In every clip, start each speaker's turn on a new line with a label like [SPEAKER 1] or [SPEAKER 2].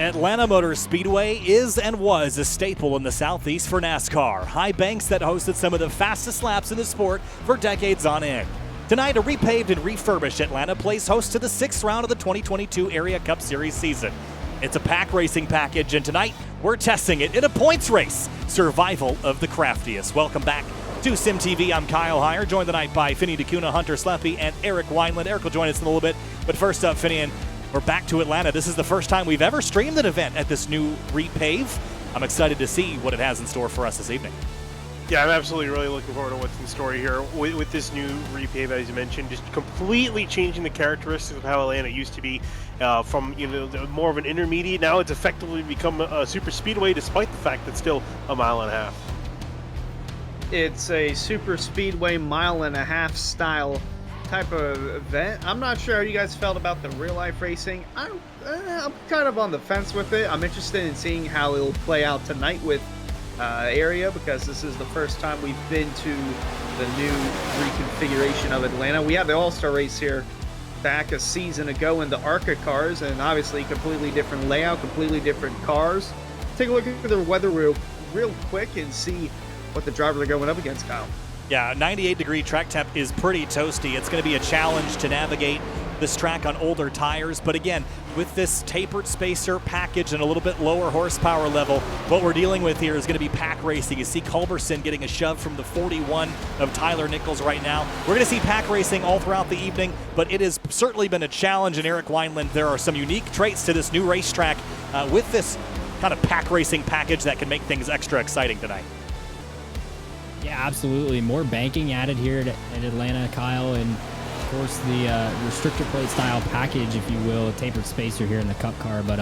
[SPEAKER 1] Atlanta Motor Speedway is and was a staple in the Southeast for NASCAR. High banks that hosted some of the fastest laps in the sport for decades on end. Tonight, a repaved and refurbished Atlanta plays host to the 6th round of the 2022 Area Cup Series season. It's a pack racing package, and tonight we're testing it in a points race. Survival of the craftiest. Welcome back to SimTV. I'm Kyle Heyer, joined tonight by Finney DeCuna, Hunter Sleppy, and Eric Wineland. Eric will join us in a little bit, but first up, Finney, we're back to Atlanta. This is the first time we've ever streamed an event at this new repave. I'm excited to see what it has in store for us this evening.
[SPEAKER 2] Yeah, I'm absolutely really looking forward to what's in store here with this new repave, as you mentioned, just completely changing the characteristics of how Atlanta used to be. From more of an intermediate, now it's effectively become a super speedway, despite the fact that it's still a mile and a half.
[SPEAKER 3] It's a super speedway mile and a half style type of event. I'm not sure how you guys felt about the real life racing. I'm kind of on the fence with it. I'm interested in seeing how it'll play out tonight with area, because this is the first time we've been to the new reconfiguration of Atlanta. We had the All-Star race here back a season ago in the ARCA cars, and obviously completely different layout, completely different cars. Take a look at the weather real quick and see what the drivers are going up against, Kyle.
[SPEAKER 1] Yeah, 98-degree track temp is pretty toasty. It's going to be a challenge to navigate this track on older tires, but again, with this tapered spacer package and a little bit lower horsepower level, what we're dealing with here is going to be pack racing. You see Culberson getting a shove from the 41 of Tyler Nichols right now. We're going to see pack racing all throughout the evening, but it has certainly been a challenge. And Eric Wineland, there are some unique traits to this new racetrack with this kind of pack racing package that can make things extra exciting tonight.
[SPEAKER 4] Yeah, absolutely. More banking added here at Atlanta, Kyle, and of course the restrictor plate style package, if you will, a tapered spacer here in the Cup car. But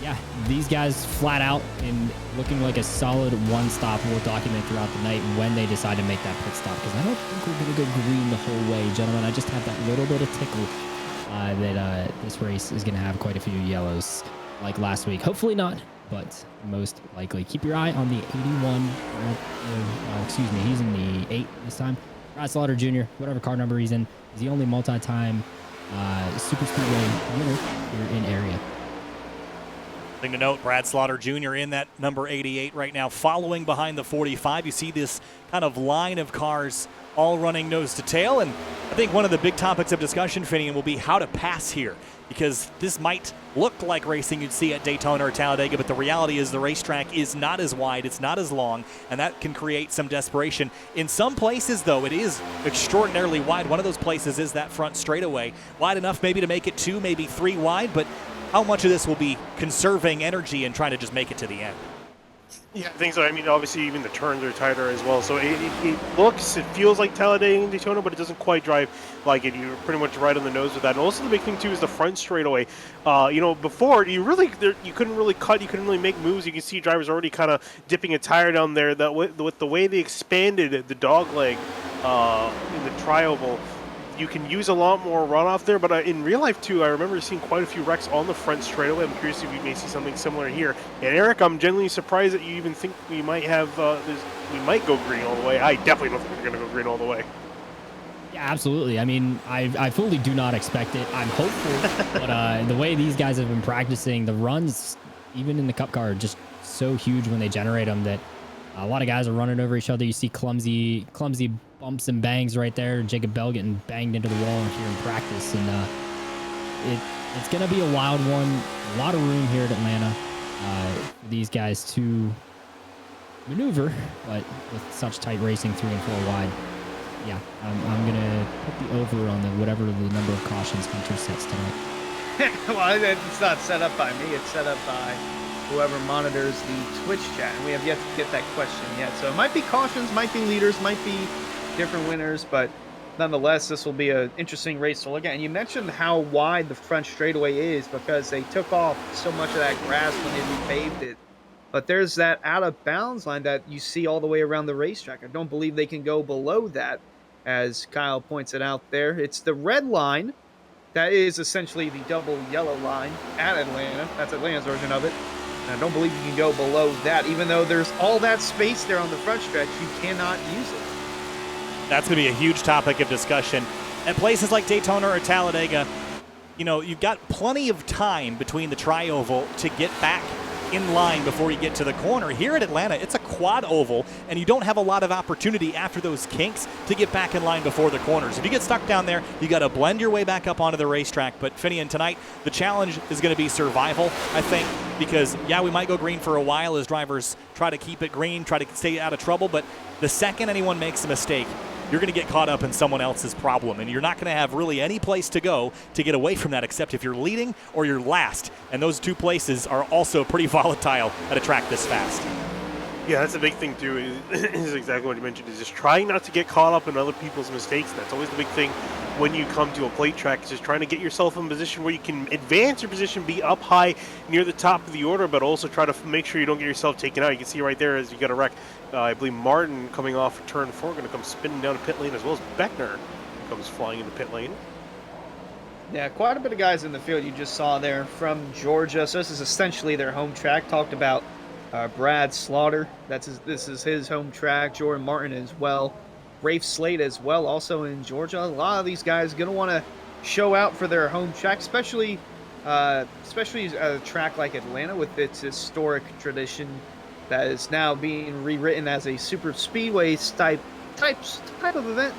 [SPEAKER 4] yeah, these guys flat out and looking like a solid one-stop. We'll document throughout the night when they decide to make that pit stop, because I don't think we're going to go green the whole way, gentlemen. I just have that little bit of tickle that this race is going to have quite a few yellows like last week. Hopefully not, but most likely. Keep your eye on the 81. Excuse me, he's in the 8 this time. Brad Slaughter Jr., whatever car number he's in, is the only multi-time super speedway winner here in area.
[SPEAKER 1] Thing to note, Brad Slaughter Jr. in that number 88 right now, following behind the 45. You see this kind of line of cars all running nose to tail, and I think one of the big topics of discussion, Finian, will be how to pass here, because this might look like racing you'd see at Daytona or Talladega, but the reality is the racetrack is not as wide, it's not as long, and that can create some desperation. In some places, though, it is extraordinarily wide. One of those places is that front straightaway, wide enough maybe to make it 2, maybe 3 wide, but how much of this will be conserving energy and trying to just make it to the end?
[SPEAKER 2] Yeah, I think so. I mean, obviously, even the turns are tighter as well. So it feels like Talladega and Daytona, but it doesn't quite drive like it. You're pretty much right on the nose with that. And also the big thing, too, is the front straightaway. Before, you couldn't really cut, you couldn't really make moves. You can see drivers already kind of dipping a tire down there. That with the way they expanded the dog leg in the tri-oval, you can use a lot more runoff there, but in real life, too, I remember seeing quite a few wrecks on the front straightaway. I'm curious if you may see something similar here. And Eric, I'm genuinely surprised that you even think we might have we might go green all the way. I definitely don't think we're going to go green all the way.
[SPEAKER 4] Yeah, absolutely. I mean, I fully do not expect it. I'm hopeful, but the way these guys have been practicing, the runs, even in the Cup car, are just so huge when they generate them that a lot of guys are running over each other. You see clumsy bumps and bangs right there. Jacob Bell getting banged into the wall here in practice, and it's going to be a wild one. A lot of room here at Atlanta for these guys to maneuver, but with such tight racing, 3 and 4 wide. Yeah, I'm going to put the over on whatever the number of cautions Hunter sets tonight.
[SPEAKER 3] Well, it's not set up by me. It's set up by whoever monitors the Twitch chat, and we have yet to get that question yet. So it might be cautions, might be leaders, might be different winners, but nonetheless, this will be an interesting race to look at. And you mentioned how wide the front straightaway is because they took off so much of that grass when they repaved it. But there's that out of bounds line that you see all the way around the racetrack. I don't believe they can go below that, as Kyle points it out there. It's the red line. That is essentially the double yellow line at Atlanta. That's Atlanta's version of it. And I don't believe you can go below that. Even though there's all that space there on the front stretch, you cannot use it.
[SPEAKER 1] That's going to be a huge topic of discussion. At places like Daytona or Talladega, you know, you've got plenty of time between the tri-oval to get back in line before you get to the corner. Here at Atlanta, it's a quad oval, and you don't have a lot of opportunity after those kinks to get back in line before the corners. If you get stuck down there, you got to blend your way back up onto the racetrack. But Finian, tonight, the challenge is going to be survival, I think, because, yeah, we might go green for a while as drivers try to keep it green, try to stay out of trouble, but the second anyone makes a mistake, you're going to get caught up in someone else's problem, and you're not going to have really any place to go to get away from that except if you're leading or you're last, and those two places are also pretty volatile at a track this fast.
[SPEAKER 2] Yeah, that's a big thing too, is exactly what you mentioned, is just trying not to get caught up in other people's mistakes. That's always the big thing when you come to a plate track, is just trying to get yourself in a position where you can advance your position, be up high near the top of the order, but also try to make sure you don't get yourself taken out. You can see right there as you got a wreck, I believe Martin coming off turn 4, going to come spinning down the pit lane, as well as Beckner comes flying into pit lane.
[SPEAKER 3] Yeah, quite a bit of guys in the field you just saw there from Georgia. So this is essentially their home track. Talked about Brad Slaughter. This is his home track. Jordan Martin as well. Rafe Slade as well, also in Georgia. A lot of these guys going to want to show out for their home track, especially a track like Atlanta with its historic tradition that is now being rewritten as a super speedway type of event.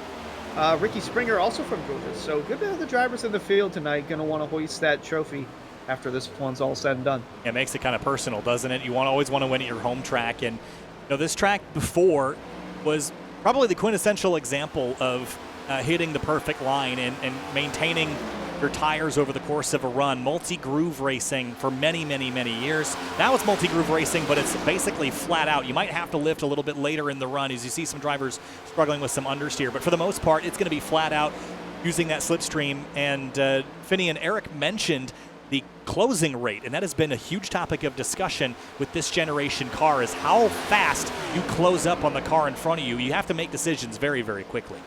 [SPEAKER 3] Ricky Springer also from Georgia, so good to have the drivers in the field tonight. Going to want to hoist that trophy after this one's all said and done.
[SPEAKER 1] It makes it kind of personal, doesn't it? You always want to win at your home track, and you know, this track before was probably the quintessential example of hitting the perfect line and maintaining your tires over the course of a run. Multi-groove racing for many, many, many years. Now it's multi-groove racing, but it's basically flat out. You might have to lift a little bit later in the run as you see some drivers struggling with some understeer, but for the most part, it's going to be flat out using that slipstream. And Finian, Eric mentioned the closing rate, and that has been a huge topic of discussion with this generation car, is how fast you close up on the car in front of you. You have to make decisions very, very quickly.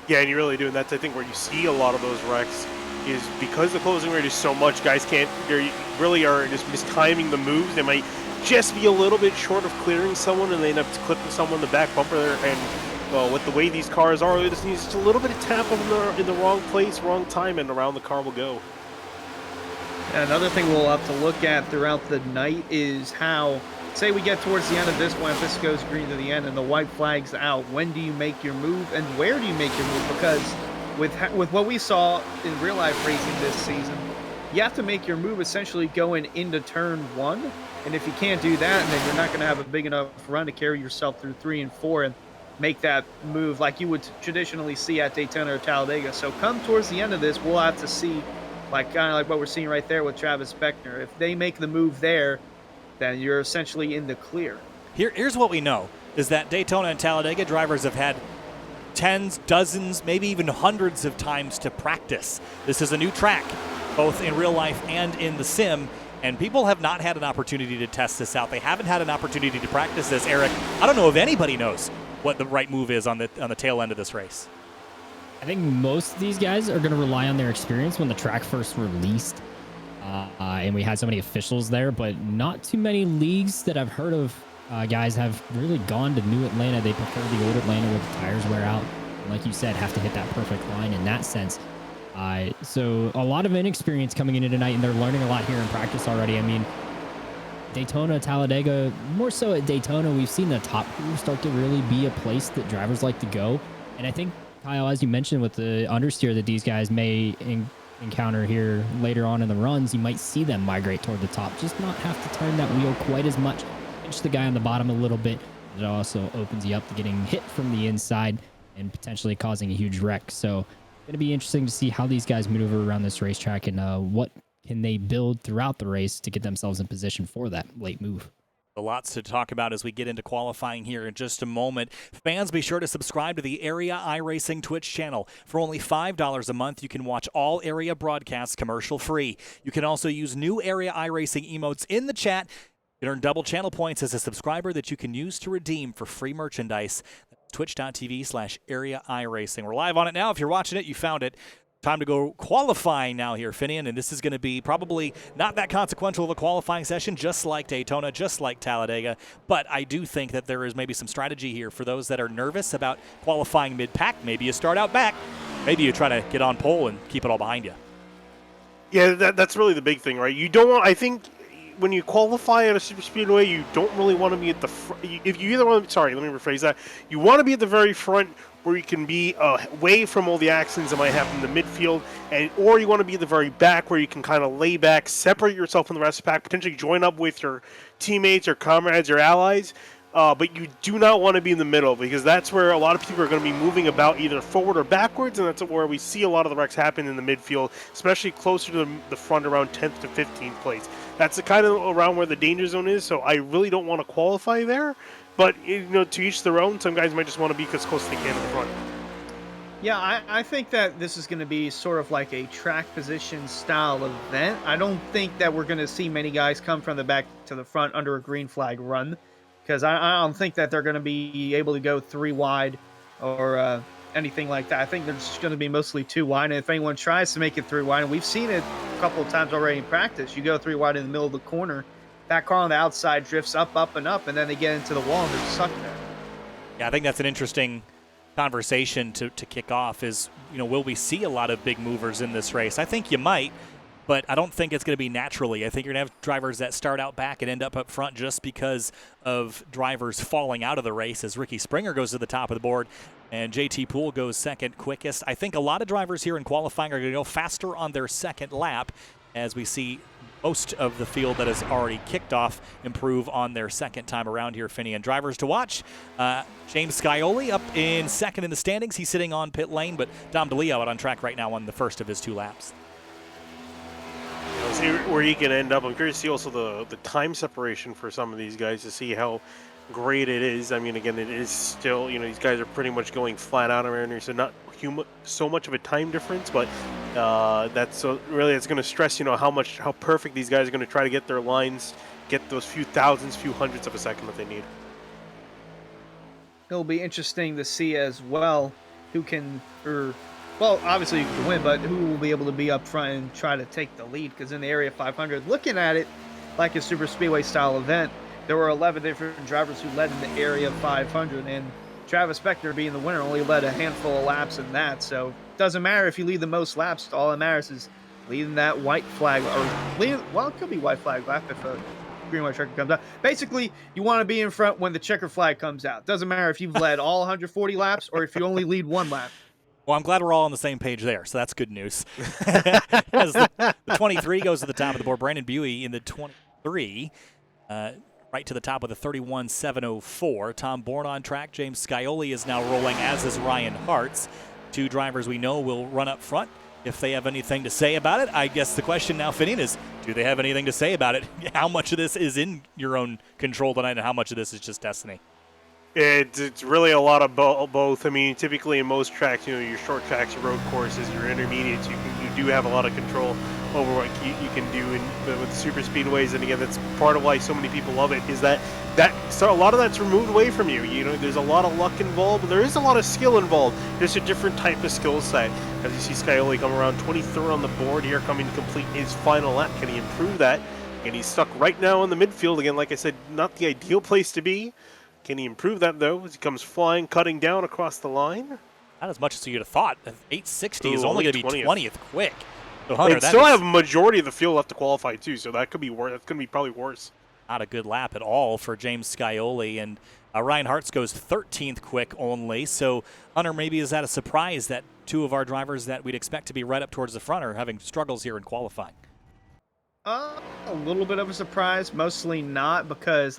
[SPEAKER 2] Yeah, and you really do, and that's, I think, where you see a lot of those wrecks, is because the closing rate is so much, guys they really are just mistiming the moves. They might just be a little bit short of clearing someone, and they end up clipping someone in the back bumper there. And with the way these cars are, it just needs just a little bit of tap in the wrong place, wrong time, and around the car will go.
[SPEAKER 3] Another thing we'll have to look at throughout the night is how, say we get towards the end of this one, if this goes green to the end and the white flag's out, when do you make your move and where do you make your move? Because with what we saw in real life racing this season, you have to make your move essentially going into turn 1. And if you can't do that, then you're not going to have a big enough run to carry yourself through 3 and 4 and make that move like you would traditionally see at Daytona or Talladega. So come towards the end of this, we'll have to see, kind of like what we're seeing right there with Travis Beckner. If they make the move there, then you're essentially in the clear.
[SPEAKER 1] Here's what we know, is that Daytona and Talladega drivers have had tens, dozens, maybe even hundreds of times to practice. This is a new track, both in real life and in the sim, and people have not had an opportunity to test this out. They haven't had an opportunity to practice this. Eric, I don't know if anybody knows what the right move is on the tail end of this race.
[SPEAKER 4] I think most of these guys are going to rely on their experience when the track first released. And we had so many officials there, but not too many leagues that I've heard of. Guys have really gone to new Atlanta. They prefer the old Atlanta where the tires wear out. And like you said, have to hit that perfect line in that sense. So a lot of inexperience coming into tonight, and they're learning a lot here in practice already. I mean, Daytona, Talladega, more so at Daytona, we've seen the top crew start to really be a place that drivers like to go. And I think, Kyle, as you mentioned, with the understeer that these guys may encounter here later on in the runs, you might see them migrate toward the top, just not have to turn that wheel quite as much, pinch the guy on the bottom a little bit. It also opens you up to getting hit from the inside and potentially causing a huge wreck. So it's going to be interesting to see how these guys maneuver around this racetrack and what can they build throughout the race to get themselves in position for that late move.
[SPEAKER 1] Lots to talk about as we get into qualifying here in just a moment. Fans, be sure to subscribe to the Area iRacing Twitch channel. For only $5 a month, you can watch all Area broadcasts commercial-free. You can also use new Area iRacing emotes in the chat. You can earn double channel points as a subscriber that you can use to redeem for free merchandise. Twitch.tv/Area iRacing. We're live on it now. If you're watching it, you found it. Time to go qualifying now here, Finian, and this is going to be probably not that consequential of a qualifying session, just like Daytona, just like Talladega, but I do think that there is maybe some strategy here for those that are nervous about qualifying mid-pack. Maybe you start out back. Maybe you try to get on pole and keep it all behind you.
[SPEAKER 2] Yeah, that's really the big thing, right? You don't want. I think when you qualify at a super speedway, you don't really want to be at the front. If you either want to, sorry, let me rephrase that. You want to be at the very front where you can be away from all the accidents that might happen in the midfield, or you want to be at the very back where you can kind of lay back, separate yourself from the rest of the pack, potentially join up with your teammates, your comrades, your allies. But you do not want to be in the middle, because that's where a lot of people are going to be moving about either forward or backwards, and that's where we see a lot of the wrecks happen in the midfield, especially closer to the front around 10th to 15th place. That's the kind of around where the danger zone is, so I really don't want to qualify there. But, to each their own. Some guys might just want to be as close as they can to the front.
[SPEAKER 3] Yeah, I think that this is going to be sort of like a track position style event. I don't think that we're going to see many guys come from the back to the front under a green flag run, because I don't think that they're going to be able to go 3 wide or anything like that. I think they're just going to be mostly 2 wide, and if anyone tries to make it 3 wide, and we've seen it a couple of times already in practice, you go 3 wide in the middle of the corner, that car on the outside drifts up, and up, and then they get into the wall and they're stuck there.
[SPEAKER 1] Yeah, I think that's an interesting conversation to kick off is, will we see a lot of big movers in this race? I think you might, but I don't think it's going to be naturally. I think you're going to have drivers that start out back and end up front just because of drivers falling out of the race, as Ricky Springer goes to the top of the board and JT Poole goes second quickest. I think a lot of drivers here in qualifying are going to go faster on their second lap, as we see most of the field that has already kicked off improve on their second time around here, Finney. And drivers to watch, James Scioli up in second in the standings. He's sitting on pit lane, but Dom DeLeo out on track right now on the first of his 2 laps.
[SPEAKER 2] We'll see where he can end up. I'm curious to see also the time separation for some of these guys to see how great it is. I mean, again, it is still, these guys are pretty much going flat out around here, so not so much of a time difference, but really it's going to stress, how perfect these guys are going to try to get their lines, get those few thousandths, few hundredths of a second that they need.
[SPEAKER 3] It'll be interesting to see as well who can, well, obviously you can win, but who will be able to be up front and try to take the lead, because in the Area 500, looking at it like a super speedway style event, there were 11 different drivers who led in the Area 500, and Travis Beckner, being the winner, only led a handful of laps in that. So it doesn't matter if you lead the most laps. All that matters is leading that white flag, well, it could be white flag lap if a green white checker comes out. Basically, you want to be in front when the checker flag comes out. Doesn't matter if you've led all 140 laps or if you only lead 1 lap.
[SPEAKER 1] Well, I'm glad we're all on the same page there, so that's good news. As the 23 goes to the top of the board, Brandon Buey in the 23. Right to the top of the 31.704. Tom Bourne on track. James Scioli is now rolling, as is Ryan Hartz. 2 drivers we know will run up front. If they have anything to say about it, I guess the question now, Finney, is do they have anything to say about it? How much of this is in your own control tonight, and how much of this is just destiny?
[SPEAKER 2] It's really a lot of both. I mean, typically in most tracks, your short tracks, your road courses, your intermediates, you do have a lot of control over what you can do with super speedways. And again, that's part of why so many people love it, is that so a lot of that's removed away from you. There's a lot of luck involved, but there is a lot of skill involved. Just a different type of skill set. As you see Scioli come around 23rd on the board here, coming to complete his final lap. Can he improve that? And he's stuck right now in the midfield. Again, like I said, not the ideal place to be. Can he improve that, though, as he comes flying, cutting down across the line?
[SPEAKER 1] Not as much as you'd have thought. 860 is only going to be 20th quick. So
[SPEAKER 2] Hunter, they still have a majority of the field left to qualify, too, so that could be worse. That's going to be probably worse.
[SPEAKER 1] Not a good lap at all for James Scioli, and Ryan Hartz goes 13th quick only. So, Hunter, maybe is that a surprise that 2 of our drivers that we'd expect to be right up towards the front are having struggles here in qualifying?
[SPEAKER 3] A little bit of a surprise, mostly not, because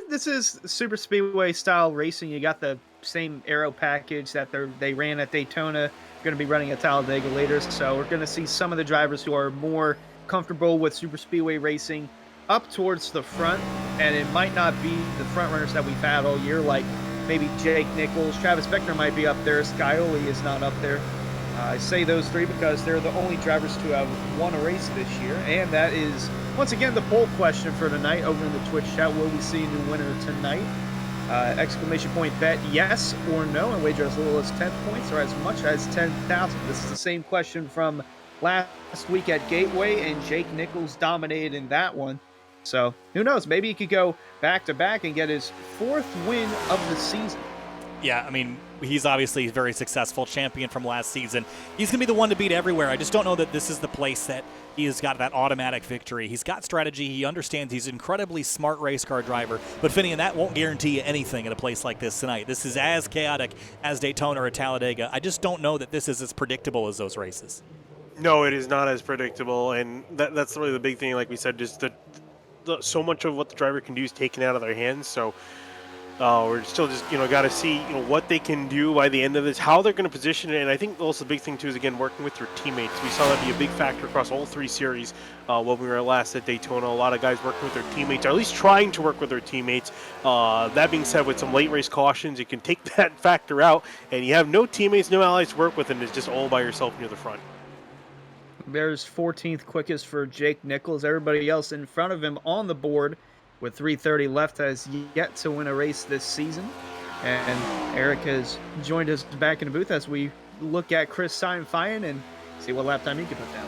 [SPEAKER 3] this is super speedway style racing. You got the same aero package that they ran at Daytona, going to be running at Talladega later. So we're going to see some of the drivers who are more comfortable with super speedway racing up towards the front, and it might not be the front runners that we've had all year, like maybe Jake Nichols. Travis Beckner might be up there. Scioli is not up there. I say those 3 because they're the only drivers to have won a race this year, and that is, once again, the poll question for tonight over in the Twitch chat. Will we see a new winner tonight? Exclamation point bet yes or no, and wager as little as 10 points or as much as 10,000. This is the same question from last week at Gateway, and Jake Nichols dominated in that one. So who knows? Maybe he could go back-to-back and get his 4th win of the season.
[SPEAKER 1] Yeah, I mean, he's obviously very successful, champion from last season. He's going to be the one to beat everywhere. I just don't know that this is the place that he has got that automatic victory. He's got strategy. He understands. He's an incredibly smart race car driver. But, Finian, that won't guarantee you anything at a place like this tonight. This is as chaotic as Daytona or Talladega. I just don't know that this is as predictable as those races.
[SPEAKER 2] No, it is not as predictable, and that's really the big thing. Like we said, just so much of what the driver can do is taken out of their hands. So we're still just got to see what they can do by the end of this, how they're going to position it. And I think also the big thing too is again working with your teammates. We saw that be a big factor across all three series when we were last at Daytona. A lot of guys working with their teammates, or at least trying to work with their teammates. That being said, with some late race cautions, you can take that factor out, and you have no teammates, no allies to work with, and it's just all by yourself near the front.
[SPEAKER 3] There's 14th quickest for Jake Nichols. Everybody else in front of him on the board with 3:30 left has yet to win a race this season. And Eric has joined us back in the booth as we look at Chris Steinfeyen and see what lap time he can put down.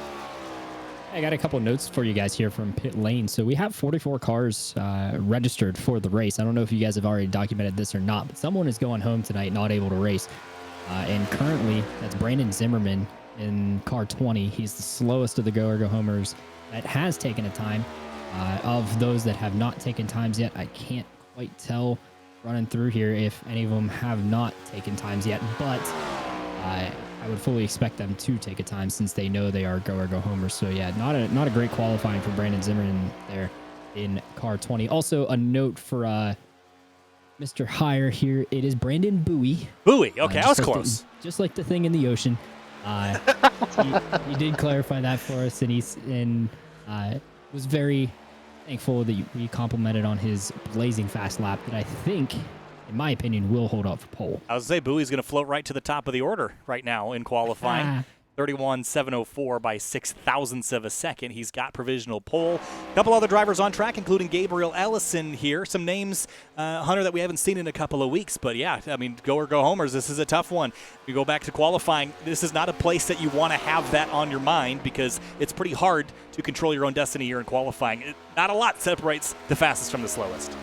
[SPEAKER 4] I got a couple notes for you guys here from pit lane. So we have 44 cars registered for the race. I don't know if you guys have already documented this or not, but someone is going home tonight not able to race. And currently, that's Brandon Zimmerman in car 20. He's the slowest of the Go Homers that has taken a time. Of those that have not taken times yet, I can't quite tell running through here if any of them have not taken times yet, but I would fully expect them to take a time since they know they are Go Homers. So yeah, not a great qualifying for Brandon Zimmerman there in car 20. Also a note for Mr. Hire here, it is Bowie.
[SPEAKER 1] Bowie, okay, I was close.
[SPEAKER 4] Just like the thing in the ocean. He did clarify that for us, and was very thankful that we complimented on his blazing fast lap that I think, in my opinion, will hold up for pole.
[SPEAKER 1] I was going to say, Bowie's going to float right to the top of the order right now in qualifying. 31.704 by 6,000ths of a second. He's got provisional pole. A couple other drivers on track, including Gabriel Ellison here. Some names, Hunter, that we haven't seen in a couple of weeks. But yeah, I mean, Go Homers, this is a tough one. You go back to qualifying, this is not a place that you want to have that on your mind because it's pretty hard to control your own destiny here in qualifying. Not a lot separates the fastest from the slowest.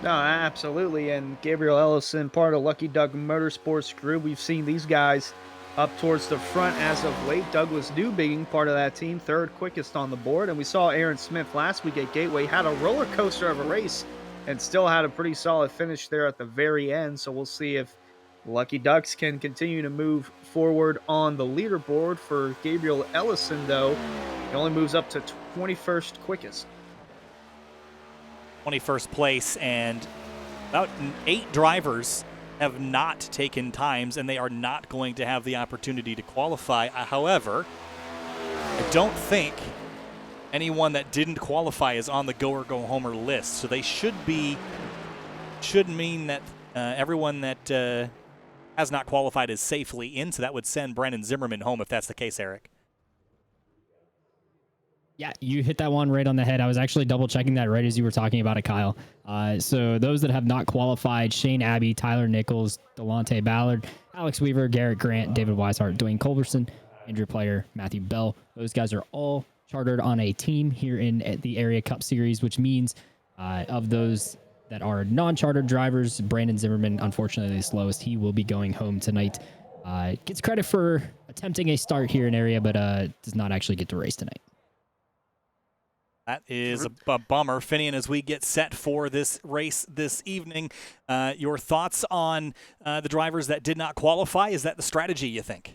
[SPEAKER 3] No, absolutely. And Gabriel Ellison, part of Lucky Duck Motorsports group. We've seen these guys up towards the front as of late. Douglas Dubing, part of that team, third quickest on the board. And we saw Aaron Smith last week at Gateway, had a roller coaster of a race and still had a pretty solid finish there at the very end. So we'll see if Lucky Ducks can continue to move forward on the leaderboard. For Gabriel Ellison, though, he only moves up to 21st quickest.
[SPEAKER 1] 21st place, and about 8 drivers have not taken times, and they are not going to have the opportunity to qualify. However, I don't think anyone that didn't qualify is on the Go Homer list, so they should mean that everyone that has not qualified is safely in, so that would send Brandon Zimmerman home if that's the case, Eric.
[SPEAKER 4] Yeah, you hit that one right on the head. I was actually double checking that right as you were talking about it, Kyle. So those that have not qualified: Shane Abbey, Tyler Nichols, Delonte Ballard, Alex Weaver, Garrett Grant, David Weishart, Dwayne Culberson, Andrew Player, Matthew Bell. Those guys are all chartered on a team here at the Area Cup Series, which means of those that are non-chartered drivers, Brandon Zimmerman, unfortunately the slowest. He will be going home tonight. Gets credit for attempting a start here in Area, but does not actually get to race tonight.
[SPEAKER 1] That is a bummer. Finian, as we get set for this race this evening, your thoughts on the drivers that did not qualify? Is that the strategy, you think?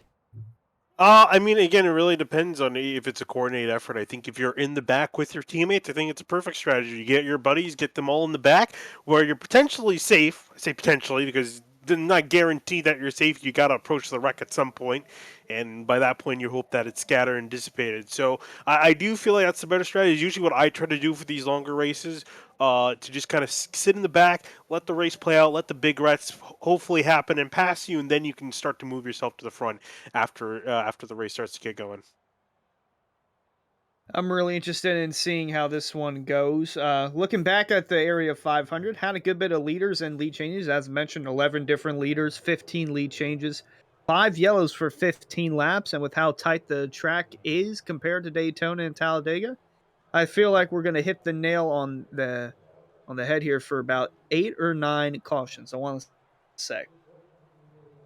[SPEAKER 2] I mean, again, it really depends on if it's a coordinated effort. I think if you're in the back with your teammates, I think it's a perfect strategy. You get your buddies, get them all in the back where you're potentially safe. I say potentially because they're not guaranteed that you're safe. You got to approach the wreck at some point, and by that point, you hope that it's scattered and dissipated. So I do feel like that's the better strategy. It's usually what I try to do for these longer races, to just kind of sit in the back, let the race play out, let the big wrecks hopefully happen and pass you, and then you can start to move yourself to the front after the race starts to get going.
[SPEAKER 3] I'm really interested in seeing how this one goes. Looking back at the Area 500, had a good bit of leaders and lead changes. As mentioned, 11 different leaders, 15 lead changes, 5 yellows for 15 laps. And with how tight the track is compared to Daytona and Talladega, I feel like we're going to hit the nail on the head here for about 8 or 9 cautions, I want to say.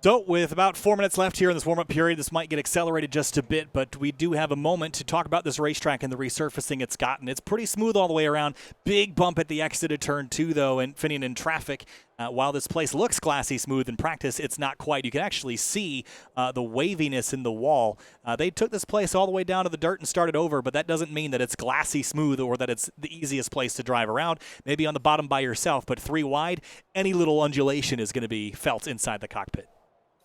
[SPEAKER 1] So with about 4 minutes left here in this warm-up period, this might get accelerated just a bit, but we do have a moment to talk about this racetrack and the resurfacing it's gotten. It's pretty smooth all the way around. Big bump at the exit of turn 2, though, and Finian in traffic. While this place looks glassy smooth in practice, it's not quite. You can actually see the waviness in the wall. They took this place all the way down to the dirt and started over, but that doesn't mean that it's glassy smooth or that it's the easiest place to drive around. Maybe on the bottom by yourself, but 3 wide, any little undulation is going to be felt inside the cockpit.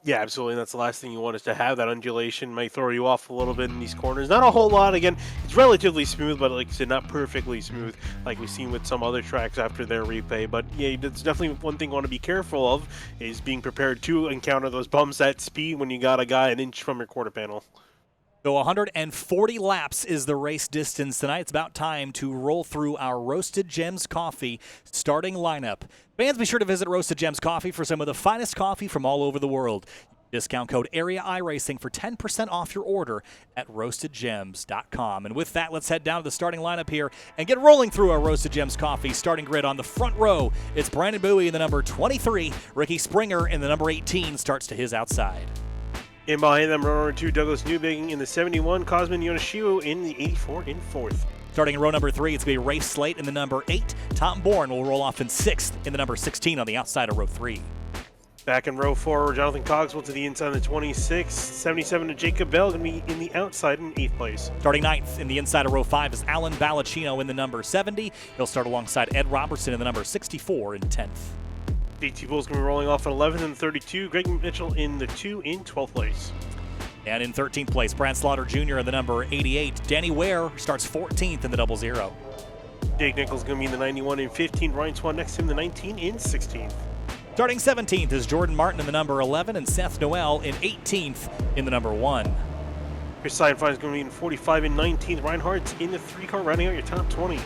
[SPEAKER 2] Yeah, absolutely. And that's the last thing you want is to have that undulation. Might throw you off a little bit in these corners. Not a whole lot. Again, it's relatively smooth, but like I said, not perfectly smooth like we've seen with some other tracks after their replay. But yeah, that's definitely one thing you want to be careful of is being prepared to encounter those bumps at speed when you got a guy an inch from your quarter panel.
[SPEAKER 1] So 140 laps is the race distance tonight. It's about time to roll through our Roasted Gems Coffee starting lineup. Fans, be sure to visit Roasted Gems Coffee for some of the finest coffee from all over the world. Discount code Area iRacing for 10% off your order at roastedgems.com. And with that, let's head down to the starting lineup here and get rolling through our Roasted Gems Coffee starting grid. On the front row, it's Brandon Bowie in the number 23. Ricky Springer in the number 18 starts to his outside.
[SPEAKER 2] In behind them, row number 2, Douglas Newbigin in the 71, Cosmin Yoneshiwo in the 84 in 4th.
[SPEAKER 1] Starting in row number 3, it's going to be Rafe Slate in the number 8. Tom Bourne will roll off in 6th in the number 16 on the outside of row 3.
[SPEAKER 2] Back in row 4, Jonathan Cogswell to the inside of the 26. 77 to Jacob Bell, going to be in the outside in 8th place.
[SPEAKER 1] Starting 9th in the inside of row 5 is Alan Ballacino in the number 70. He'll start alongside Ed Robertson in the number 64 in 10th.
[SPEAKER 2] JT Bull's going to be rolling off in 11th and 32. Greg Mitchell in the 2 in 12th place.
[SPEAKER 1] And in 13th place, Brad Slaughter Jr. in the number 88. Danny Ware starts 14th in the 00.
[SPEAKER 2] Jake Nichols going to be in the 91 in 15. Ryan Swan next to him, the 19 in 16th.
[SPEAKER 1] Starting 17th is Jordan Martin in the number 11 and Seth Noel in 18th in the number 1.
[SPEAKER 2] Chris Seinfeld is going to be in 45 and 19th. Ryan Hart's in the 3 car, rounding out your top 20.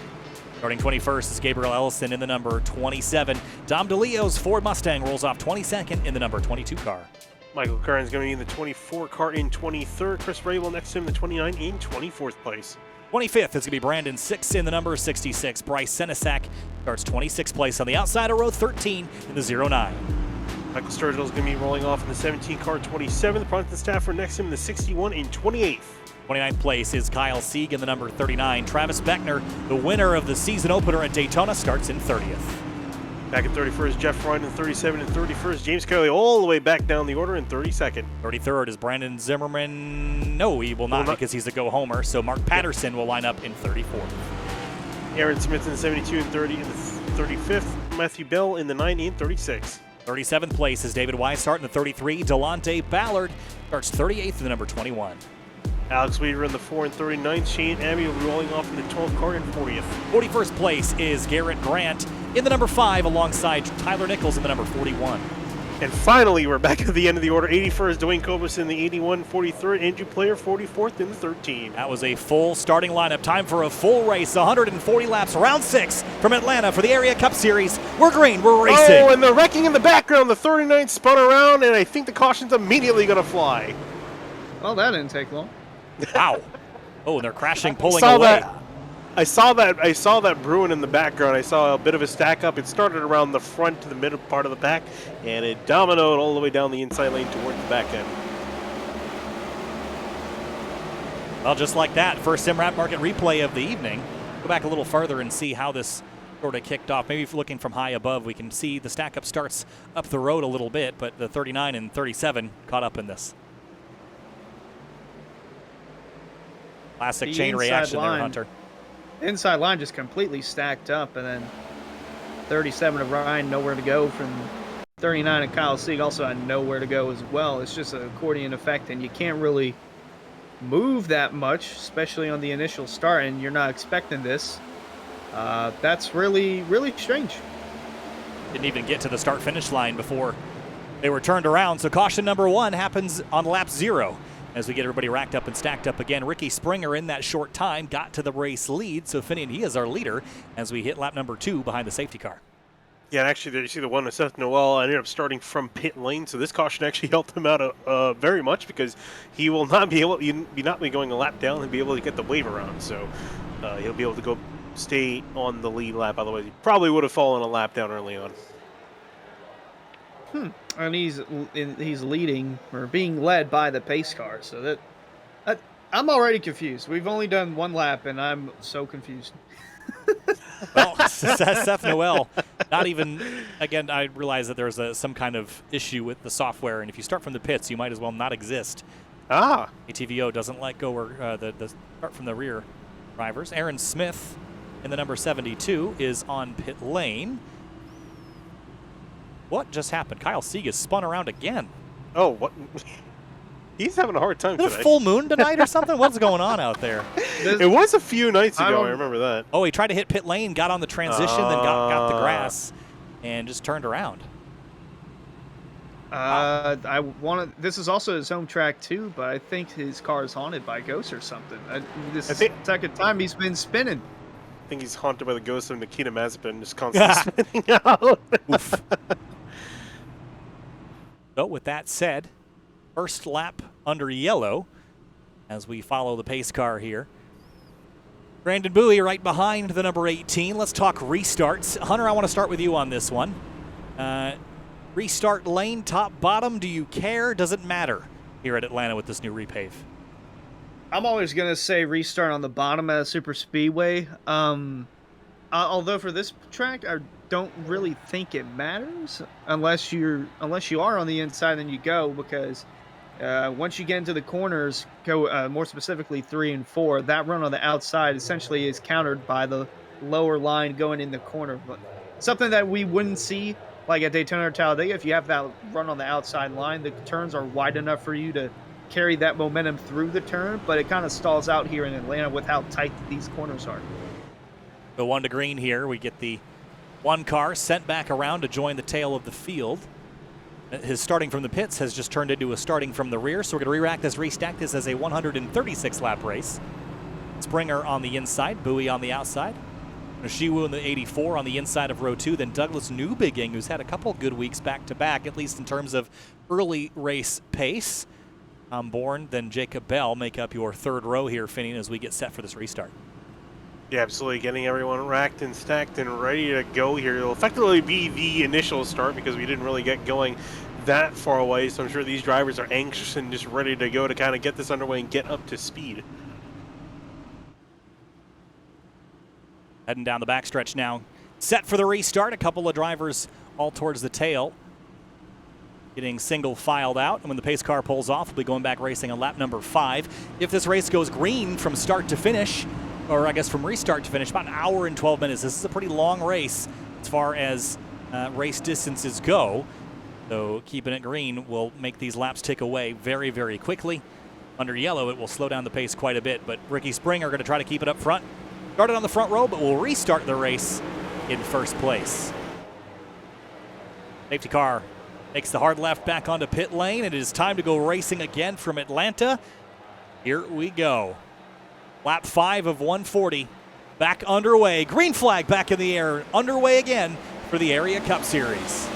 [SPEAKER 1] Starting 21st is Gabriel Ellison in the number 27. Dom DeLeo's Ford Mustang rolls off 22nd in the number 22 car.
[SPEAKER 2] Michael Curran's going to be in the 24 car in 23rd. Chris Rabel next to him, the 29 in 24th place.
[SPEAKER 1] 25th is going to be Brandon Six in the number 66. Bryce Senesac starts 26th place on the outside of row 13 in the 09.
[SPEAKER 2] Michael Sturgill is going to be rolling off in the 17 car 27th. Bronson Stafford next to him in the 61 in 28th.
[SPEAKER 1] 29th place is Kyle Sieg in the number 39. Travis Beckner, the winner of the season opener at Daytona, starts in 30th.
[SPEAKER 2] Back in 31st, Jeff Ryan in 37 and 31st. James Kelly all the way back down the order in 32nd.
[SPEAKER 1] 33rd is Brandon Zimmerman. No, he will not because he's a go-homer. So Mark Patterson will line up in 34th.
[SPEAKER 2] Aaron Smith in the 72 and 30 in the 35th. Matthew Bell in the 9 and 36.
[SPEAKER 1] 37th place is David Weishart in the 33. Delonte Ballard starts 38th in the number 21.
[SPEAKER 2] Alex Weaver in the 4 and 39th. Shane Abbey will be rolling off in the 12th car in 40th.
[SPEAKER 1] 41st place is Garrett Grant in the number 5 alongside Tyler Nichols in the number 41.
[SPEAKER 2] And finally, we're back at the end of the order. 81st, Dwayne Cobus in the 81, 43rd, Andrew Player, 44th in the 13.
[SPEAKER 1] That was a full starting lineup. Time for a full race. 140 laps, round 6 from Atlanta for the Area Cup Series. We're green, we're racing.
[SPEAKER 2] Oh, and the wrecking in the background. The 39 spun around, and I think the caution's immediately going to fly.
[SPEAKER 3] Well, that didn't take long.
[SPEAKER 1] Wow. Oh, and they're crashing, pulling away.
[SPEAKER 2] I saw that Bruin in the background. I saw a bit of a stack up. It started around the front to the middle part of the pack, and it dominoed all the way down the inside lane towards the back end.
[SPEAKER 1] Well, just like that, first SimRap Market replay of the evening. Go back a little further and see how this sort of kicked off. Maybe if you're looking from high above, we can see the stack up starts up the road a little bit, but the 39 and 37 caught up in this. Classic chain reaction there, Hunter.
[SPEAKER 3] Inside line just completely stacked up, and then 37 of Ryan, nowhere to go from 39, and Kyle Sieg also had nowhere to go as well. It's just an accordion effect, and you can't really move that much, especially on the initial start, and you're not expecting this. That's really, really strange.
[SPEAKER 1] Didn't even get to the start-finish line before they were turned around, so caution number 1 happens on lap 0. As we get everybody racked up and stacked up again, Ricky Springer in that short time got to the race lead. So Finian, he is our leader as we hit lap number 2 behind the safety car.
[SPEAKER 2] Yeah, and actually, you see the one with Seth Noel ended up starting from pit lane, so this caution actually helped him out very much because he will not be able, not be going a lap down and be able to get the wave around. So he'll be able to go stay on the lead lap. Otherwise, he probably would have fallen a lap down early on.
[SPEAKER 3] And he's leading or being led by the pace car. So I'm already confused. We've only done one lap, and I'm so confused.
[SPEAKER 1] Well, Seth Noel, not even, again, I realize that there's some kind of issue with the software, and if you start from the pits, you might as well not exist.
[SPEAKER 2] Ah.
[SPEAKER 1] ATVO doesn't let go the start from the rear drivers. Aaron Smith in the number 72 is on pit lane. What just happened? Kyle Segas spun around again.
[SPEAKER 2] Oh, what? He's having a hard time
[SPEAKER 1] Is it
[SPEAKER 2] today.
[SPEAKER 1] a full moon tonight or something? What's going on out there?
[SPEAKER 2] It was a few nights ago, I remember that.
[SPEAKER 1] Oh, he tried to hit pit lane, got on the transition, then got the grass, and just turned around.
[SPEAKER 3] This is also his home track too, but I think his car is haunted by ghosts or something. This is the second time he's been spinning.
[SPEAKER 2] I think he's haunted by the ghost of Nikita Mazepin, just constantly spinning out.
[SPEAKER 1] Oof. So with that said, first lap under yellow as we follow the pace car here. Brandon Bowie right behind the number 18. Let's talk restarts. Hunter, I want to start with you on this one. Restart lane, top, bottom, do you care? Does it matter here at Atlanta with this new repave?
[SPEAKER 3] I'm always going to say restart on the bottom at a super speedway. Although for this track, I don't really think it matters unless you are on the inside, then you go, because once you get into the corners, more specifically 3 and 4, that run on the outside essentially is countered by the lower line going in the corner. But something that we wouldn't see like at Daytona or Talladega, if you have that run on the outside line, the turns are wide enough for you to carry that momentum through the turn, but it kind of stalls out here in Atlanta with how tight these corners are.
[SPEAKER 1] The 1 to green here, we get the one car sent back around to join the tail of the field. His starting from the pits has just turned into a starting from the rear, so we're going to restack this as a 136-lap race. Springer on the inside, Bowie on the outside. Noshiwu in the 84 on the inside of row 2, then Douglas Newbigging, who's had a couple good weeks back-to-back, at least in terms of early race pace. Tom Bourne, then Jacob Bell make up your third row here, Finian, as we get set for this restart.
[SPEAKER 2] Yeah, absolutely. Getting everyone racked and stacked and ready to go here. It'll effectively be the initial start because we didn't really get going that far away, so I'm sure these drivers are anxious and just ready to go to kind of get this underway and get up to speed.
[SPEAKER 1] Heading down the backstretch now. Set for the restart. A couple of drivers all towards the tail. Getting single filed out. And when the pace car pulls off, we'll be going back racing on lap number 5. If this race goes green from start to finish, or I guess from restart to finish, about an hour and 12 minutes. This is a pretty long race as far as race distances go. So keeping it green will make these laps tick away very, very quickly. Under yellow, it will slow down the pace quite a bit. But Ricky Springer going to try to keep it up front. Started on the front row, but will restart the race in first place. Safety car makes the hard left back onto pit lane, and it is time to go racing again from Atlanta. Here we go. Lap 5 of 140, back underway. Green flag back in the air, underway again for the Area Cup Series.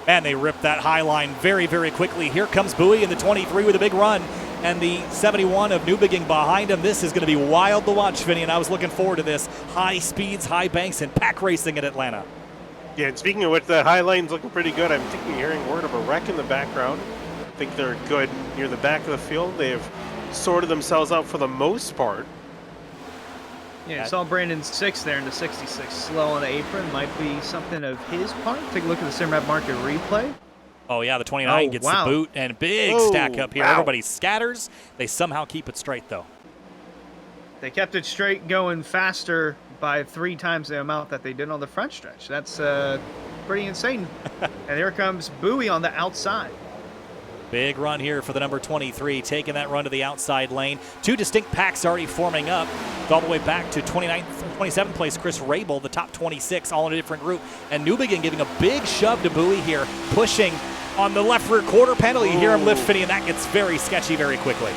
[SPEAKER 1] And they rip that high line very, very quickly. Here comes Bowie in the 23 with a big run, and the 71 of Newbigging behind him. This is going to be wild to watch, Vinny, and I was looking forward to this. High speeds, high banks, and pack racing at Atlanta.
[SPEAKER 2] Yeah, and speaking of which, that high line's looking pretty good. I'm hearing word of a wreck in the background. I think they're good near the back of the field. They have sorted themselves out for the most part.
[SPEAKER 3] Yeah, saw Brandon 6 there in the 66 slow on the apron. Might be something of his part. Take a look at the Simrad Market replay.
[SPEAKER 1] Oh, yeah, the 29 gets the boot, and big stack up here.
[SPEAKER 2] Wow.
[SPEAKER 1] Everybody scatters. They somehow keep it straight, though.
[SPEAKER 3] They kept it straight, going faster by 3 times the amount that they did on the front stretch. That's pretty insane. And here comes Bowie on the outside.
[SPEAKER 1] Big run here for the number 23, taking that run to the outside lane. Two distinct packs already forming up, all the way back to 27th place Chris Rabel, the top 26, all in a different group. And Newbegin giving a big shove to Bowie here, pushing on the left rear quarter panel. You hear him lift Finney, and that gets very sketchy very quickly.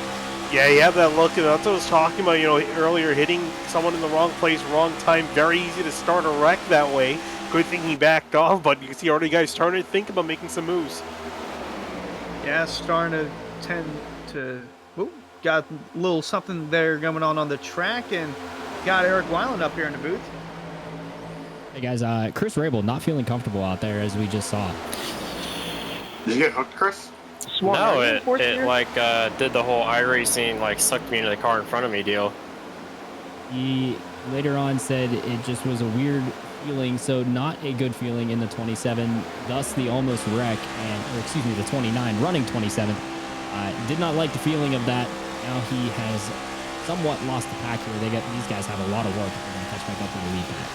[SPEAKER 2] Yeah, you have that look, and that's what I was talking about, earlier, hitting someone in the wrong place, wrong time. Very easy to start a wreck that way. Good thing he backed off, but you can see already guys starting to think about making some moves.
[SPEAKER 3] Yeah, starting to tend to... Ooh, got a little something there going on the track, and got Eric Weiland up here in the booth.
[SPEAKER 4] Hey guys, Chris Rabel not feeling comfortable out there, as we just saw.
[SPEAKER 5] Did you get hooked, Chris?
[SPEAKER 6] No, it did the whole iRacing, sucked me into the car in front of me deal.
[SPEAKER 4] He later on said it just was a weird feeling, so not a good feeling in the 27, thus the almost wreck, the 29, running 27. Did not like the feeling of that. Now he has somewhat lost the pack here. These guys have a lot of work if they're going to catch back up in the lead pack.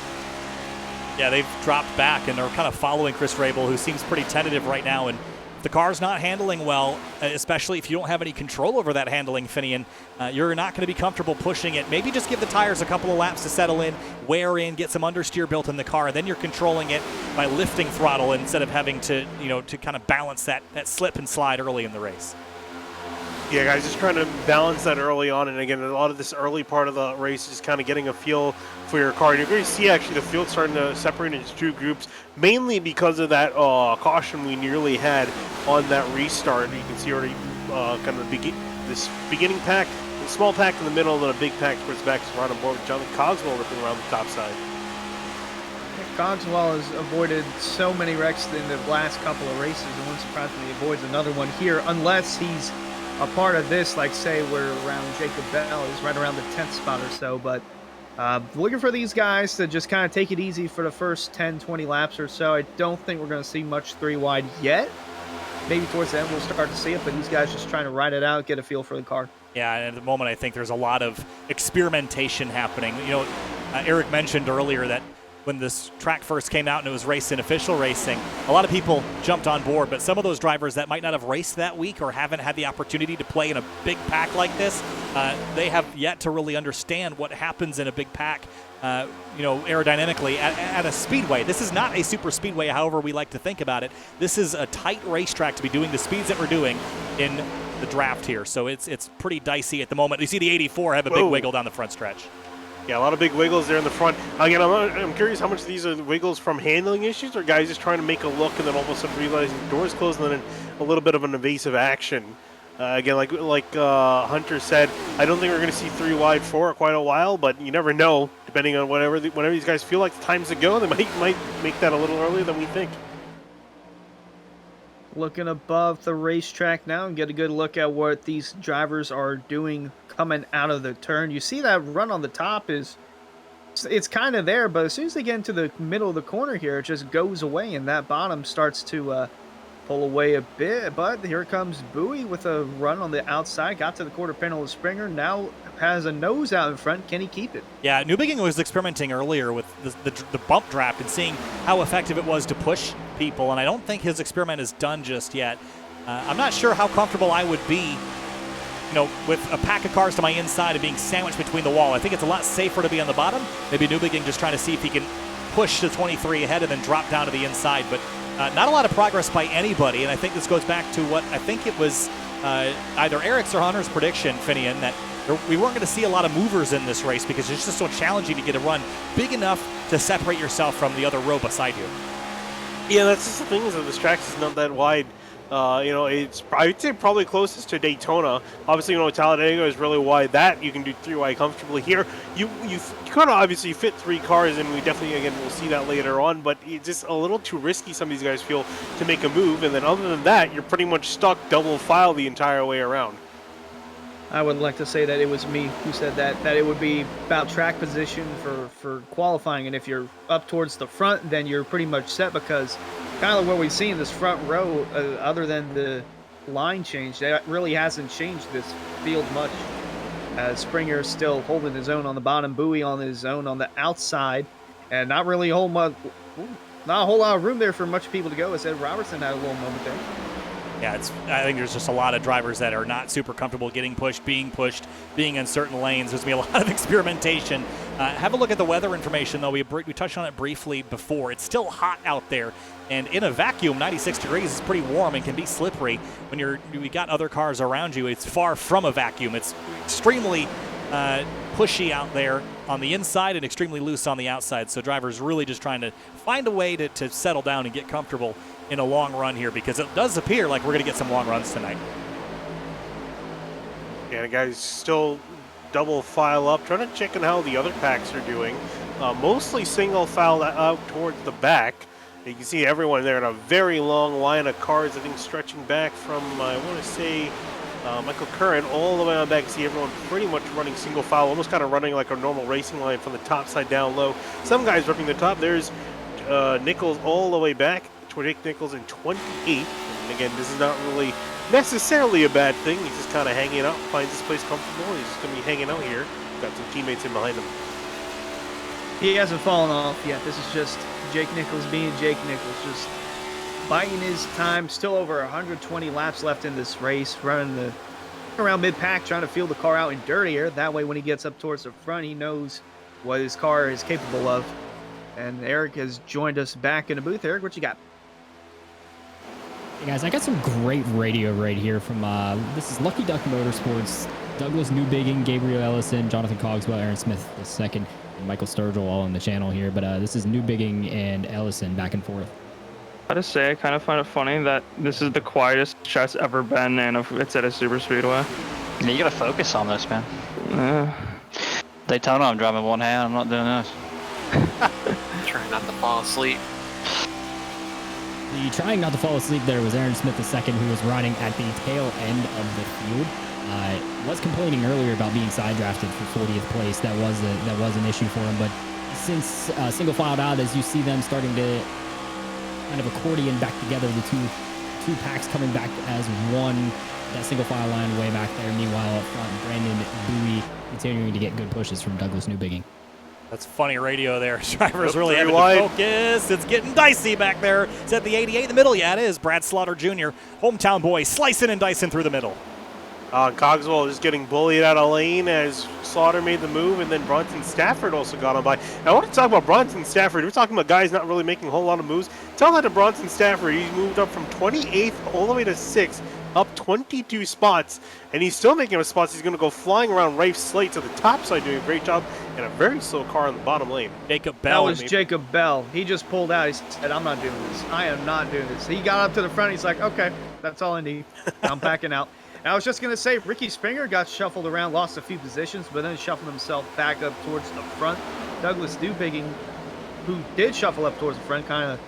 [SPEAKER 1] Yeah, they've dropped back, and they're kind of following Chris Rabel, who seems pretty tentative right now. And if the car's not handling well, especially if you don't have any control over that handling, Finian, you're not going to be comfortable pushing it. Maybe just give the tires a couple of laps to settle in, wear in, get some understeer built in the car, and then you're controlling it by lifting throttle instead of having to, to kind of balance that slip and slide early in the race.
[SPEAKER 2] Yeah, guys, just trying to balance that early on. And again, a lot of this early part of the race is just kind of getting a feel for your car. And you're going to see actually the field starting to separate into two groups, mainly because of that caution we nearly had on that restart. You can see already kind of this beginning pack, the small pack in the middle, and then a big pack towards the back is right on board with Jonathan Cogswell ripping around the top side.
[SPEAKER 3] Cogswell has avoided so many wrecks in the last couple of races, and wouldn't surprise me he avoids another one here, unless he's a part of this, like say we're around Jacob Bell, is right around the 10th spot or so. But looking for these guys to just kind of take it easy for the first 10, 20 laps or so. I don't think we're going to see much three wide yet. Maybe towards the end we'll start to see it, but these guys just trying to ride it out, get a feel for the car.
[SPEAKER 1] Yeah, and at the moment I think there's a lot of experimentation happening. Eric mentioned earlier that when this track first came out and it was racing official racing, a lot of people jumped on board, but some of those drivers that might not have raced that week or haven't had the opportunity to play in a big pack like this, they have yet to really understand what happens in a big pack, aerodynamically at a speedway. This is not a super speedway, however we like to think about it. This is a tight racetrack to be doing the speeds that we're doing in the draft here, so it's pretty dicey at the moment. You see the 84 have a big wiggle down the front stretch.
[SPEAKER 2] Yeah, a lot of big wiggles there in the front. Again, I'm curious how much of these are wiggles from handling issues or guys just trying to make a look and then all of a sudden realizing the door's closed and then a little bit of an evasive action. Again, like Hunter said, I don't think we're going to see three wide for quite a while, but you never know. Depending on whenever these guys feel like the time's to go, they might make that a little earlier than we think.
[SPEAKER 3] Looking above the racetrack now and get a good look at what these drivers are doing coming out of the turn. You see that run on the top it's kind of there, but as soon as they get into the middle of the corner here, it just goes away, and that bottom starts to pull away a bit. But here comes Bowie with a run on the outside, got to the quarter panel of Springer, now has a nose out in front. Can he keep it?
[SPEAKER 1] Yeah, Newbegin was experimenting earlier with the bump draft and seeing how effective it was to push people, and I don't think his experiment is done just yet. I'm not sure how comfortable I would be, with a pack of cars to my inside and being sandwiched between the wall. I think it's a lot safer to be on the bottom. Maybe Newbegin just trying to see if he can push the 23 ahead and then drop down to the inside, but not a lot of progress by anybody, and I think this goes back to what I think it was either Eric's or Hunter's prediction, Finian, that we weren't going to see a lot of movers in this race because it's just so challenging to get a run big enough to separate yourself from the other row beside you.
[SPEAKER 2] Yeah, that's just the thing is that this track is not that wide. It's I would say probably closest to Daytona. Obviously, Talladega is really wide. That you can do three wide comfortably. Here, you kind of obviously fit three cars, and we definitely we'll see that later on. But it's just a little too risky. Some of these guys feel to make a move, and then other than that, you're pretty much stuck double file the entire way around.
[SPEAKER 3] I would like to say that it was me who said that it would be about track position for qualifying, and if you're up towards the front, then you're pretty much set, because kind of what we've seen in this front row, other than the line change, that really hasn't changed this field much. Springer still holding his own on the bottom, Bowie on his own on the outside, and not really not a whole lot of room there for much people to go, as Ed Robertson had a little moment there.
[SPEAKER 1] Yeah, I think there's just a lot of drivers that are not super comfortable getting pushed, being in certain lanes. There's going to be a lot of experimentation. Have a look at the weather information, though. We touched on it briefly before. It's still hot out there, and in a vacuum, 96 degrees is pretty warm and can be slippery. When we got other cars around you, it's far from a vacuum. It's extremely pushy out there on the inside and extremely loose on the outside. So drivers really just trying to find a way to settle down and get comfortable in a long run here, because it does appear like we're going to get some long runs tonight.
[SPEAKER 2] Yeah, the guys still double file up, trying to check on how the other packs are doing. Mostly single file out towards the back. You can see everyone there in a very long line of cars, I think stretching back from, I want to say, Michael Curran all the way on back. You see everyone pretty much running single file, almost kind of running like a normal racing line from the top side down low. Some guys ripping the top. There's Nichols all the way back. Jake Nichols in 28th. And again, this is not really necessarily a bad thing. He's just kind of hanging out, finds this place comfortable. He's just going to be hanging out here. Got some teammates in behind him.
[SPEAKER 3] He hasn't fallen off yet. This is just Jake Nichols being Jake Nichols, just biding his time. Still over 120 laps left in this race, running around mid-pack, trying to feel the car out in dirty air. That way, when he gets up towards the front, he knows what his car is capable of. And Eric has joined us back in the booth. Eric, what you got?
[SPEAKER 4] Hey guys, I got some great radio right here from, this is Lucky Duck Motorsports, Douglas Newbigging, Gabriel Ellison, Jonathan Cogswell, Aaron Smith II, and Michael Sturgill all on the channel here. But this is Newbigging and Ellison back and forth.
[SPEAKER 7] I gotta say, I kind of find it funny that this is the quietest chat's ever been, and it's at a super speedway.
[SPEAKER 8] Yeah, you gotta focus on this, man. Daytona, I'm driving one hand, I'm not doing this.
[SPEAKER 6] Trying not to fall asleep.
[SPEAKER 4] The trying not to fall asleep there was Aaron Smith II, who was riding at the tail end of the field. Was complaining earlier about being side drafted for 40th place. That was an issue for him. But since single filed out, as you see them starting to kind of accordion back together, the two packs coming back as one. That single file line way back there. Meanwhile, up front, Brandon Bowie continuing to get good pushes from Douglas Newbigging.
[SPEAKER 1] That's funny radio there. Drivers really having to focus. It's getting dicey back there. It's at the 88 in the middle. Yeah, it is. Brad Slaughter Jr., hometown boy, slicing and dicing through the middle.
[SPEAKER 2] Cogswell is getting bullied out of lane as Slaughter made the move, and then Bronson Stafford also got on by. Now, I want to talk about Bronson Stafford. We're talking about guys not really making a whole lot of moves. Tell that to Bronson Stafford. He's moved up from 28th all the way to 6th, up 22 spots, and he's still making up spots. He's going to go flying around Rafe Slate to the top side, doing a great job, and a very slow car in the bottom lane.
[SPEAKER 1] Jacob Bell.
[SPEAKER 3] That was Jacob Bell. He just pulled out. He said, I'm not doing this. I am not doing this. He got up to the front. He's like, okay, that's all I need. I'm backing out. And I was just going to say, Ricky Springer got shuffled around, lost a few positions, but then shuffled himself back up towards the front. Douglas Newbigging, who did shuffle up towards the front, kind of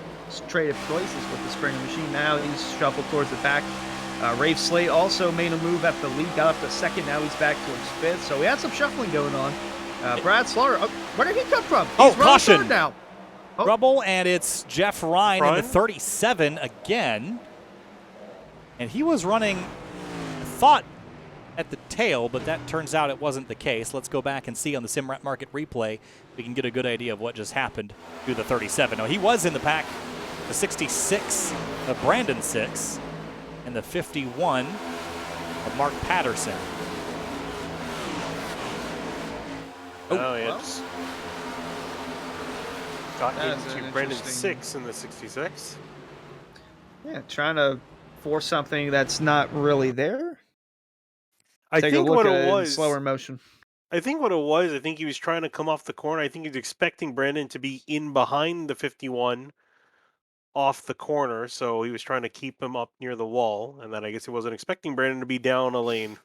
[SPEAKER 3] traded places with the Springer machine. Now he's shuffled towards the back. Rafe Slate also made a move at the lead, got up to second. Now he's back towards fifth. So we had some shuffling going on. Brad Slaughter, where did he come from?
[SPEAKER 1] He's caution
[SPEAKER 3] now.
[SPEAKER 1] Rubble, and it's Jeff Ryan in the 37 again. And he was running, I thought, at the tail, but that turns out it wasn't the case. Let's go back and see on the Sim Market replay. We can get a good idea of what just happened to the 37. No, he was in the pack. The 66 of Brandon 6 and the 51 of Mark Patterson.
[SPEAKER 2] Oh, yes. Got into Brandon 6 in the 66.
[SPEAKER 3] Yeah, trying to force something that's not really there.
[SPEAKER 2] I think what it was
[SPEAKER 3] slower motion.
[SPEAKER 2] I think what it was, I think he was trying to come off the corner. I think he was expecting Brandon to be in behind the 51 off the corner, so he was trying to keep him up near the wall, and then I guess he wasn't expecting Brandon to be down a lane.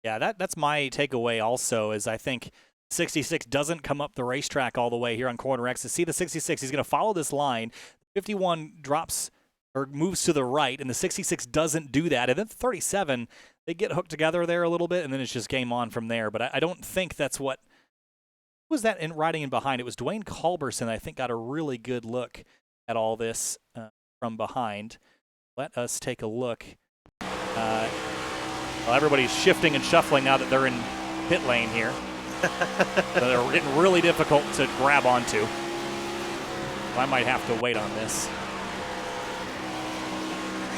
[SPEAKER 1] Yeah, that's my takeaway also, is I think 66 doesn't come up the racetrack all the way here on corner X. To see the 66, he's going to follow this line. 51 drops or moves to the right, and the 66 doesn't do that. And then 37, they get hooked together there a little bit, and then it's just game on from there. But I don't think that's what was that in riding in behind. It was Dwayne Culberson, I think, got a really good look at all this from behind. Let us take a look. Well, everybody's shifting and shuffling now that they're in pit lane here. So they're getting really difficult to grab onto. I might have to wait on this.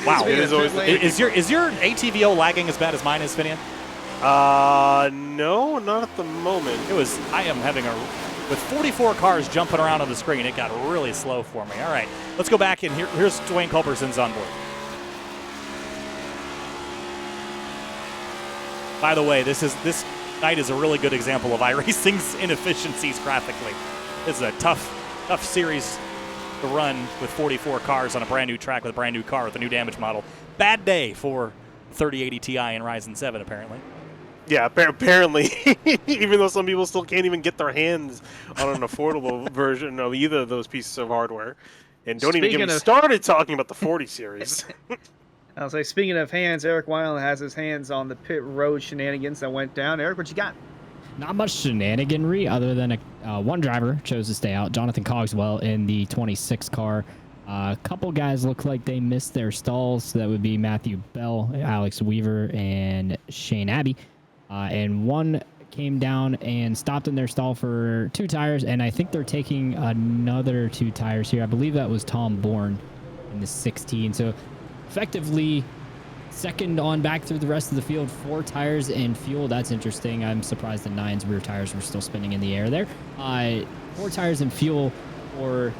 [SPEAKER 1] Wow.
[SPEAKER 2] It is always
[SPEAKER 1] Is your ATVO lagging as bad as mine is, Finian?
[SPEAKER 2] No, not at the moment.
[SPEAKER 1] I am having with 44 cars jumping around on the screen, it got really slow for me. All right, let's go back and here's Dwayne Culberson's on board. By the way, this night is a really good example of iRacing's inefficiencies graphically. This is a tough series to run with 44 cars on a brand new track with a brand new car with a new damage model. Bad day for 3080 Ti and Ryzen 7 apparently.
[SPEAKER 2] Yeah, apparently, even though some people still can't even get their hands on an affordable version of either of those pieces of hardware. And don't even get me started talking about the 40 series.
[SPEAKER 3] I was like, speaking of hands, Eric Weiland has his hands on the pit road shenanigans that went down. Eric, what you got?
[SPEAKER 4] Not much shenaniganry other than one driver chose to stay out, Jonathan Cogswell in the 26 car. A couple guys look like they missed their stalls. That would be Matthew Bell, Alex Weaver, and Shane Abbey. And one came down and stopped in their stall for 2 tires, and I think they're taking another 2 tires here. I believe that was Tom Bourne in the 16. So effectively second on back through the rest of the field, 4 tires and fuel. That's interesting. I'm surprised the 9's rear tires were still spinning in the air there. 4 tires and fuel for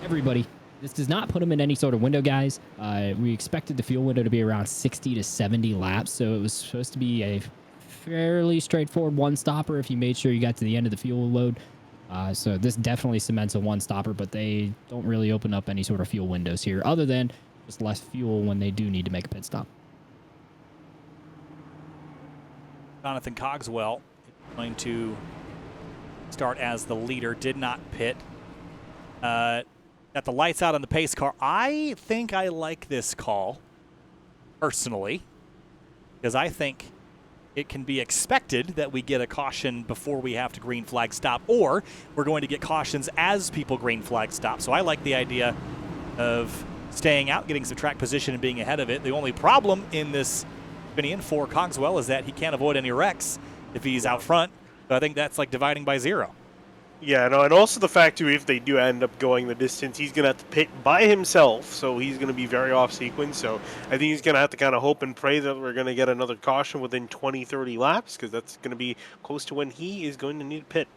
[SPEAKER 4] everybody. This does not put them in any sort of window, guys. We expected the fuel window to be around 60 to 70 laps, so it was supposed to be a fairly straightforward one-stopper if you made sure you got to the end of the fuel load. So this definitely cements a one-stopper, but they don't really open up any sort of fuel windows here, other than just less fuel when they do need to make a pit stop.
[SPEAKER 1] Jonathan Cogswell is going to start as the leader, did not pit. Got the lights out on the pace car. I think I like this call, personally, because I think it can be expected that we get a caution before we have to green flag stop, or we're going to get cautions as people green flag stop. So I like the idea of staying out, getting some track position, and being ahead of it. The only problem in this opinion for Cogswell is that he can't avoid any wrecks if he's out front. So I think that's like dividing by 0.
[SPEAKER 2] Yeah, no, and also the fact, too, if they do end up going the distance, he's going to have to pit by himself, so he's going to be very off-sequence. So I think he's going to have to kind of hope and pray that we're going to get another caution within 20, 30 laps, because that's going to be close to when he is going to need a pit.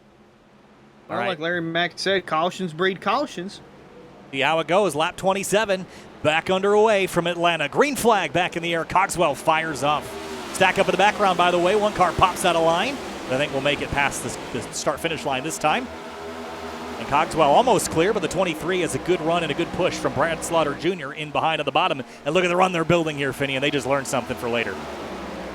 [SPEAKER 3] Well, like Larry Mack said, cautions breed cautions.
[SPEAKER 1] See how it goes. Lap 27, back underway from Atlanta. Green flag back in the air. Cogswell fires off. Stack up in the background, by the way. One car pops out of line. I think we'll make it past the start-finish line this time. And Cogswell almost clear, but the 23 is a good run and a good push from Brad Slaughter Jr. in behind at the bottom. And look at the run they're building here, Finney, and they just learned something for later.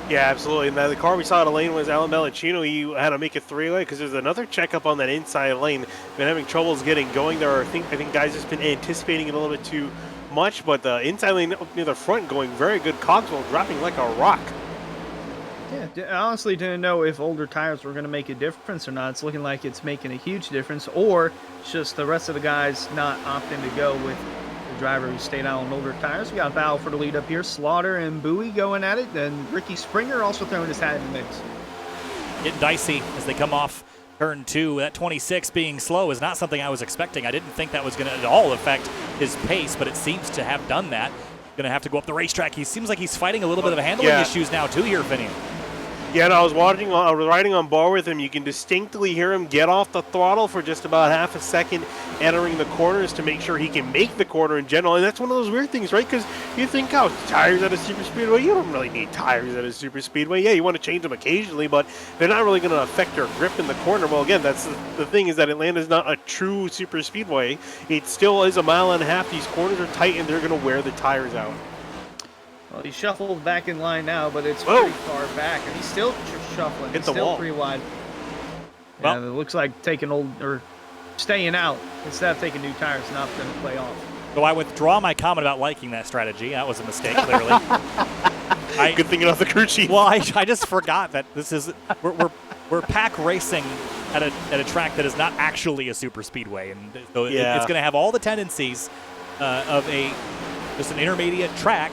[SPEAKER 2] Yeah, absolutely. And the car we saw in the lane was Alan Bellacino. He had to make a 3-way because there's another checkup on that inside lane. Been having troubles getting going there. I think guys just been anticipating it a little bit too much, but the inside lane up near the front going very good. Cogswell dropping like a rock.
[SPEAKER 3] Yeah, I honestly didn't know if older tires were going to make a difference or not. It's looking like it's making a huge difference, or it's just the rest of the guys not opting to go with the driver who stayed out on older tires. We got Val for the lead up here. Slaughter and Bowie going at it, and Ricky Springer also throwing his hat in the mix.
[SPEAKER 1] Getting dicey as they come off turn 2. That 26 being slow is not something I was expecting. I didn't think that was going to at all affect his pace, but it seems to have done that. Going to have to go up the racetrack. He seems like he's fighting a little bit of handling issues now too here, Vinny.
[SPEAKER 2] Yeah, and I was riding on board with him. You can distinctly hear him get off the throttle for just about half a second, entering the corners to make sure he can make the corner in general. And that's one of those weird things, right? Because you think, oh, tires at a super speedway, you don't really need tires at a super speedway. Yeah, you want to change them occasionally, but they're not really going to affect your grip in the corner. Well, again, that's the thing, is that Atlanta is not a true super speedway. It still is a mile and a half. These corners are tight, and they're going to wear the tires out.
[SPEAKER 3] Well, he shuffled back in line now, but it's pretty far back, and he's still shuffling.
[SPEAKER 2] Hit
[SPEAKER 3] he's
[SPEAKER 2] the
[SPEAKER 3] still
[SPEAKER 2] wall.
[SPEAKER 3] pretty wide.
[SPEAKER 1] Well,
[SPEAKER 3] yeah, it looks like staying out instead of taking new tires, not going to play off.
[SPEAKER 1] So I withdraw my comment about liking that strategy. That was a mistake, clearly.
[SPEAKER 2] Good thing you're not the crew chief.
[SPEAKER 1] Well, I just forgot that this is we're pack racing at a track that is not actually a super speedway, and so it's going to have all the tendencies of just an intermediate track,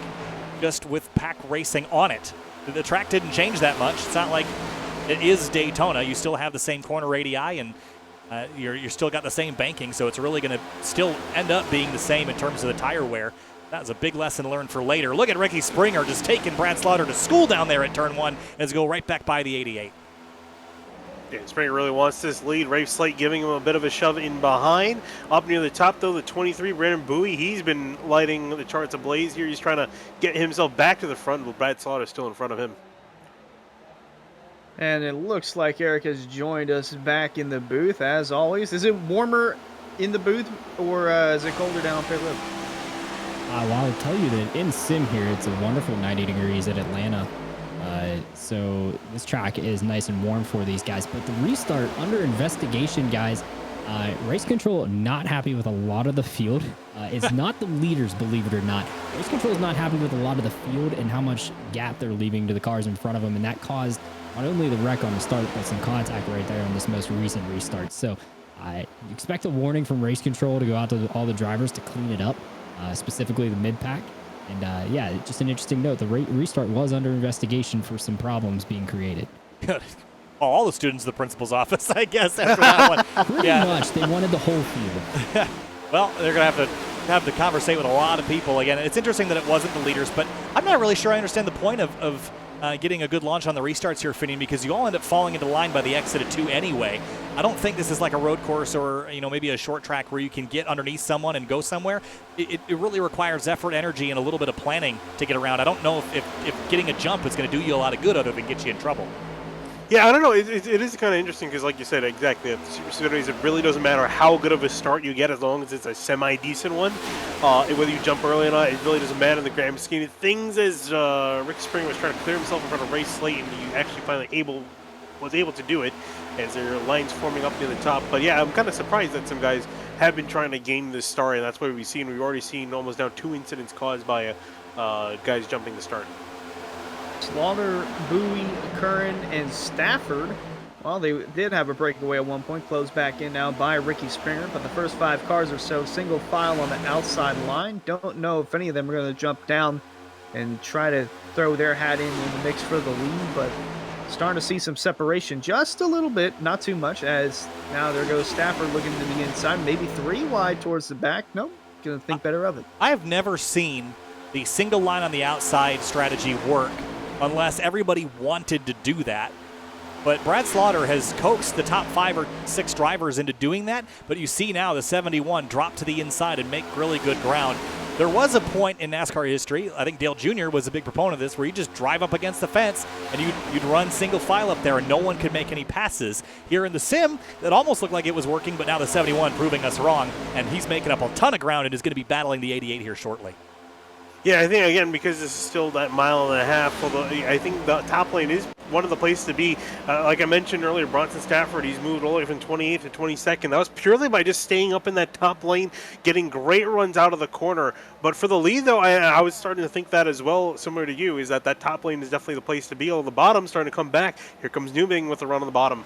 [SPEAKER 1] just with pack racing on it. The track didn't change that much. It's not like it is Daytona. You still have the same corner radii, and you're still got the same banking, so it's really going to still end up being the same in terms of the tire wear. That was a big lesson learned for later. Look at Ricky Springer just taking Brad Slaughter to school down there at turn 1 as go right back by the 88.
[SPEAKER 2] Yeah, Springer really wants this lead. Rafe Slate giving him a bit of a shove in behind. Up near the top, though, the 23, Brandon Bowie, he's been lighting the charts ablaze here. He's trying to get himself back to the front, but Brad Slaughter still in front of him.
[SPEAKER 3] And it looks like Eric has joined us back in the booth, as always. Is it warmer in the booth, or is it colder down on pit road?
[SPEAKER 4] Well, I'll tell you that in sim here, it's a wonderful 90 degrees at Atlanta. So this track is nice and warm for these guys. But the restart under investigation, guys. Race control not happy with a lot of the field. It's not the leaders, believe it or not. Race control is not happy with a lot of the field and how much gap they're leaving to the cars in front of them. And that caused not only the wreck on the start, but some contact right there on this most recent restart. So I expect a warning from race control to go out to all the drivers to clean it up, specifically the mid-pack. And yeah, just an interesting note. The restart was under investigation for some problems being created.
[SPEAKER 1] Good. All the students of the principal's office, I guess, after that one.
[SPEAKER 4] Pretty much. They wanted the whole field.
[SPEAKER 1] Well, they're going to have to conversate with a lot of people. Again, it's interesting that it wasn't the leaders, but I'm not really sure I understand the point of getting a good launch on the restarts here, Finian, because you all end up falling into line by the exit of 2 anyway. I don't think this is like a road course or maybe a short track where you can get underneath someone and go somewhere. It really requires effort, energy, and a little bit of planning to get around. I don't know if getting a jump is going to do you a lot of good other than get you in trouble.
[SPEAKER 2] Yeah, I don't know. It is kind of interesting because, like you said, exactly, at the Super Series, it really doesn't matter how good of a start you get as long as it's a semi-decent one. Whether you jump early or not, it really doesn't matter in the grand scheme of things. As Rick Springer was trying to clear himself in front of Race Slate, and he actually finally was able to do it as their lines forming up near the top. But yeah, I'm kind of surprised that some guys have been trying to gain this start, and that's what we've already seen almost now 2 incidents caused by guys jumping the start.
[SPEAKER 3] Slaughter, Bowie, Curran, and Stafford. Well, they did have a breakaway at one point, closed back in now by Ricky Springer, but the first 5 cars or so single file on the outside line. Don't know if any of them are going to jump down and try to throw their hat in the mix for the lead, but starting to see some separation just a little bit, not too much, as now there goes Stafford looking to the inside, maybe 3 wide towards the back. Nope, going to think better of it.
[SPEAKER 1] I have never seen the single line on the outside strategy work unless everybody wanted to do that. But Brad Slaughter has coaxed the top 5 or 6 drivers into doing that, but you see now the 71 drop to the inside and make really good ground. There was a point in NASCAR history, I think Dale Jr. was a big proponent of this, where you just drive up against the fence and you'd run single file up there and no one could make any passes. Here in the sim, it almost looked like it was working, but now the 71 proving us wrong, and he's making up a ton of ground and is going to be battling the 88 here shortly.
[SPEAKER 2] Yeah, I think, again, because this is still that 1.5 miles, although I think the top lane is one of the places to be. Like I mentioned earlier, Bronson Stafford, he's moved all the way from 28th to 22nd. That was purely by just staying up in that top lane, getting great runs out of the corner. But for the lead, though, I was starting to think that as well, similar to you, is that top lane is definitely the place to be. Although the bottom's starting to come back. Here comes Newbing with the run on the bottom.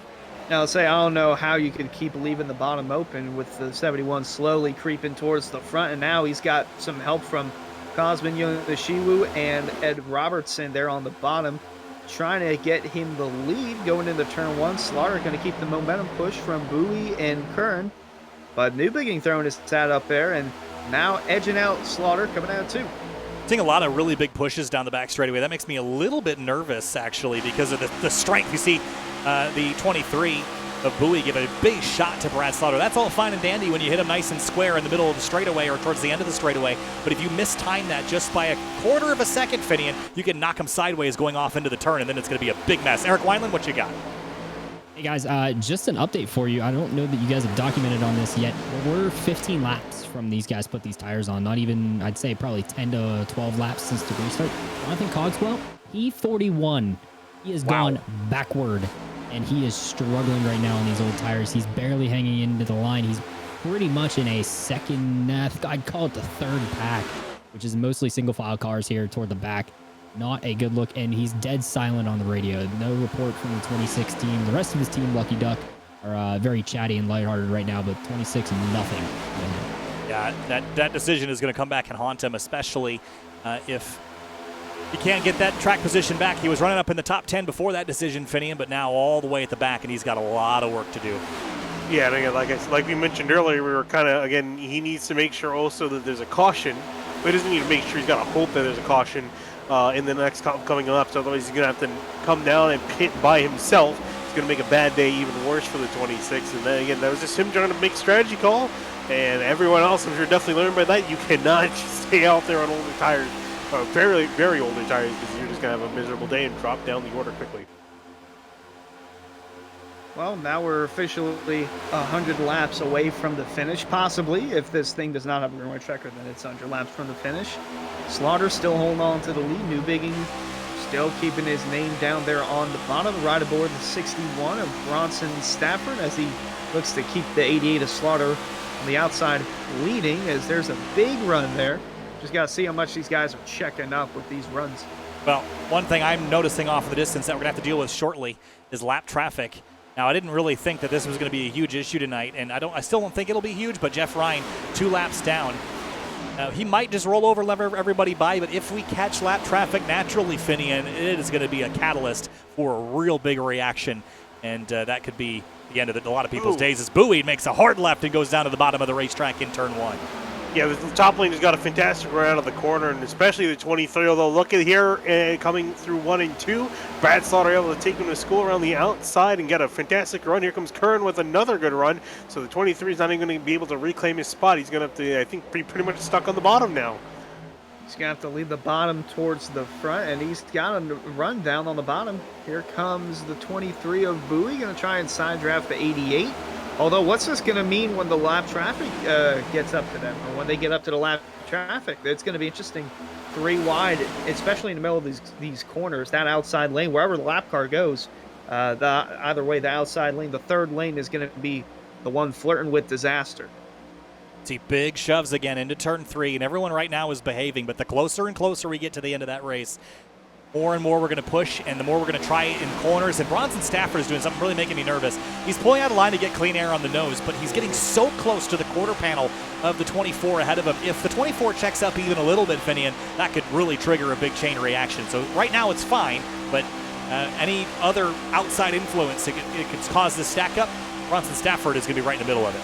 [SPEAKER 3] Now, I'll say I don't know how you can keep leaving the bottom open with the 71 slowly creeping towards the front, and now he's got some help from Cosman Yoneshiwu and Ed Robertson there on the bottom, trying to get him the lead going into turn 1. Slaughter going to keep the momentum push from Bowie and Curran, but Newbigin throwing his hat up there and now edging out Slaughter coming out too.
[SPEAKER 1] Seeing a lot of really big pushes down the back straightaway. That makes me a little bit nervous, actually, because of the strength. You see the 23 of Bowie give a big shot to Brad Slaughter. That's all fine and dandy when you hit him nice and square in the middle of the straightaway or towards the end of the straightaway. But if you mistime that just by a quarter of a second, Finian, you can knock him sideways going off into the turn, and then it's going to be a big mess. Eric Wineland, what you got?
[SPEAKER 4] Hey guys, just an update for you. I don't know that you guys have documented on this yet. We're 15 laps from these guys put these tires on. Not even, I'd say probably 10 to 12 laps since the restart. Jonathan Cogswell, E41. He has gone backward, and he is struggling right now on these old tires. He's barely hanging into the line. He's pretty much in a second, I'd call it the third pack, which is mostly single file cars here toward the back. Not a good look, and he's dead silent on the radio. No report from the 26 team. The rest of his team, Lucky Duck, are very chatty and lighthearted right now, but 26, nothing.
[SPEAKER 1] Yeah, that decision is going to come back and haunt him, especially if he can't get that track position back. He was running up in the top 10 before that decision, Finian, but now all the way at the back, and he's got a lot of work to do.
[SPEAKER 2] Yeah, and again, like we mentioned earlier, we were kind of, again, he needs to make sure also that there's a caution but he doesn't need to make sure he's got to hope that there's a caution in the next coming up. So otherwise, he's going to have to come down and pit by himself. It's going to make a bad day even worse for the 26. And then again, that was just him trying to make a strategy call. And everyone else, I'm sure, definitely learned by that. You cannot stay out there on older tires, very, very older tires, because you're just going to have a miserable day and drop down the order quickly.
[SPEAKER 3] Well, now we're officially 100 laps away from the finish, possibly. If this thing does not have a green checker, then it's 100 laps from the finish. Slaughter still holding on to the lead. Newbigging still keeping his name down there on the bottom, right aboard the 61 of Bronson Stafford as he looks to keep the 88 of Slaughter on the outside leading, as there's a big run there. Just got to see how much these guys are checking up with these runs.
[SPEAKER 1] Well, one thing I'm noticing off of the distance that we're going to have to deal with shortly is lap traffic. Now, I didn't really think that this was going to be a huge issue tonight, and I still don't think it'll be huge, but Jeff Ryan, 2 laps down. He might just roll over, let everybody by, but if we catch lap traffic naturally, Finian, it is going to be a catalyst for a real big reaction, and that could be the end of a lot of people's days as Bowie makes a hard left and goes down to the bottom of the racetrack in turn 1.
[SPEAKER 2] Yeah, the top lane has got a fantastic run out of the corner, and especially the 23, although look at here, coming through 1 and 2. Brad Slaughter able to take him to school around the outside and get a fantastic run. Here comes Curran with another good run. So the 23 is not even going to be able to reclaim his spot. He's going to have to, I think, be pretty much stuck on the bottom now.
[SPEAKER 3] He's going to have to lead the bottom towards the front, and he's got a run down on the bottom. Here comes the 23 of Bowie, going to try and side draft the 88. Although, what's this going to mean when the lap traffic gets up to them, or when they get up to the lap traffic? It's going to be interesting. 3 wide, especially in the middle of these corners, that outside lane, wherever the lap car goes, either way, the outside lane, the third lane is going to be the one flirting with disaster.
[SPEAKER 1] See big shoves again into turn 3, and everyone right now is behaving, but the closer and closer we get to the end of that race, more and more we're going to push, and the more we're going to try in corners. And Bronson Stafford is doing something really making me nervous. He's pulling out a line to get clean air on the nose, but he's getting so close to the quarter panel of the 24 ahead of him. If the 24 checks up even a little bit, Finian, that could really trigger a big chain reaction. So right now it's fine, but any other outside influence, it could cause this stack up. Bronson Stafford is going to be right in the middle of it.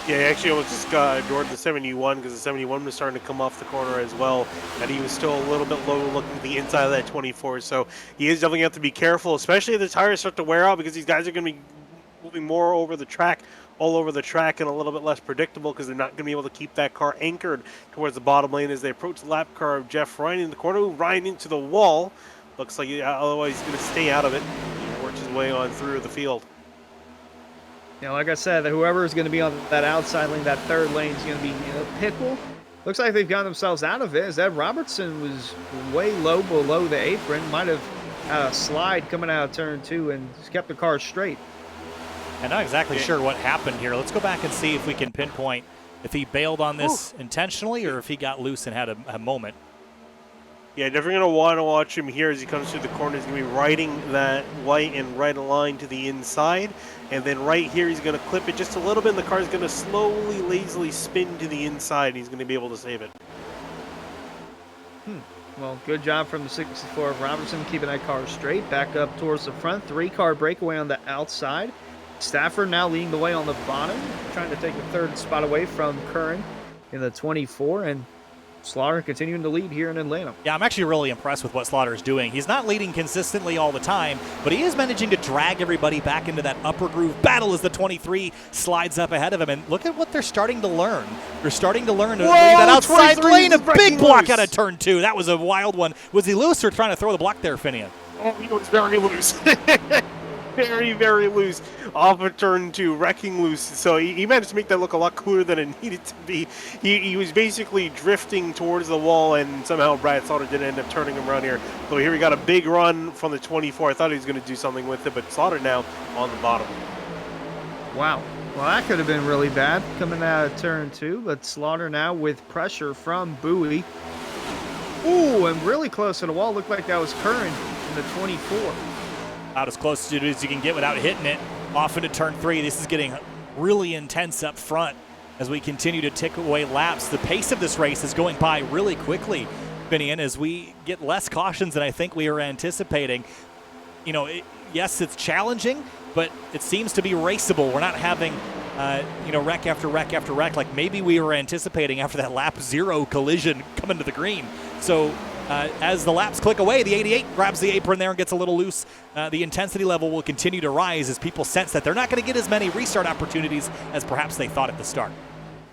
[SPEAKER 2] Yeah, he actually almost just got adored the 71 because the 71 was starting to come off the corner as well, and he was still a little bit low looking at the inside of that 24. So he is definitely going to have to be careful, especially if the tires start to wear out, because these guys are going to be moving more over the track, all over the track, and a little bit less predictable because they're not going to be able to keep that car anchored towards the bottom lane as they approach the lap car of Jeff Ryan in the corner. Ryan into the wall. Looks like otherwise he's going to stay out of it. He works his way on through the field.
[SPEAKER 3] Yeah, like I said, whoever is going to be on that outside lane, that third lane is going to be Pickle. Looks like they've gotten themselves out of it, as Ed Robertson was way low below the apron. Might have had a slide coming out of turn 2 and just kept the car straight.
[SPEAKER 1] I'm not exactly sure what happened here. Let's go back and see if we can pinpoint if he bailed on this intentionally or if he got loose and had a moment.
[SPEAKER 2] Yeah, definitely going to want to watch him here as he comes through the corner. He's going to be riding that white and red line to the inside. And then right here, he's going to clip it just a little bit, and the car is going to slowly, lazily spin to the inside, and he's going to be able to save it.
[SPEAKER 3] Well, good job from the 64 of Robertson, keeping that car straight. Back up towards the front. 3-car breakaway on the outside. Stafford now leading the way on the bottom, trying to take the third spot away from Curran in the 24. And Slaughter continuing to lead here in Atlanta.
[SPEAKER 1] Yeah, I'm actually really impressed with what Slaughter is doing. He's not leading consistently all the time, but he is managing to drag everybody back into that upper groove battle as the 23 slides up ahead of him. And look at what they're starting to learn. They're starting to learn that outside lane, a big block out of turn 2. That was a wild one. Was he loose or trying to throw the block there, Finian?
[SPEAKER 2] Oh, he was very loose. Very, very loose off of turn 2, wrecking loose. So he managed to make that look a lot cooler than it needed to be. He was basically drifting towards the wall, and somehow Brad Slaughter did end up turning him around here. So here we got a big run from the 24. I thought he was going to do something with it, but Slaughter now on the bottom.
[SPEAKER 3] Wow. Well, that could have been really bad coming out of turn 2, but Slaughter now with pressure from Bowie. Ooh, and really close to the wall. Looked like that was Curran in the 24.
[SPEAKER 1] About as close to it as you can get without hitting it. Off into turn 3. This is getting really intense up front as we continue to tick away laps. The pace of this race is going by really quickly, Finian, as we get less cautions than I think we were anticipating. You know, yes, it's challenging, but it seems to be raceable. We're not having wreck after wreck after wreck, like maybe we were anticipating after that lap 0 collision coming to the green. So as the laps click away, the 88 grabs the apron there and gets a little loose. The intensity level will continue to rise as people sense that they're not going to get as many restart opportunities as perhaps they thought at the start.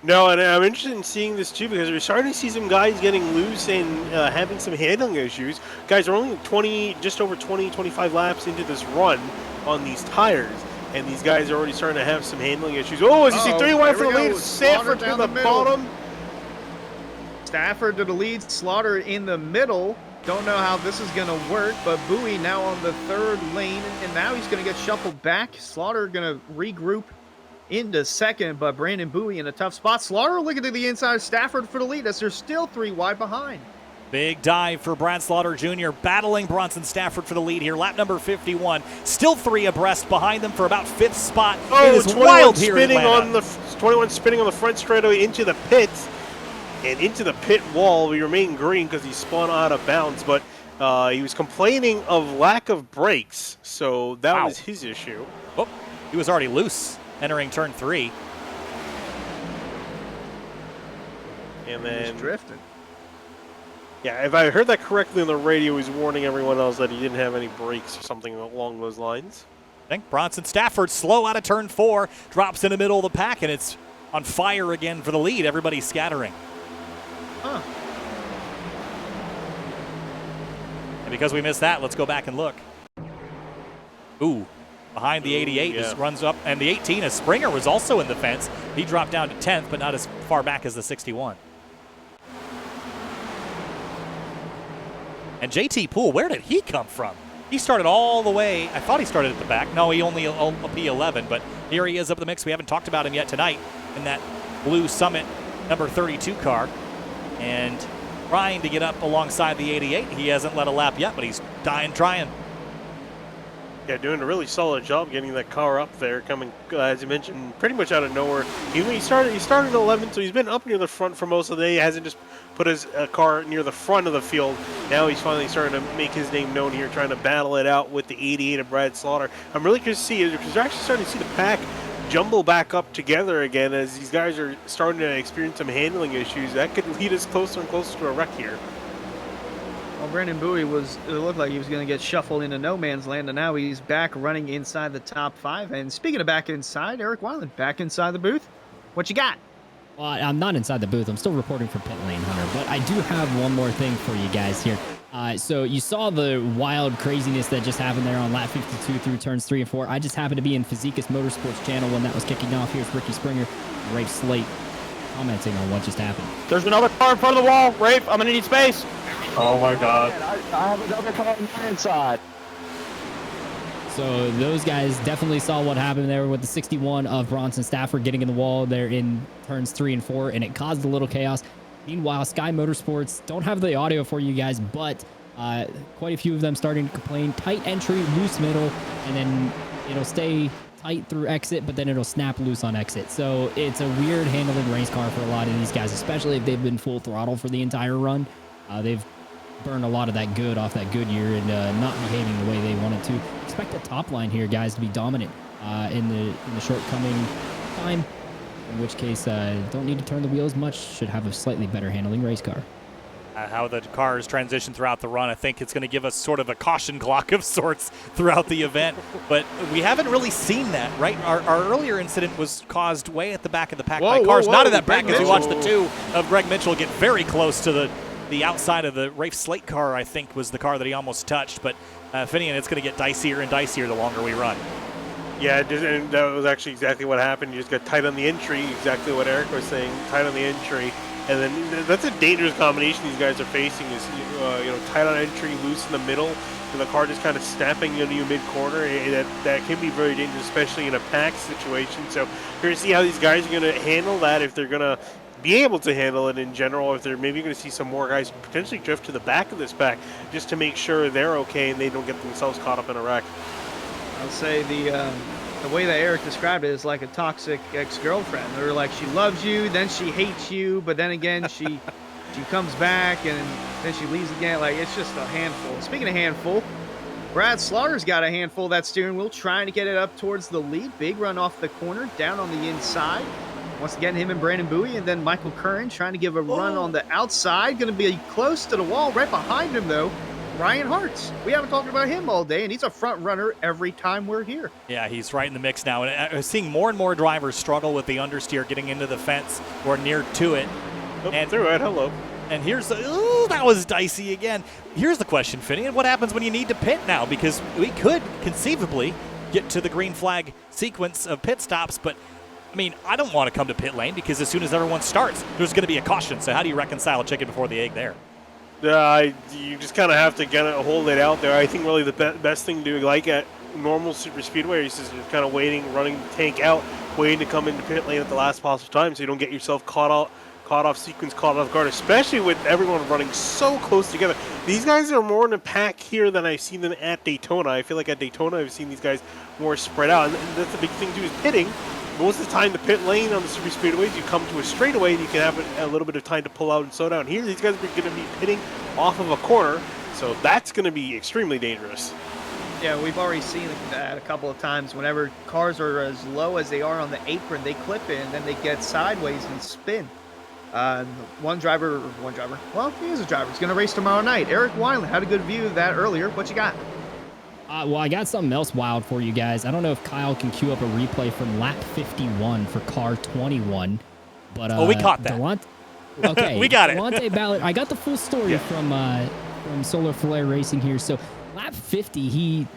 [SPEAKER 2] No, and I'm interested in seeing this too because we're starting to see some guys getting loose and having some handling issues. Guys are only just over 20, 25 laps into this run on these tires, and these guys are already starting to have some handling issues. Oh, as you see, 3 wide for the lead, Stafford to the bottom.
[SPEAKER 3] Stafford to the lead, Slaughter in the middle. Don't know how this is going to work, but Bowie now on the 3rd lane, and now he's going to get shuffled back. Slaughter going to regroup into 2nd, but Brandon Bowie in a tough spot. Slaughter looking to the inside of Stafford for the lead as they're still 3 wide behind.
[SPEAKER 1] Big dive for Brad Slaughter Jr. battling Bronson Stafford for the lead here. Lap number 51, still 3 abreast behind them for about 5th spot.
[SPEAKER 2] Oh,
[SPEAKER 1] it is wild here in Atlanta.
[SPEAKER 2] 21 spinning on the front straightaway into the pits and into the pit wall. We remain green because he spun out of bounds, but he was complaining of lack of brakes, so that was his issue.
[SPEAKER 1] Oh, he was already loose entering turn 3.
[SPEAKER 2] And then
[SPEAKER 3] he's drifting.
[SPEAKER 2] Yeah, if I heard that correctly on the radio, he's warning everyone else that he didn't have any brakes or something along those lines.
[SPEAKER 1] I think Bronson Stafford slow out of turn 4, drops in the middle of the pack, and it's on fire again for the lead. Everybody's scattering.
[SPEAKER 3] Huh.
[SPEAKER 1] And because we missed that, let's go back and look. Ooh, behind the 88 just runs up, and the 18 as Springer was also in the fence. He dropped down to 10th, but not as far back as the 61. And JT Poole, where did he come from? He started all the way. I thought he started at the back. No, he only a P11, but here he is up in the mix. We haven't talked about him yet tonight in that blue Summit number 32 car. And trying to get up alongside the 88. He hasn't led a lap yet, but he's trying.
[SPEAKER 2] Yeah, doing a really solid job getting that car up there, coming, as you mentioned, pretty much out of nowhere. He started at 11, so he's been up near the front for most of the day. He hasn't just put his car near the front of the field. Now he's finally starting to make his name known here, trying to battle it out with the 88 of Brad Slaughter. I'm really curious to see it because they're actually starting to see the pack jumble back up together again as these guys are starting to experience some handling issues. That could lead us closer and closer to a wreck here.
[SPEAKER 3] Well, Brandon Bowie it looked like he was going to get shuffled into no man's land, and now he's back running inside the top 5. And speaking of back inside, Eric Weiland back inside the booth. What you got?
[SPEAKER 4] Well, I'm not inside the booth. I'm still reporting for Pit Lane, Hunter. But I do have one more thing for you guys here. So you saw the wild craziness that just happened there on lap 52 through turns 3 and 4. I just happened to be in Fazika's Motorsports channel when that was kicking off. Here's Ricky Springer, Rafe Slate, commenting on what just happened.
[SPEAKER 6] There's another car in front of the wall. Rafe, I'm going to need space.
[SPEAKER 5] Oh my god.
[SPEAKER 8] I have another car on my inside.
[SPEAKER 4] So those guys definitely saw what happened there with the 61 of Bronson Stafford getting in the wall there in turns 3 and 4, and it caused a little chaos. Meanwhile, Sky Motorsports don't have the audio for you guys, but quite a few of them starting to complain. Tight entry, loose middle, and then it'll stay tight through exit, but then it'll snap loose on exit. So it's a weird handling race car for a lot of these guys, especially if they've been full throttle for the entire run. They've burned a lot of that good off that Goodyear and not behaving the way they wanted to. Expect the top line here, guys, to be dominant in the shortcoming time. In which case, don't need to turn the wheels much. Should have a slightly better handling race car.
[SPEAKER 1] How the cars transition throughout the run, I think it's going to give us sort of a caution clock of sorts throughout the event. But we haven't really seen that, right? Our earlier incident was caused way at the back of the pack by cars not in that back as we watched the 2 of Greg Mitchell get very close to the outside of the Rafe Slate car, I think, was the car that he almost touched. But Finian, it's going to get dicier and dicier the longer we run.
[SPEAKER 2] Yeah, and that was actually exactly what happened. You just got tight on the entry, exactly what Eric was saying, tight on the entry. And then that's a dangerous combination these guys are facing is, tight on entry, loose in the middle, and the car just kind of snapping into you mid-corner. That can be very dangerous, especially in a pack situation. So we're going to see how these guys are going to handle that, if they're going to be able to handle it in general, if they're maybe going to see some more guys potentially drift to the back of this pack just to make sure they're okay and they don't get themselves caught up in a wreck.
[SPEAKER 3] I'll say the way that Eric described it is like a toxic ex-girlfriend. They're like, she loves you, then she hates you, but then again she comes back and then she leaves again. Like, it's just a handful. Speaking of handful, Brad Slaughter's got a handful of that steering wheel, trying to get it up towards the lead. Big run off the corner, down on the inside. Once again, him and Brandon Bowie, and then Michael Curran trying to give a run on the outside. Going to be close to the wall. Right behind him, though, Ryan Hartz. We haven't talked about him all day, and he's a front runner every time we're here.
[SPEAKER 1] Yeah, he's right in the mix now. And seeing more and more drivers struggle with the understeer, getting into the fence or near to it.
[SPEAKER 2] And through it, hello.
[SPEAKER 1] And here's the, ooh, that was dicey again. Here's the question, Finney, what happens when you need to pit now? Because we could conceivably get to the green flag sequence of pit stops, but I mean, I don't want to come to pit lane because as soon as everyone starts, there's going to be a caution. So how do you reconcile a chicken before the egg there?
[SPEAKER 2] You just kind of have to kind of hold it out there. I think really the best thing to do, like at normal super speedway, is just kind of waiting, running the tank out, waiting to come into pit lane at the last possible time so you don't get yourself caught off sequence, caught off guard, especially with everyone running so close together. These guys are more in a pack here than I've seen them at Daytona. I feel like at Daytona I've seen these guys more spread out, and that's the big thing too, is pitting. Most of the time, the pit lane on the super speedways, you come to a straightaway and you can have a little bit of time to pull out and slow down. Here, these guys are going to be pitting off of a corner, so that's going to be extremely dangerous.
[SPEAKER 3] Yeah, we've already seen that a couple of times. Whenever cars are as low as they are on the apron, they clip in, then they get sideways and spin. One driver, well, he is a driver. He's going to race tomorrow night. Eric Wineland had a good view of that earlier. What you got?
[SPEAKER 4] Well, I got something else wild for you guys. I don't know if Kyle can cue up a replay from lap 51 for car 21, but
[SPEAKER 1] we caught that.
[SPEAKER 4] Okay,
[SPEAKER 1] we got it.
[SPEAKER 4] Delonte Ballard. I got the full story from Solar Flare Racing here. So lap 50, he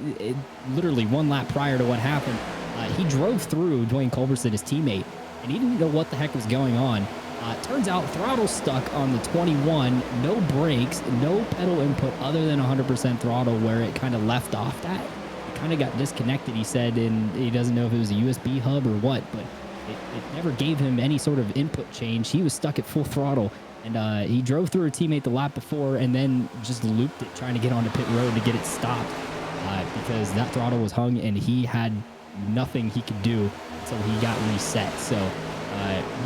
[SPEAKER 4] literally one lap prior to what happened, he drove through Dwayne Culberson, his teammate, and he didn't know what the heck was going on. Turns out throttle stuck on the 21, no brakes, no pedal input other than 100% throttle where it kind of left off that. It kind of got disconnected, he said, and he doesn't know if it was a USB hub or what, but it never gave him any sort of input change. He was stuck at full throttle, and he drove through a teammate the lap before and then just looped it, trying to get onto pit road to get it stopped because that throttle was hung and he had nothing he could do until he got reset. So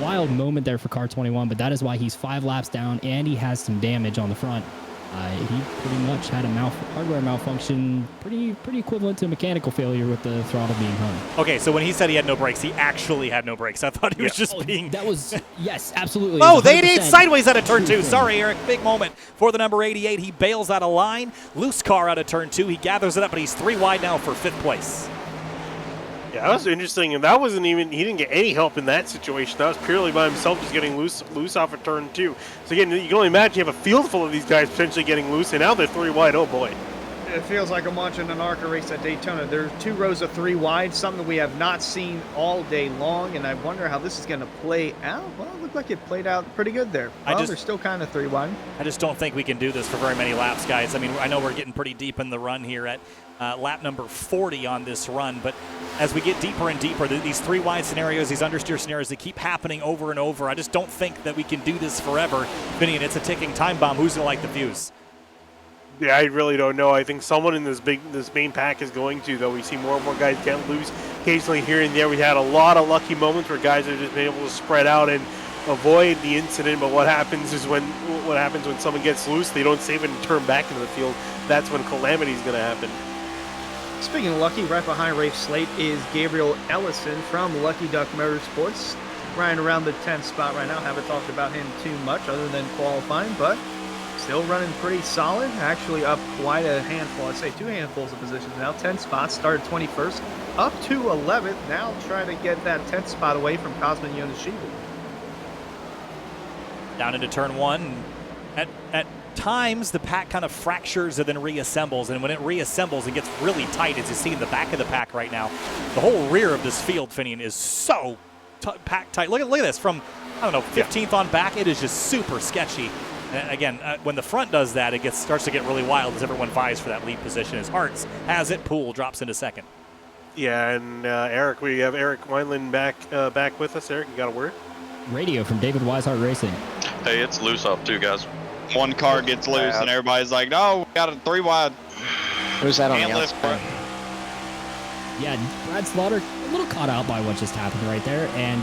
[SPEAKER 4] wild moment there for car 21, but that is why he's 5 laps down and he has some damage on the front. He pretty much had a hardware malfunction, pretty equivalent to a mechanical failure with the throttle being hung.
[SPEAKER 1] Okay, so when he said he had no brakes, he actually had no brakes. I thought he was just being...
[SPEAKER 4] That was, yes, absolutely.
[SPEAKER 1] Oh, they ate sideways out of turn 2. Sorry, Eric. Big moment for the number 88. He bails out of line. Loose car out of turn 2. He gathers it up, but he's 3 wide now for 5th place.
[SPEAKER 2] Yeah, that was interesting, and that wasn't even, he didn't get any help in that situation. That was purely by himself just getting loose off of turn 2. So again, you can only imagine you have a field full of these guys potentially getting loose, and now they're 3 wide. Oh boy.
[SPEAKER 3] It feels like I'm watching an ARCA race at Daytona. There's 2 rows of 3 wide, something we have not seen all day long, and I wonder how this is going to play out. Well, it looked like it played out pretty good there. Well, they're still kind of 3 wide.
[SPEAKER 1] I just don't think we can do this for very many laps, guys. I mean, I know we're getting pretty deep in the run here at lap number 40 on this run, but as we get deeper and deeper, these 3 wide scenarios, these understeer scenarios, they keep happening over and over. I just don't think that we can do this forever. Vinny, and it's a ticking time bomb. Who's going to light the fuse?
[SPEAKER 2] Yeah, I really don't know. I think someone in this main pack is going to, though. We see more and more guys get loose occasionally here and there. We had a lot of lucky moments where guys have just been able to spread out and avoid the incident. But what happens when someone gets loose, they don't save it and turn back into the field. That's when calamity is going to happen.
[SPEAKER 3] Speaking of lucky, right behind Rafe Slate is Gabriel Ellison from Lucky Duck Motorsports. Riding around the 10th spot right now. Haven't talked about him too much other than qualifying, but still running pretty solid. Actually up quite a handful. I'd say 2 handfuls of positions now. 10 spots. Started 21st. Up to 11th. Now trying to get that 10th spot away from Cosmin Yoneshiba.
[SPEAKER 1] Down into turn 1. At times, the pack kind of fractures and then reassembles. And when it reassembles, it gets really tight, as you see in the back of the pack right now. The whole rear of this field, Finian, is so packed tight. Look at this. From, I don't know, 15th on back, it is just super sketchy. And again, when the front does that, it starts to get really wild as everyone vies for that lead position. As Hartz has it, Poole drops into 2nd.
[SPEAKER 2] Yeah, and Eric, we have Eric Wineland back with us. Eric, you got a word?
[SPEAKER 4] Radio from David Weishart Racing.
[SPEAKER 9] Hey, it's loose up too, guys. One car gets loose and everybody's like, no, we got a 3 wide.
[SPEAKER 10] Who's that on the outside?
[SPEAKER 4] Yeah, Brad Slaughter, a little caught out by what just happened right there. And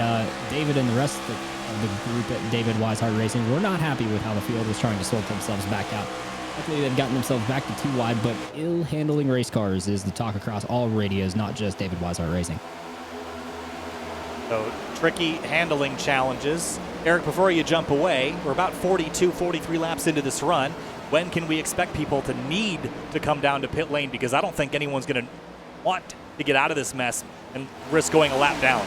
[SPEAKER 4] David and the rest of the group at David Weishart Racing were not happy with how the field was trying to sort themselves back out. Luckily, they've gotten themselves back to 2 wide, but ill-handling race cars is the talk across all radios, not just David Weishart Racing.
[SPEAKER 1] So tricky handling challenges. Eric, before you jump away, we're about 42, 43 laps into this run. When can we expect people to need to come down to pit lane? Because I don't think anyone's going to want to get out of this mess and risk going a lap down.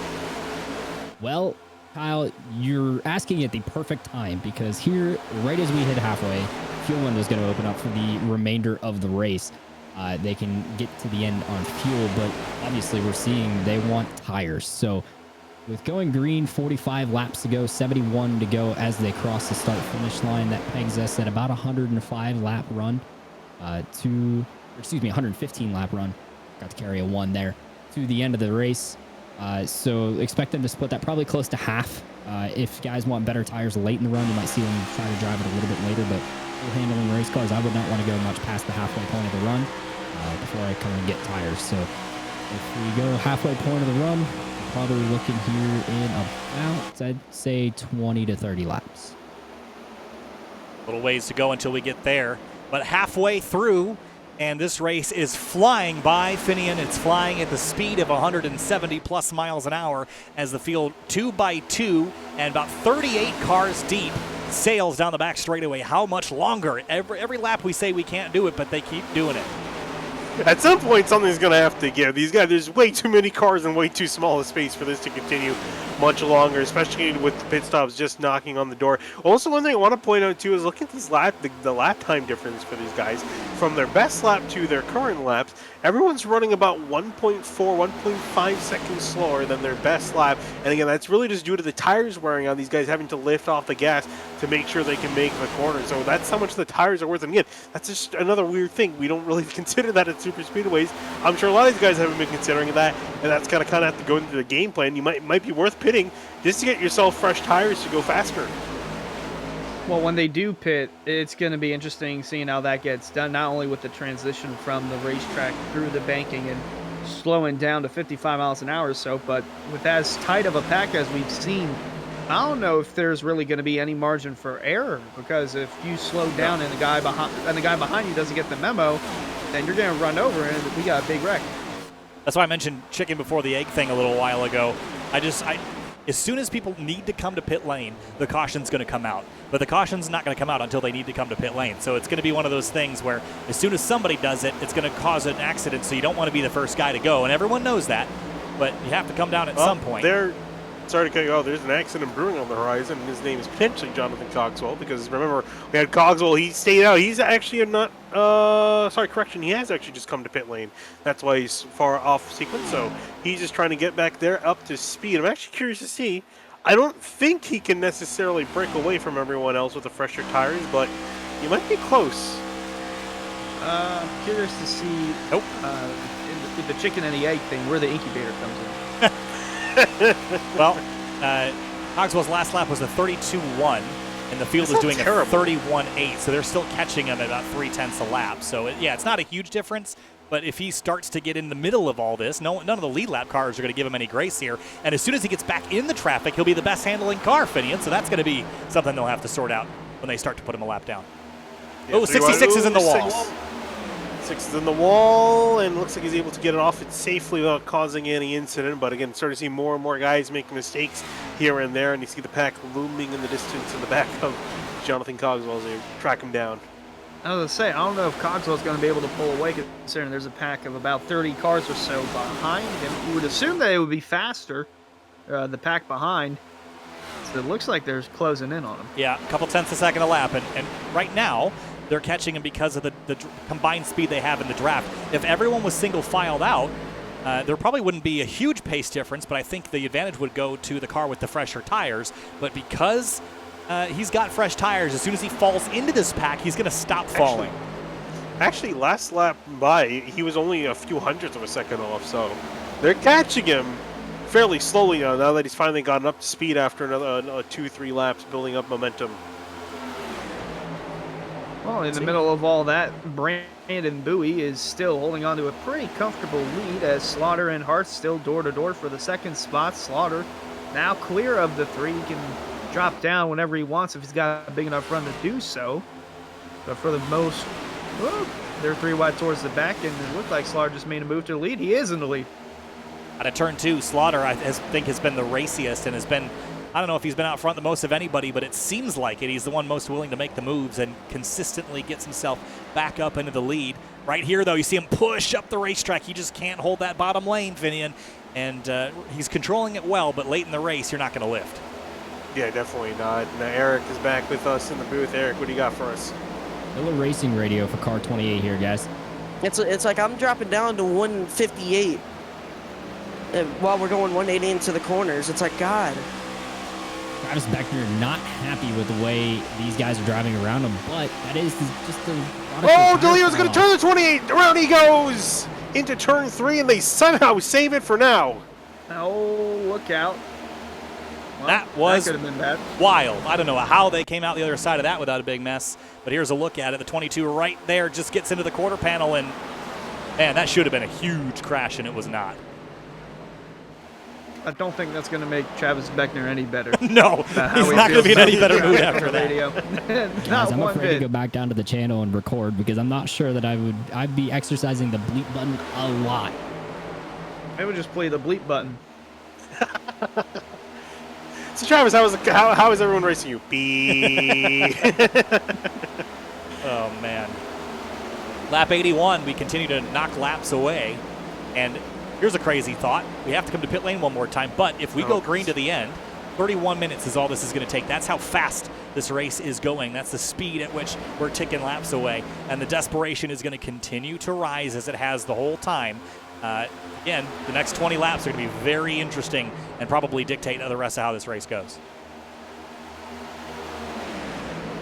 [SPEAKER 4] Well, Kyle, you're asking at the perfect time because here, right as we hit halfway, fuel window is going to open up for the remainder of the race. They can get to the end on fuel, but obviously we're seeing they want tires. So with going green, 45 laps to go, 71 to go as they cross the start-finish line, that pegs us at about 105 lap run 115 lap run. Got to carry a 1 there to the end of the race. So expect them to split that probably close to half. If guys want better tires late in the run, you might see them try to drive it a little bit later, but handling race cars, I would not want to go much past the halfway point of the run before I come and get tires. So if we go halfway point of the run, we're probably looking here in about, I'd say 20 to 30 laps.
[SPEAKER 1] A little ways to go until we get there, but halfway through, and this race is flying by. Finian, it's flying at the speed of 170 plus miles an hour as the field 2 by 2 and about 38 cars deep sails down the back straightaway. How much longer? Every lap we say we can't do it, but they keep doing it.
[SPEAKER 2] At some point, something's going to have to give. These guys, there's way too many cars and way too small a space for this to continue much longer, especially with the pit stops just knocking on the door. Also, one thing I want to point out, too, is look at this the lap time difference for these guys. From their best lap to their current laps, everyone's running about 1.4, 1.5 seconds slower than their best lap. And again, that's really just due to the tires wearing out, these guys having to lift off the gas to make sure they can make the corner. So that's how much the tires are worth. And again, that's just another weird thing. We don't really consider that at super speedways. I'm sure a lot of these guys haven't been considering that, and that's kind of have to go into the game plan. You might be worth pitting just to get yourself fresh tires to go faster.
[SPEAKER 3] Well, when they do pit, it's going to be interesting seeing how that gets done, not only with the transition from the racetrack through the banking and slowing down to 55 miles an hour or so, but with as tight of a pack as we've seen, I don't know if there's really going to be any margin for error, because if you slow down and the guy behind you doesn't get the memo, then you're going to run over and we got a big wreck.
[SPEAKER 1] That's why I mentioned chicken before the egg thing a little while ago. As soon as people need to come to pit lane, the caution's going to come out. But the caution's not going to come out until they need to come to pit lane. So it's going to be one of those things where as soon as somebody does it, it's going to cause an accident, so you don't want to be the first guy to go. And everyone knows that, but you have to come down at some point.
[SPEAKER 2] Sorry to cut you off. There's an accident brewing on the horizon, and his name is potentially Jonathan Cogswell, because remember, we had Cogswell, he stayed out. He's actually he has actually just come to pit lane. That's why he's far off sequence, so he's just trying to get back there up to speed. I'm actually curious to see. I don't think he can necessarily break away from everyone else with the fresher tires, but he might be close.
[SPEAKER 3] Curious to see in the chicken and the egg thing where the incubator comes in.
[SPEAKER 1] Well, Cogswell's last lap was a 32.1, and the field is doing a 31.8, so they're still catching him at about 0.3 a lap. So, it's not a huge difference, but if he starts to get in the middle of all this, none of the lead lap cars are going to give him any grace here. And as soon as he gets back in the traffic, he'll be the best handling car, Finian, so that's going to be something they'll have to sort out when they start to put him a lap down. Yeah, 66 is in the wall.
[SPEAKER 2] 6 is in the wall, and looks like he's able to get it off it safely without causing any incident. But again, starting to see more and more guys making mistakes here and there, and you see the pack looming in the distance in the back of Jonathan Cogswell as they track him down.
[SPEAKER 3] I was going to say, I don't know if Cogswell's going to be able to pull away, considering there's a pack of about 30 cars or so behind him. You would assume that it would be faster, the pack behind. So it looks like they're closing in on him.
[SPEAKER 1] Yeah, a couple tenths a second a lap, and right now, they're catching him because of the combined speed they have in the draft. If everyone was single filed out, there probably wouldn't be a huge pace difference, but I think the advantage would go to the car with the fresher tires. But because he's got fresh tires, as soon as he falls into this pack, he's going to stop falling.
[SPEAKER 2] Actually, last lap by, he was only a few hundredths of a second off, so they're catching him fairly slowly now that he's finally gotten up to speed after another 2-3 laps, building up momentum.
[SPEAKER 3] Well, in the middle of all that, Brandon Bowie is still holding on to a pretty comfortable lead as Slaughter and Hart still door-to-door for the second spot. Slaughter now clear of the 3. He can drop down whenever he wants if he's got a big enough run to do so. But for the most, well, they're 3 wide towards the back, and it looked like Slaughter just made a move to the lead. He is in the lead.
[SPEAKER 1] Out of turn 2, Slaughter, I think, has been the raciest and has been, I don't know if he's been out front the most of anybody, but it seems like it. He's the one most willing to make the moves and consistently gets himself back up into the lead. Right here, though, you see him push up the racetrack. He just can't hold that bottom lane, Finian, and he's controlling it well, but late in the race, you're not going to lift.
[SPEAKER 2] Yeah, definitely not. Now, Eric is back with us in the booth. Eric, what do you got for us?
[SPEAKER 4] Miller Racing Radio for car 28 here, guys.
[SPEAKER 11] It's like I'm dropping down to 158 while we're going 180 into the corners. It's like, God.
[SPEAKER 4] Travis Beckner not happy with the way these guys are driving around him, but that is just a lot of
[SPEAKER 2] Oh, DeLeo's going to turn the 28. Around he goes into turn 3, and they somehow save it for now.
[SPEAKER 3] Oh, look out. Well,
[SPEAKER 1] that was
[SPEAKER 3] could have been bad.
[SPEAKER 1] Wild. I don't know how they came out the other side of that without a big mess, but here's a look at it. The 22 right there just gets into the quarter panel, and man, that should have been a huge crash, and it was not.
[SPEAKER 3] I don't think that's going to make Travis Beckner any better.
[SPEAKER 1] No, he's not going to be in any better mood after that.
[SPEAKER 4] Guys, I'm afraid to go back down to the channel and record because I'm not sure that I'd be exercising the bleep button a lot.
[SPEAKER 3] I would just play the bleep button.
[SPEAKER 2] So Travis, how is everyone racing you? B.
[SPEAKER 1] Oh man. Lap 81, we continue to knock laps away, and here's a crazy thought. We have to come to pit lane one more time, but if we go green to the end, 31 minutes is all this is going to take. That's how fast this race is going. That's the speed at which we're ticking laps away, and the desperation is going to continue to rise as it has the whole time. Again, the next 20 laps are going to be very interesting and probably dictate the rest of how this race goes.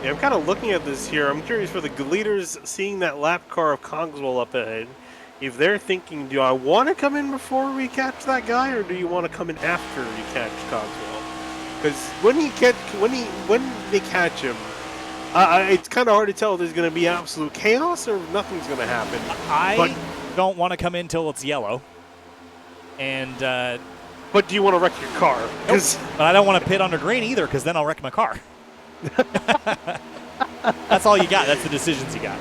[SPEAKER 2] Yeah, I'm kind of looking at this here. I'm curious for the leaders seeing that lap car of Cogswell up ahead. If they're thinking, do I want to come in before we catch that guy, or do you want to come in after you catch Cogswell? Because when they catch him, it's kind of hard to tell if there's going to be absolute chaos or if nothing's going to happen.
[SPEAKER 1] I don't want to come in till it's yellow. And
[SPEAKER 2] but do you want to wreck your car?
[SPEAKER 1] Nope. But I don't want to pit under green either, because then I'll wreck my car. That's all you got. That's the decisions you got.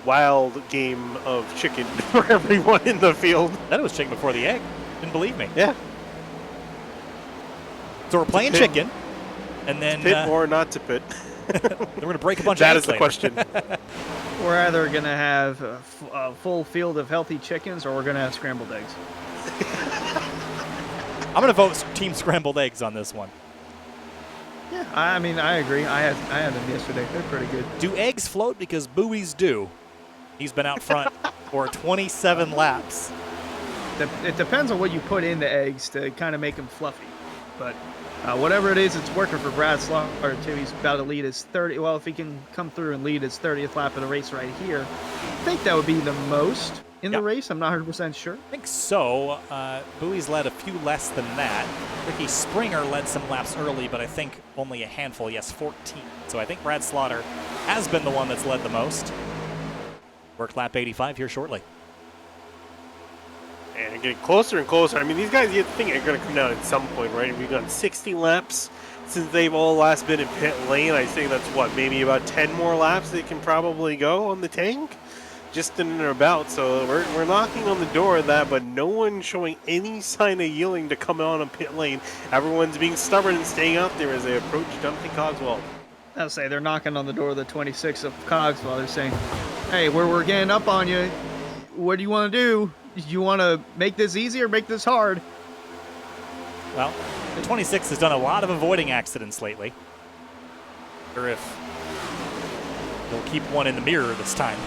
[SPEAKER 2] Wild game of chicken for everyone in the field.
[SPEAKER 1] That was chicken before the egg. Didn't believe me.
[SPEAKER 2] Yeah.
[SPEAKER 1] So we're playing chicken, and then
[SPEAKER 2] to pit or not to pit.
[SPEAKER 1] We're going to break a bunch of eggs.
[SPEAKER 2] That is the question.
[SPEAKER 3] We're either going to have a full field of healthy chickens, or we're going to have scrambled eggs.
[SPEAKER 1] I'm going to vote Team Scrambled Eggs on this one.
[SPEAKER 3] Yeah, I mean, I agree. I had them yesterday. They're pretty good.
[SPEAKER 1] Do eggs float? Because buoys do. He's been out front for 27 laps.
[SPEAKER 3] It depends on what you put in the eggs to kind of make them fluffy. But whatever it is, it's working for Brad Slaughter, too. He's about to lead his 30. Well, if he can come through and lead his 30th lap of the race right here, I think that would be the most in the race. I'm not 100% sure.
[SPEAKER 1] I think so. Bowie's led a few less than that. Ricky Springer led some laps early, but I think only a handful. Yes, 14. So I think Brad Slaughter has been the one that's led the most. Work lap 85 here shortly.
[SPEAKER 2] And getting closer and closer. I mean, these guys, you think are going to come down at some point, right? We've done 60 laps since they've all last been in pit lane. I think that's, what, maybe about 10 more laps they can probably go on the tank? Just in and about. So we're knocking on the door of that, but no one showing any sign of yielding to come on in pit lane. Everyone's being stubborn and staying out there as they approach Duncan Cogswell.
[SPEAKER 3] I'll say they're knocking on the door of the 26 of Cogswell. They're saying, hey, we're getting up on you. What do you want to do? Do you want to make this easy or make this hard?
[SPEAKER 1] Well, the 26 has done a lot of avoiding accidents lately. Or if they'll keep one in the mirror this time.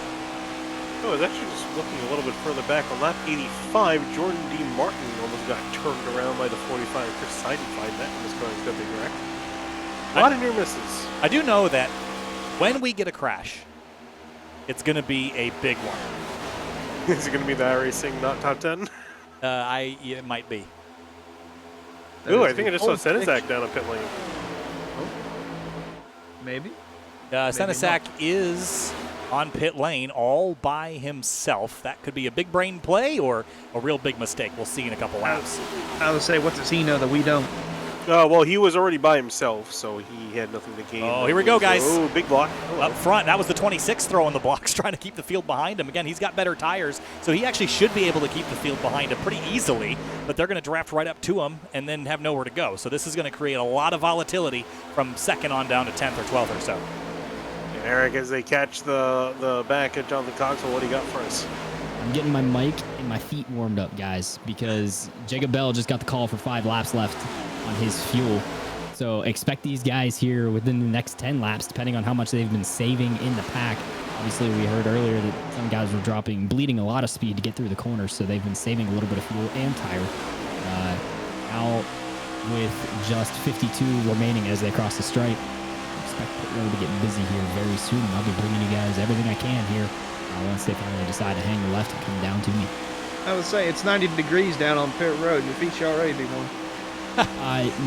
[SPEAKER 2] Oh, I was actually just looking a little bit further back. On lap 85, Jordan D. Martin almost got turned around by the 45 Chris Seidenfeld. That was going to be correct. A lot of near misses.
[SPEAKER 1] I do know that when we get a crash, it's going to be a big one.
[SPEAKER 2] Is it going to be the iRacing not top 10?
[SPEAKER 1] It might be.
[SPEAKER 2] Ooh, I think I just saw Senesac down a pit lane.
[SPEAKER 3] Oh. Maybe.
[SPEAKER 1] Senesac is on pit lane all by himself. That could be a big brain play or a real big mistake. We'll see in a couple laps.
[SPEAKER 3] I would say, what does he know that we don't?
[SPEAKER 2] Well, he was already by himself, so he had nothing to gain.
[SPEAKER 1] Oh, here we go, guys.
[SPEAKER 2] Oh, big block.
[SPEAKER 1] Up front, that was the 26 throwing the blocks, trying to keep the field behind him. Again, he's got better tires, so he actually should be able to keep the field behind him pretty easily, but they're going to draft right up to him and then have nowhere to go. So this is going to create a lot of volatility from second on down to 10th or 12th or so.
[SPEAKER 2] And Eric, as they catch the back of Jonathan Coxwell, what do you got for us?
[SPEAKER 4] I'm getting my mic and my feet warmed up, guys, because Jacob Bell just got the call for 5 laps left on his fuel. So expect these guys here within the next 10 laps, depending on how much they've been saving in the pack. Obviously, we heard earlier that some guys were bleeding a lot of speed to get through the corners, so they've been saving a little bit of fuel and tire. Now, with just 52 remaining as they cross the stripe, I expect pit road to get busy here very soon. I'll be bringing you guys everything I can here once they finally decide to hang the left and come down to me.
[SPEAKER 3] I would say it's 90 degrees down on pit road. Your feet should already be warm.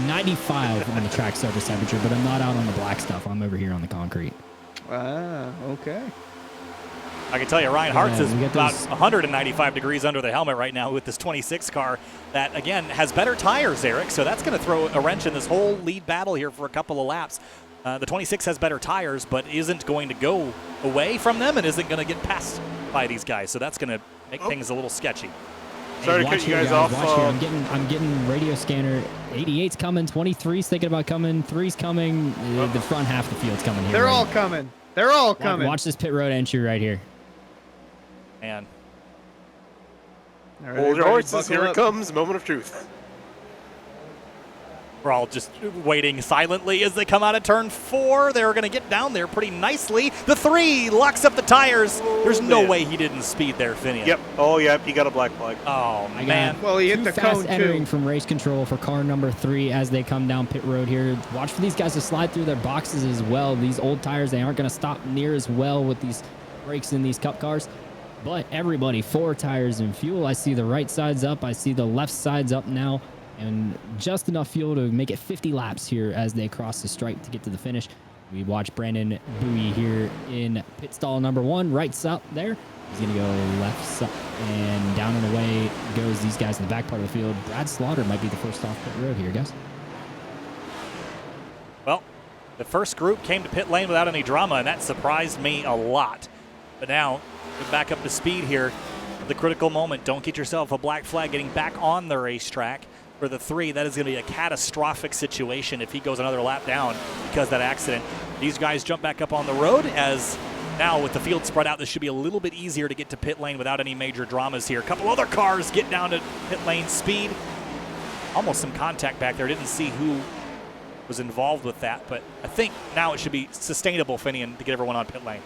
[SPEAKER 4] 95 on the track surface temperature, but I'm not out on the black stuff. I'm over here on the concrete.
[SPEAKER 3] Ah, okay.
[SPEAKER 1] I can tell you, Ryan Hartz is about 195 degrees under the helmet right now with this 26 car that, again, has better tires, Eric. So that's going to throw a wrench in this whole lead battle here for a couple of laps. The 26 has better tires, but isn't going to go away from them and isn't going to get passed by these guys. So that's going to make things a little sketchy.
[SPEAKER 2] Sorry to cut you guys off.
[SPEAKER 4] I'm getting radio scanner. 88's coming. 23's thinking about coming. 3's coming. The front half of the field's coming here.
[SPEAKER 3] They're all coming. They're all coming.
[SPEAKER 4] Watch this pit road entry right here.
[SPEAKER 1] And
[SPEAKER 2] hold your horses. Here it comes. Moment of truth.
[SPEAKER 1] We're all just waiting silently as they come out of turn 4. They're going to get down there pretty nicely. The 3 locks up the tires. There's no way he didn't speed there, Finian.
[SPEAKER 2] Yep. Oh, yep. He got a black flag.
[SPEAKER 1] Oh, man.
[SPEAKER 3] Well, he hit the cone, too.
[SPEAKER 4] Entering from race control for car number 3 as they come down pit road here. Watch for these guys to slide through their boxes as well. These old tires, they aren't going to stop near as well with these brakes in these cup cars. But everybody, 4 tires and fuel. I see the right side's up. I see the left side's up now. And just enough fuel to make it 50 laps here as they cross the stripe to get to the finish. We watch Brandon Bowie here in pit stall number 1, right up there. He's going to go left side and down and away goes these guys in the back part of the field. Brad Slaughter might be the first off pit road here, guys.
[SPEAKER 1] Well, the first group came to pit lane without any drama, and that surprised me a lot. But now, we're back up to speed here. The critical moment. Don't get yourself a black flag getting back on the racetrack. For the 3, that is going to be a catastrophic situation if he goes another lap down because of that accident. These guys jump back up on the road as now with the field spread out, this should be a little bit easier to get to pit lane without any major dramas here. A couple other cars get down to pit lane speed. Almost some contact back there. Didn't see who was involved with that, but I think now it should be sustainable, Finian, to get everyone on pit lane.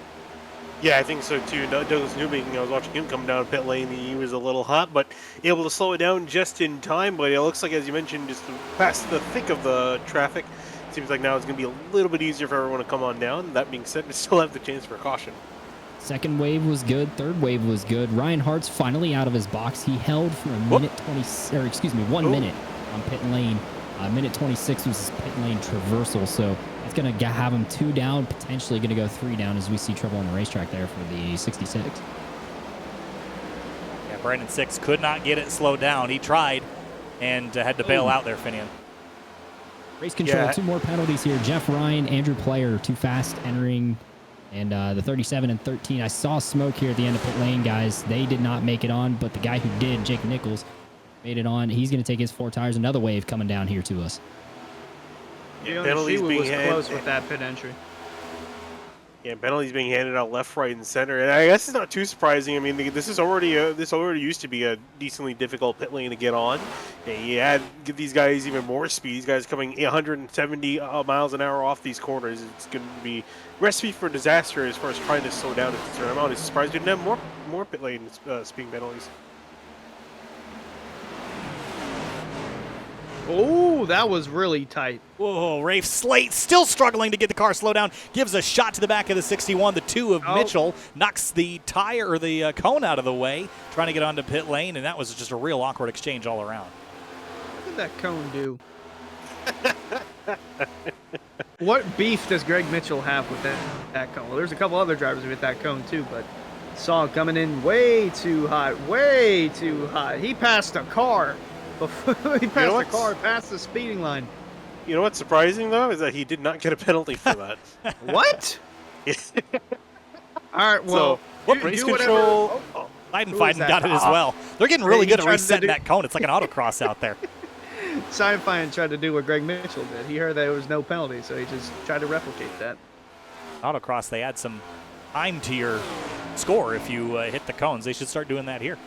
[SPEAKER 2] Yeah, I think so too. Douglas Newbing, I was watching him come down pit lane. He was a little hot, but able to slow it down just in time. But it looks like, as you mentioned, just past the thick of the traffic, it seems like now it's going to be a little bit easier for everyone to come on down. That being said, we still have the chance for caution.
[SPEAKER 4] Second wave was good. Third wave was good. Ryan Hart's finally out of his box. He held for a minute 1 minute on pit lane. Minute 26 was his pit lane traversal, so it's going to have him 2 down, potentially going to go 3 down as we see trouble on the racetrack there for the 66.
[SPEAKER 1] Yeah, Brandon 6 could not get it slowed down. He tried and had to bail out there, Finian.
[SPEAKER 4] Race control, 2 more penalties here. Jeff Ryan, Andrew Player, too fast entering, and the 37 and 13. I saw smoke here at the end of pit lane, guys. They did not make it on, but the guy who did, Jake Nichols, made it on. He's going to take his 4 tires. Another wave coming down here to us.
[SPEAKER 3] Yeah, penalties being handed. Close with that pit entry.
[SPEAKER 2] Yeah, penalties being handed out left, right, and center, and I guess it's not too surprising. I mean, this already used to be a decently difficult pit lane to get on. And you give these guys even more speed. These guys coming 170 miles an hour off these corners. It's going to be recipe for disaster as far as trying to slow down. I'm honestly surprised we didn't have more pit lane speeding penalties.
[SPEAKER 3] Oh, that was really tight.
[SPEAKER 1] Whoa, Rafe Slate still struggling to get the car slowed down. Gives a shot to the back of the 61. The 2 of Mitchell knocks the tire or the cone out of the way, trying to get onto pit lane, and that was just a real awkward exchange all around.
[SPEAKER 3] What did that cone do? What beef does Greg Mitchell have with that cone? Well, there's a couple other drivers with that cone too, but saw it coming in way too hot, way too hot. He passed a car. He passed the car, passed the speeding line.
[SPEAKER 2] You know what's surprising though is that he did not get a penalty for that.
[SPEAKER 3] What? All right, well,
[SPEAKER 2] race control.
[SPEAKER 1] Leidenfeiden got it as well. They're getting really good at resetting that cone. It's like an autocross out there.
[SPEAKER 3] Seinfeld tried to do what Greg Mitchell did. He heard there was no penalty, so he just tried to replicate that.
[SPEAKER 1] Autocross, they add some time to your score if you hit the cones. They should start doing that here.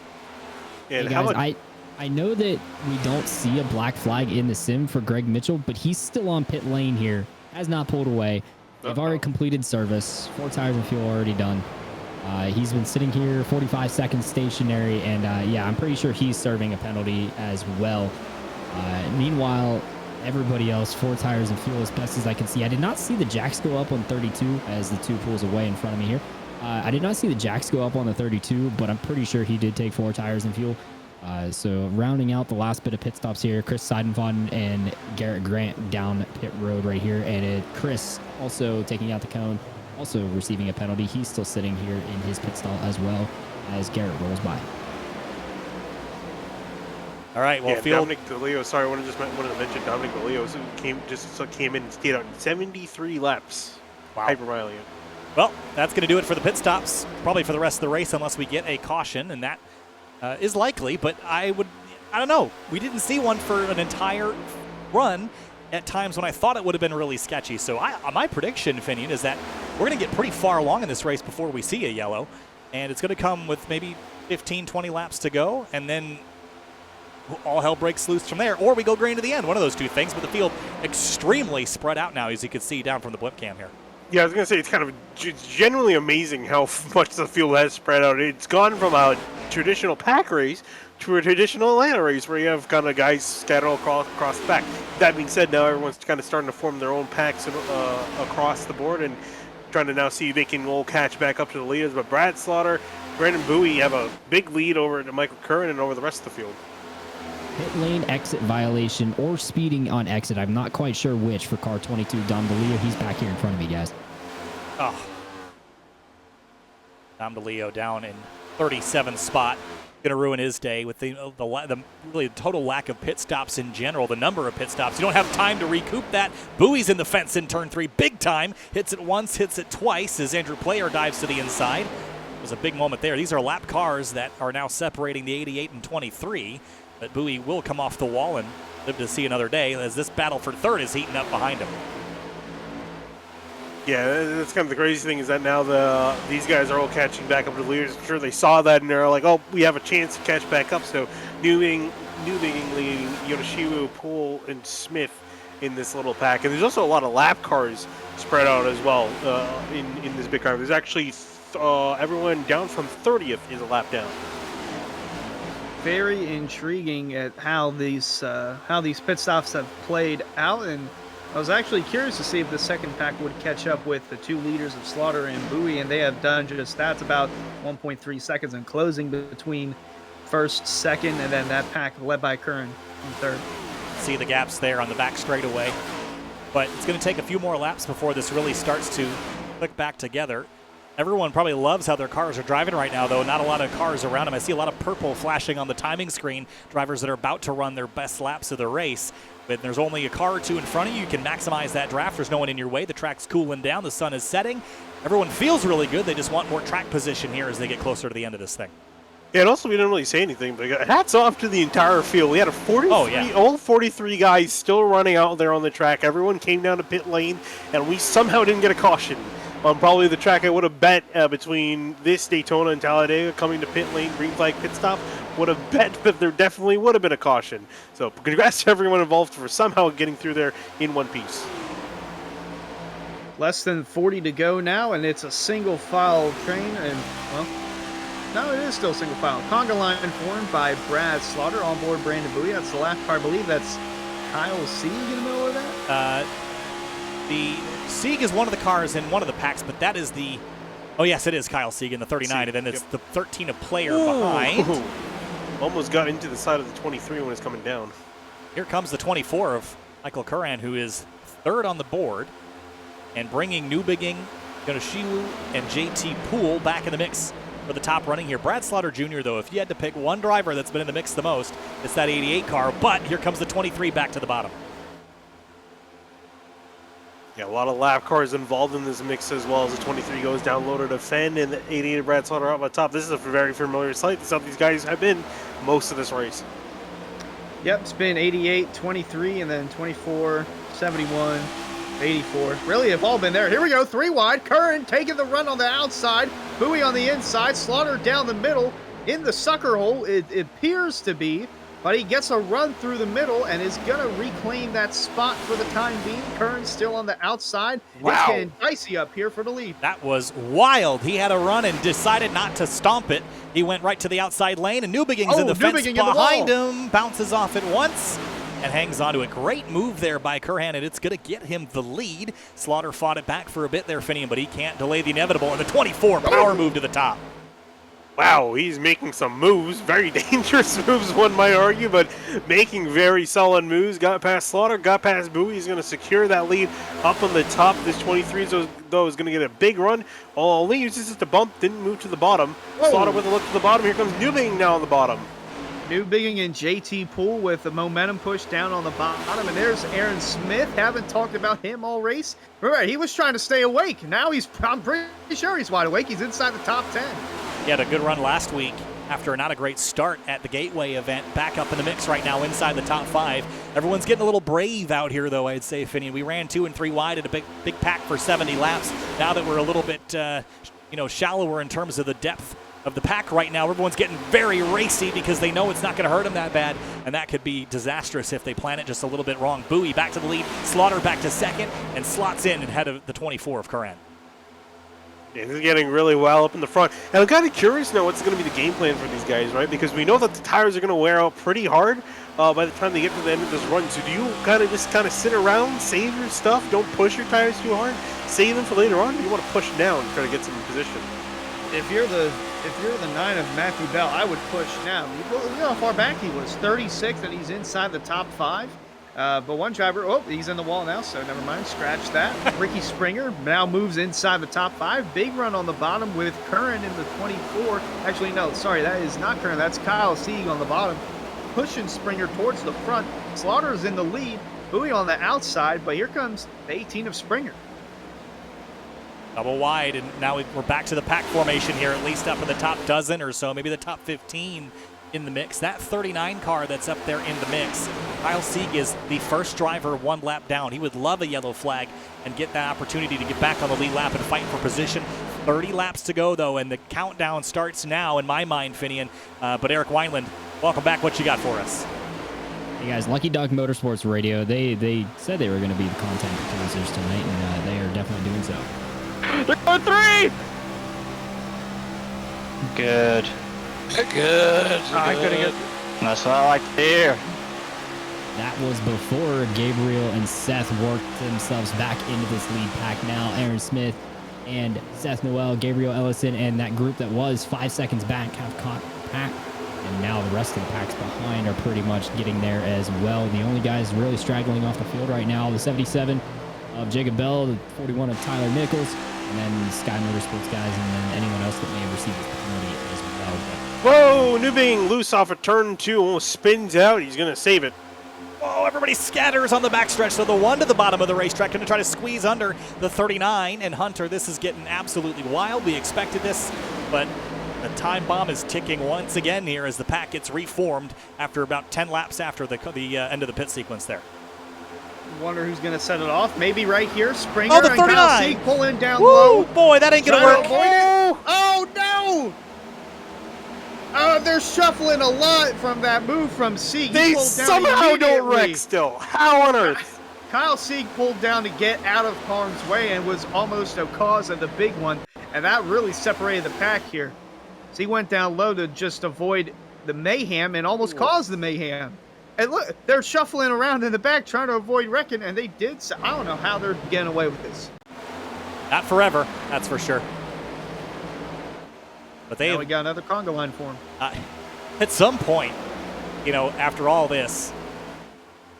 [SPEAKER 4] Hey guys, I know that we don't see a black flag in the sim for Greg Mitchell, but he's still on pit lane here. Has not pulled away. They've already completed service. 4 tires and fuel already done. He's been sitting here 45 seconds stationary, and yeah, I'm pretty sure he's serving a penalty as well. Meanwhile, everybody else, 4 tires and fuel as best as I can see. I did not see the jacks go up on 32 as the 2 pulls away in front of me here. I did not see the jacks go up on the 32, but I'm pretty sure he did take 4 tires and fuel. So rounding out the last bit of pit stops here, Chris Seidenfaden and Garrett Grant down pit road right here. And Chris also taking out the cone, also receiving a penalty. He's still sitting here in his pit stall as well as Garrett rolls by.
[SPEAKER 1] All right, well,
[SPEAKER 2] Dominic DeLeo. Sorry, I wanted to mention Dominic DeLeo came in and stayed out 73 laps.
[SPEAKER 1] Wow.
[SPEAKER 2] Hypermiling.
[SPEAKER 1] Well, that's going to do it for the pit stops, probably for the rest of the race, unless we get a caution, and that is likely. But I don't know. We didn't see one for an entire run at times when I thought it would have been really sketchy. So my prediction, Finian, is that we're going to get pretty far along in this race before we see a yellow, and it's going to come with maybe 15, 20 laps to go, and then all hell breaks loose from there, or we go green to the end, one of those two things. But the field extremely spread out now, as you can see down from the blimp cam here.
[SPEAKER 2] Yeah, I was going to say, it's kind of genuinely amazing how much the field has spread out. It's gone from a traditional pack race to a traditional Atlanta race where you have kind of guys scattered all across the pack. That being said, now everyone's kind of starting to form their own packs across the board and trying to now see if they can all catch back up to the leaders. But Brad Slaughter, Brandon Bowie have a big lead over to Michael Curran and over the rest of the field.
[SPEAKER 4] Pit lane exit violation or speeding on exit. I'm not quite sure which for car 22. Dom DeLeo, he's back here in front of me, guys.
[SPEAKER 1] Oh. Dom DeLeo down in 37th spot. Going to ruin his day with the really total lack of pit stops in general, the number of pit stops. You don't have time to recoup that. Bowie's in the fence in turn 3, big time. Hits it once, hits it twice as Andrew Player dives to the inside. It was a big moment there. These are lap cars that are now separating the 88 and 23. But Bowie will come off the wall and live to see another day as this battle for third is heating up behind him.
[SPEAKER 2] Yeah, that's kind of the crazy thing is that now these guys are all catching back up to the leaders. I'm sure they saw that and they're like, oh, we have a chance to catch back up. So New Being leading Yonoshiwu, Poole, and Smith in this little pack. And there's also a lot of lap cars spread out as well in this big car. There's actually everyone down from 30th is a lap down.
[SPEAKER 3] Very intriguing at how these pit stops have played out, and I was actually curious to see if the second pack would catch up with the 2 leaders of Slaughter and Bowie, and they have done just that. It's about 1.3 seconds in closing between first, second, and then that pack led by Curran in third.
[SPEAKER 1] See the gaps there on the back straightaway, but it's going to take a few more laps before this really starts to click back together. Everyone probably loves how their cars are driving right now, though. Not a lot of cars around them. I see a lot of purple flashing on the timing screen. Drivers that are about to run their best laps of the race. But there's only a car or two in front of you. You can maximize that draft. There's no one in your way. The track's cooling down. The sun is setting. Everyone feels really good. They just want more track position here as they get closer to the end of this thing.
[SPEAKER 2] Yeah, and also we didn't really say anything, but hats off to the entire field. We had all 43 guys still running out there on the track. Everyone came down to pit lane, and we somehow didn't get a caution on probably the track I would have bet between this Daytona and Talladega coming to pit lane, green flag pit stop, would have bet that there definitely would have been a caution. So congrats to everyone involved for somehow getting through there in one piece.
[SPEAKER 3] Less than 40 to go now, and it's a single file train, and, well, no, it is still single file. Conga line formed by Brad Slaughter, on board Brandon Bowie. That's the last car. I believe that's Kyle Sieg in the middle of that?
[SPEAKER 1] The Sieg is one of the cars in one of the packs, but that is the... Oh, yes, it is Kyle Sieg in the 39, and then it's the 13 of Player behind.
[SPEAKER 2] Ooh. Almost got into the side of the 23 when it's coming down.
[SPEAKER 1] Here comes the 24 of Michael Curran, who is third on the board, and bringing Newbigging, Yonoshiwu, and JT Poole back in the mix for the top running here. Brad Slaughter Jr., though, if you had to pick one driver that's been in the mix the most, it's that 88 car, but here comes the 23 back to the bottom.
[SPEAKER 2] Yeah, a lot of lap cars involved in this mix as well as the 23 goes down low to defend and the 88 of Brad Slaughter up on top. This is a very familiar sight. This is how these guys have been most of this race.
[SPEAKER 3] Yep, it's been 88, 23, and then 24, 71, 84. Really have all been there. Here we go, 3 wide. Curran taking the run on the outside. Bowie on the inside. Slaughter down the middle. In the sucker hole, it appears to be. But he gets a run through the middle and is going to reclaim that spot for the time being. Curran still on the outside.
[SPEAKER 1] Wow.
[SPEAKER 3] It's getting dicey up here for the lead.
[SPEAKER 1] That was wild. He had a run and decided not to stomp it. He went right to the outside lane, and Newbegin's in the fence behind him. Bounces off it once and hangs onto it. Great move there by Curran, and it's going to get him the lead. Slaughter fought it back for a bit there, Finian, but he can't delay the inevitable. And the 24 power move to the top.
[SPEAKER 2] Wow, he's making some moves, very dangerous moves, one might argue, but making very solid moves. Got past Slaughter, got past Bowie. He's going to secure that lead up on the top. This 23, though, is going to get a big run. Only uses just a bump, didn't move to the bottom.
[SPEAKER 3] Whoa.
[SPEAKER 2] Slaughter with a look to the bottom. Here comes Newbegin now on the bottom.
[SPEAKER 3] Newbegin and JT Poole with the momentum push down on the bottom. And there's Aaron Smith. Haven't talked about him all race. Remember, he was trying to stay awake. Now I'm pretty sure he's wide awake. He's inside the top 10.
[SPEAKER 1] He had a good run last week after not a great start at the Gateway event. Back up in the mix right now inside the top 5. Everyone's getting a little brave out here, though, I'd say, Finian. We ran 2 and 3 wide at a big pack for 70 laps. Now that we're a little bit, shallower in terms of the depth of the pack right now, everyone's getting very racy because they know it's not going to hurt them that bad, and that could be disastrous if they plan it just a little bit wrong. Bowie back to the lead, Slaughter back to second, and slots in ahead of the 24 of Curran.
[SPEAKER 2] Yeah, he's getting really well up in the front. And I'm kind of curious now what's going to be the game plan for these guys, right? Because we know that the tires are going to wear out pretty hard by the time they get to the end of this run. So do you kind of sit around, save your stuff, don't push your tires too hard, save them for later on? Or do you want to push down and try to get some position?
[SPEAKER 3] If you're the 9 of Matthew Bell, I would push now. Look how far back he was, 36, and he's inside the top 5. But one driver, he's in the wall now, so never mind, scratch that. Ricky Springer now moves inside the top 5. Big run on the bottom with Curran in the 24. Actually, no, sorry, that is not Curran. That's Kyle Sieg on the bottom, pushing Springer towards the front. Slaughter is in the lead, Bowie on the outside, but here comes the 18 of Springer.
[SPEAKER 1] Double wide, and now we're back to the pack formation here, at least up in the top dozen or so, maybe the top 15 in the mix. That 39 car that's up there in the mix, Kyle Sieg is the first driver 1 lap down. He would love a yellow flag and get that opportunity to get back on the lead lap and fight for position. 30 laps to go, though, and the countdown starts now, in my mind, Finian. But Eric Wineland, welcome back. What you got for us?
[SPEAKER 4] Hey, guys, Lucky Duck Motorsports Radio, they said they were going to be the content producers tonight, and they are definitely doing so.
[SPEAKER 7] They're going 3!
[SPEAKER 8] Good.
[SPEAKER 7] Good. I couldn't get.
[SPEAKER 8] That's what I like to hear.
[SPEAKER 4] That was before Gabriel and Seth worked themselves back into this lead pack. Now Aaron Smith and Seth Noel, Gabriel Ellison, and that group that was 5 seconds back have caught pack. And now the rest of the packs behind are pretty much getting there as well. The only guys really straggling off the field right now, the 77 of Jacob Bell, the 41 of Tyler Nichols, and then Sky Motorsports guys, and then anyone else that may have received this penalty as well.
[SPEAKER 2] Whoa, Newbegin loose off of turn 2, almost spins out. He's going to save it.
[SPEAKER 1] Whoa, everybody scatters on the backstretch. So the 1 to the bottom of the racetrack going to try to squeeze under the 39. And Hunter, this is getting absolutely wild. We expected this, but the time bomb is ticking once again here as the pack gets reformed after about 10 laps after the end of the pit sequence there.
[SPEAKER 3] Wonder who's going to set it off. Maybe right here, Springer.
[SPEAKER 1] Oh, the 39.
[SPEAKER 3] And Kyle Sieg pulling down
[SPEAKER 1] Woo,
[SPEAKER 3] low.
[SPEAKER 1] Boy, that ain't going to work.
[SPEAKER 3] Oh, no! They're shuffling a lot from that move from Sieg.
[SPEAKER 2] They somehow don't wreck still. How on earth?
[SPEAKER 3] Kyle Sieg pulled down to get out of harm's way and was almost a cause of the big one. And that really separated the pack here. So he went down low to just avoid the mayhem and almost caused the mayhem. And look, they're shuffling around in the back trying to avoid wrecking, and they did. So I don't know how they're getting away with this.
[SPEAKER 1] Not forever, that's for sure. But
[SPEAKER 3] now we got another conga line for him.
[SPEAKER 1] At some point, after all this,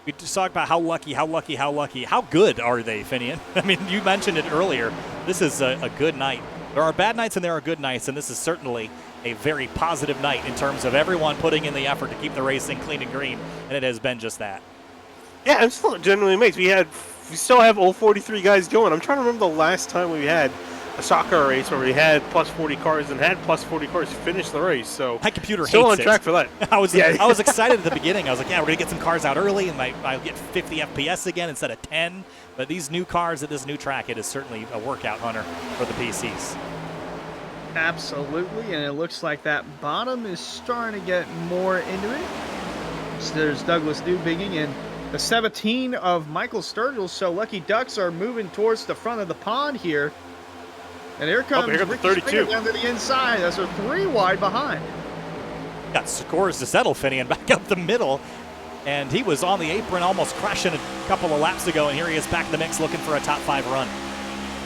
[SPEAKER 1] we just talk about how lucky. How good are they, Finian? I mean, you mentioned it earlier. This is a good night. There are bad nights and there are good nights, and this is certainly a very positive night in terms of everyone putting in the effort to keep the racing clean and green, and it has been just that.
[SPEAKER 2] Yeah, I'm still genuinely amazed. We had we still have all 43 guys going. I'm trying to remember the last time we had a stock car race where we had plus 40 cars and had plus 40 cars finish the race. So
[SPEAKER 1] my computer
[SPEAKER 2] still
[SPEAKER 1] hates
[SPEAKER 2] on track
[SPEAKER 1] it.
[SPEAKER 2] for that.
[SPEAKER 1] I was excited at the beginning. I was like, yeah, we're gonna get some cars out early, and I'll get 50 FPS again instead of 10. But these new cars at this new track, it is certainly a workout, Hunter, for the PCs.
[SPEAKER 3] Absolutely, and it looks like that bottom is starting to get more into it. So there's Douglas Newbigging and the 17 of Michael Sturgill. So Lucky Ducks are moving towards the front of the pond here. And here comes
[SPEAKER 2] the
[SPEAKER 3] Ricky
[SPEAKER 2] 32
[SPEAKER 3] Springer down to the inside. That's a 3 wide behind.
[SPEAKER 1] Got scores to settle, Finian, back up the middle. And he was on the apron almost crashing a couple of laps ago, and here he is back in the mix looking for a top 5 run.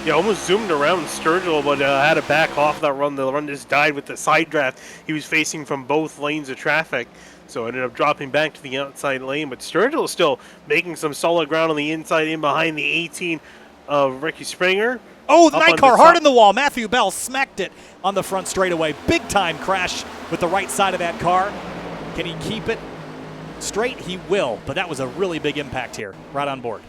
[SPEAKER 2] Yeah, almost zoomed around Sturgill, but had to back off that run. The run just died with the side draft he was facing from both lanes of traffic. So ended up dropping back to the outside lane. But Sturgill is still making some solid ground on the inside in behind the 18 of Ricky Springer.
[SPEAKER 1] Oh, the night car hard in the wall. Matthew Bell smacked it on the front straightaway. Big time crash with the right side of that car. Can he keep it straight? He will, but that was a really big impact here, right on board.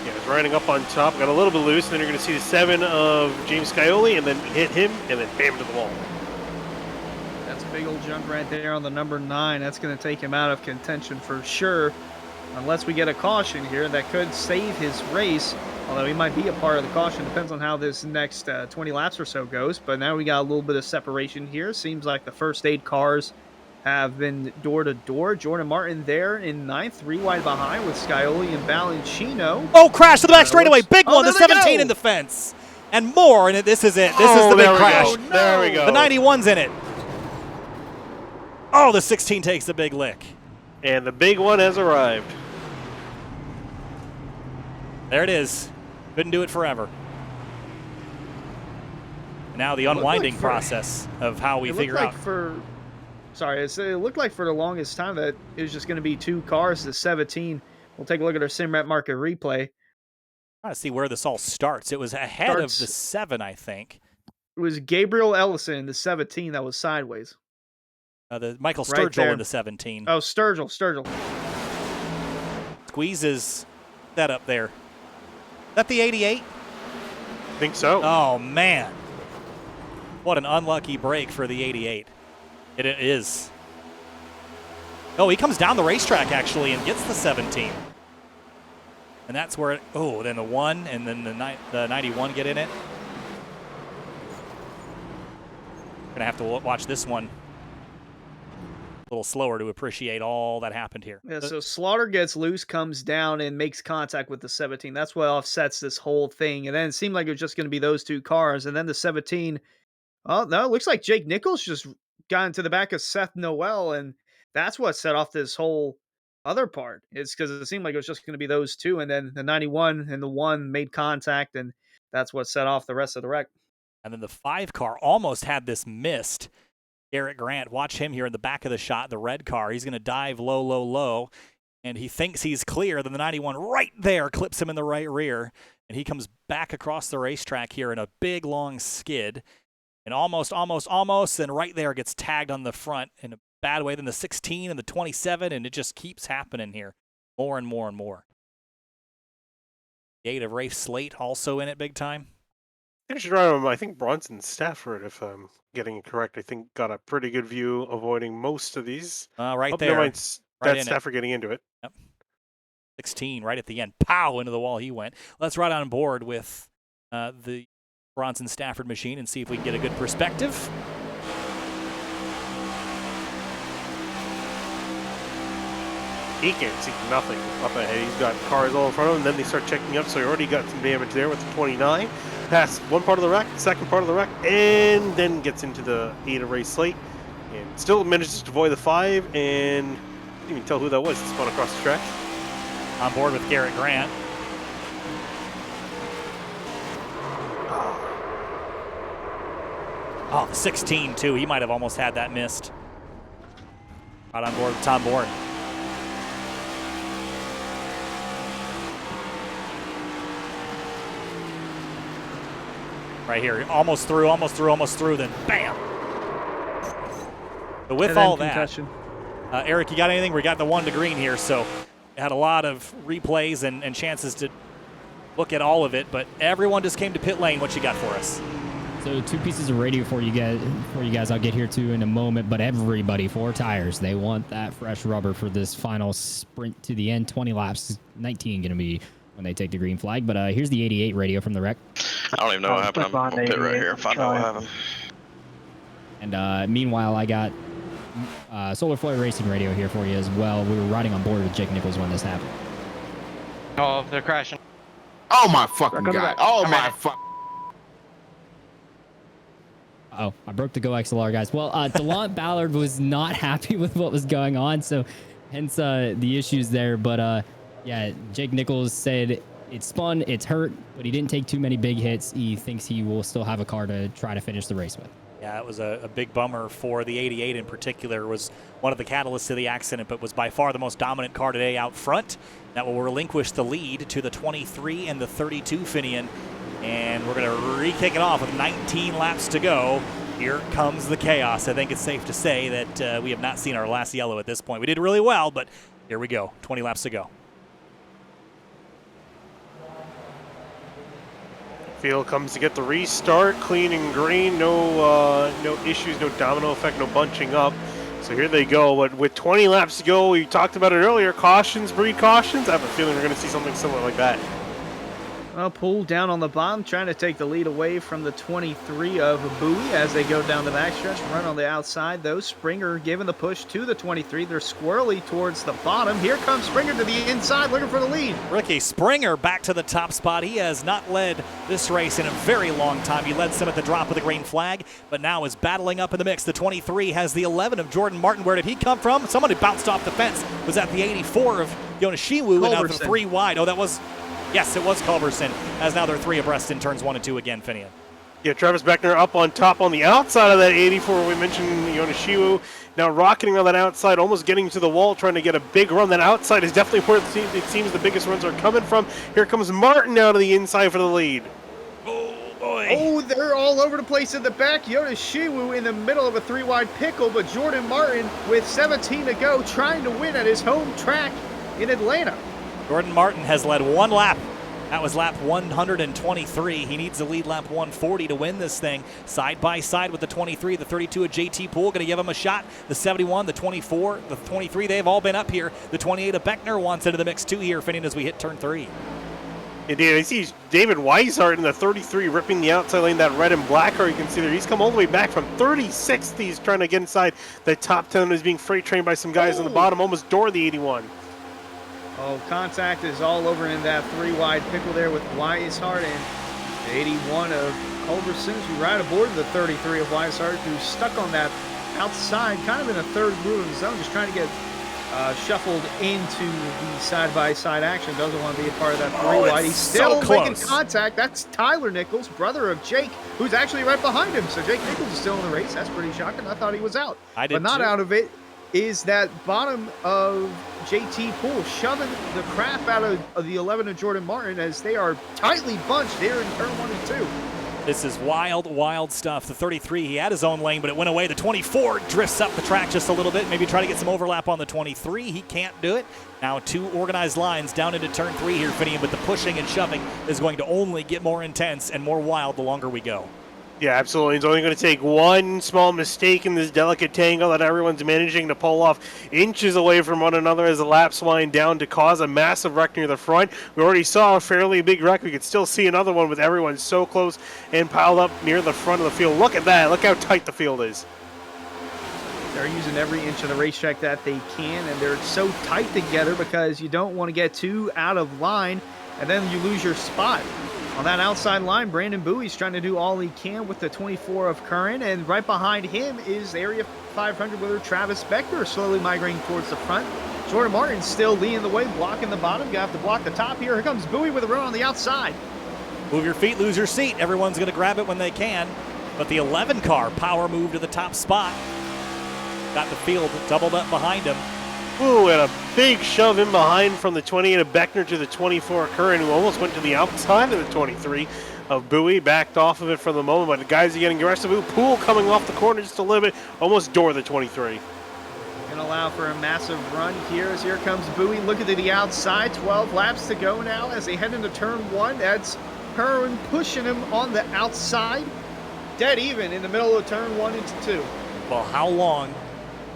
[SPEAKER 2] Yeah, he's riding up on top, got a little bit loose, and then you're going to see the 7 of James Scioli, and then hit him, and then bam to the wall.
[SPEAKER 3] That's a big old jump right there on the number 9. That's going to take him out of contention for sure. Unless we get a caution here, that could save his race. Although he might be a part of the caution, depends on how this next 20 laps or so goes. But now we got a little bit of separation here. Seems like the first 8 cars have been door to door. Jordan Martin there in 9th, 3 wide behind with Scioli and Balancino.
[SPEAKER 1] Oh, crash to the back straightaway. Big one, the 17 in the fence. And more, and this is it. This is the big crash.
[SPEAKER 2] No. There we go.
[SPEAKER 1] The 91's in it. Oh, the 16 takes a big lick.
[SPEAKER 2] And the big one has arrived.
[SPEAKER 1] There it is. Couldn't do it forever. Now the unwinding process of how we figure out.
[SPEAKER 3] It looked like for the longest time that it was just going to be 2 cars. The 17. We'll take a look at our SimRat market replay.
[SPEAKER 1] Trying to see where this all starts. It was ahead of the 7, I think.
[SPEAKER 3] It was Gabriel Ellison, the 17, that was sideways.
[SPEAKER 1] The Michael Sturgill in the 17.
[SPEAKER 3] Oh, Sturgill.
[SPEAKER 1] Squeezes that up there. Is that the 88?
[SPEAKER 2] I think so.
[SPEAKER 1] Oh, man. What an unlucky break for the 88. It is. Oh, he comes down the racetrack, actually, and gets the 17. And that's where it... Oh, then the 1 and then the 91 get in it. Going to have to watch this one a little slower to appreciate all that happened here.
[SPEAKER 3] Yeah, so Slaughter gets loose, comes down, and makes contact with the 17. That's what offsets this whole thing. And then it seemed like it was just going to be those 2 cars. And then the 17, oh, no, it looks like Jake Nichols just got into the back of Seth Noel, and that's what set off this whole other part. It's because it seemed like it was just going to be those 2, and then the 91 and the 1 made contact, and that's what set off the rest of the wreck.
[SPEAKER 1] And then the 5 car almost had this missed. Garrett Grant, watch him here in the back of the shot, the red car. He's going to dive low, low, low, and he thinks he's clear. Then the 91 right there clips him in the right rear, and he comes back across the racetrack here in a big, long skid, and almost, and right there gets tagged on the front in a bad way. Then the 16 and the 27, and it just keeps happening here more and more and more. The 8 of Rafe Slate also in it big time.
[SPEAKER 2] I think Bronson Stafford, if I'm getting it correct, I think got a pretty good view avoiding most of these.
[SPEAKER 1] Right there.
[SPEAKER 2] That's Stafford getting into it.
[SPEAKER 1] Yep. 16 right at the end. Pow! Into the wall he went. Let's ride on board with the Bronson Stafford machine and see if we can get a good perspective.
[SPEAKER 2] He can't see nothing up ahead. He's got cars all in front of him, and then they start checking up, so he already got some damage there with the 29. Past one part of the wreck, second part of the wreck, and then gets into the 8 of Ray Slate. And still manages to avoid the 5, and didn't even tell who that was. He spun across the track.
[SPEAKER 1] On board with Garrett Grant. Oh, the 16 too. He might have almost had that missed. Right on board with Tom Bourne. Right here, almost through, then bam! But with all that, Eric, you got anything? We got the 1 to green here, so had a lot of replays and chances to look at all of it, but everyone just came to pit lane. What you got for us?
[SPEAKER 4] So 2 pieces of radio for you guys. I'll get here to in a moment, but everybody, 4 tires, they want that fresh rubber for this final sprint to the end. 20 laps, 19 going to be when they take the green flag. But here's the 88 radio from the wreck.
[SPEAKER 9] I don't even know what happened. I'm on pit right here. Find out what happened.
[SPEAKER 4] And meanwhile, I got Solar Flare Racing radio here for you as well. We were riding on board with Jake Nichols when this happened.
[SPEAKER 10] Oh, they're crashing.
[SPEAKER 5] Oh my fucking god. Oh my fuck.
[SPEAKER 4] Oh, I broke the Go XLR, guys. Well, Delant Ballard was not happy with what was going on, so hence the issues there. But yeah, Jake Nichols said it spun, it's hurt, but he didn't take too many big hits. He thinks he will still have a car to try to finish the race with.
[SPEAKER 1] Yeah, it was a big bummer for the 88 in particular. Was one of the catalysts to the accident, but was by far the most dominant car today out front. That will relinquish the lead to the 23 and the 32 Finian. And we're going to re-kick it off with 19 laps to go. Here comes the chaos. I think it's safe to say that we have not seen our last yellow at this point. We did really well, but here we go. 20 laps to go.
[SPEAKER 2] Field comes to get the restart, clean and green, no issues, no domino effect, no bunching up. So here they go. But with 20 laps to go, we talked about it earlier. Cautions breed cautions. I have a feeling we're going to see something similar like that.
[SPEAKER 3] Well, Poole down on the bottom, trying to take the lead away from the 23 of Bowie as they go down the backstretch. Run on the outside, though. Springer giving the push to the 23. They're squirrely towards the bottom. Here comes Springer to the inside, looking for the lead.
[SPEAKER 1] Ricky Springer back to the top spot. He has not led this race in a very long time. He led some at the drop of the green flag, but now is battling up in the mix. The 23 has the 11 of Jordan Martin. Where did he come from? Somebody bounced off the fence. Was that the 84 of Yoneshiwu? And now the 3 wide. Oh, that was... Yes, it was Culberson, as now they're 3 abreast in turns 1 and 2 again, Finian.
[SPEAKER 2] Yeah, Travis Beckner up on top on the outside of that 84. We mentioned Yoneshiwu now rocketing on that outside, almost getting to the wall, trying to get a big run. That outside is definitely where it seems the biggest runs are coming from. Here comes Martin out of the inside for the lead.
[SPEAKER 1] Oh, boy.
[SPEAKER 3] Oh, they're all over the place in the back. Yoneshiwu in the middle of a 3-wide pickle, but Jordan Martin with 17 to go, trying to win at his home track in Atlanta.
[SPEAKER 1] Jordan Martin has led 1 lap. That was lap 123. He needs to lead lap 140 to win this thing. Side by side with the 23, the 32 of JT Poole, going to give him a shot. The 71, the 24, the 23, they've all been up here. The 28 of Beckner wants into the mix too here, Finian, as we hit turn 3.
[SPEAKER 2] Indeed, I see David Weishart in the 33 ripping the outside lane, that red and black car you can see there. He's come all the way back from 36. He's trying to get inside the top 10. He's being freight trained by some guys on the bottom, almost door the 81.
[SPEAKER 3] Oh, contact is all over in that 3-wide pickle there with Weishart and the 81 of Culberson as we ride aboard the 33 of Weishart, who's stuck on that outside, kind of in a third moving zone, just trying to get shuffled into the side-by-side action. Doesn't want to be a part of that 3-wide. He's still making contact. That's Tyler Nichols, brother of Jake, who's actually right behind him. So Jake Nichols is still in the race. That's pretty shocking. I thought he was out.
[SPEAKER 1] I did,
[SPEAKER 3] but not
[SPEAKER 1] too.
[SPEAKER 3] out of it is that bottom of JT Poole, shoving the crap out of the 11 of Jordan Martin as they are tightly bunched here in turn 1 and 2.
[SPEAKER 1] This is wild, wild stuff. The 33, he had his own lane, but it went away. The 24 drifts up the track just a little bit, maybe try to get some overlap on the 23. He can't do it. Now 2 organized lines down into turn 3 here, Finian, but the pushing and shoving is going to only get more intense and more wild the longer we go.
[SPEAKER 2] Yeah, absolutely. It's only going to take one small mistake in this delicate tangle that everyone's managing to pull off inches away from one another as the laps wind down to cause a massive wreck near the front. We already saw a fairly big wreck. We could still see another one with everyone so close and piled up near the front of the field. Look at that. Look how tight the field is.
[SPEAKER 3] They're using every inch of the racetrack that they can, and they're so tight together because you don't want to get too out of line, and then you lose your spot. On that outside line, Brandon Bowie's trying to do all he can with the 24 of Curran, and right behind him is Area 500 winner Travis Beckner, slowly migrating towards the front. Jordan Martin still leading the way, blocking the bottom. You have to block the top here. Here comes Bowie with a run on the outside.
[SPEAKER 1] Move your feet, lose your seat. Everyone's going to grab it when they can. But the 11 car power move to the top spot. Got the field doubled up behind him.
[SPEAKER 2] Ooh, and a big shove in behind from the 28 of Beckner to the 24 of Curran, who almost went to the outside of the 23 of Bowie, backed off of it for the moment, but the guys are getting aggressive. Ooh, Poole coming off the corner just a little bit, almost door the 23.
[SPEAKER 3] Gonna allow for a massive run here as here comes Bowie looking to the outside. 12 laps to go now as they head into turn 1. That's Herwin pushing him on the outside. Dead even in the middle of turn 1 into 2.
[SPEAKER 1] Well, how long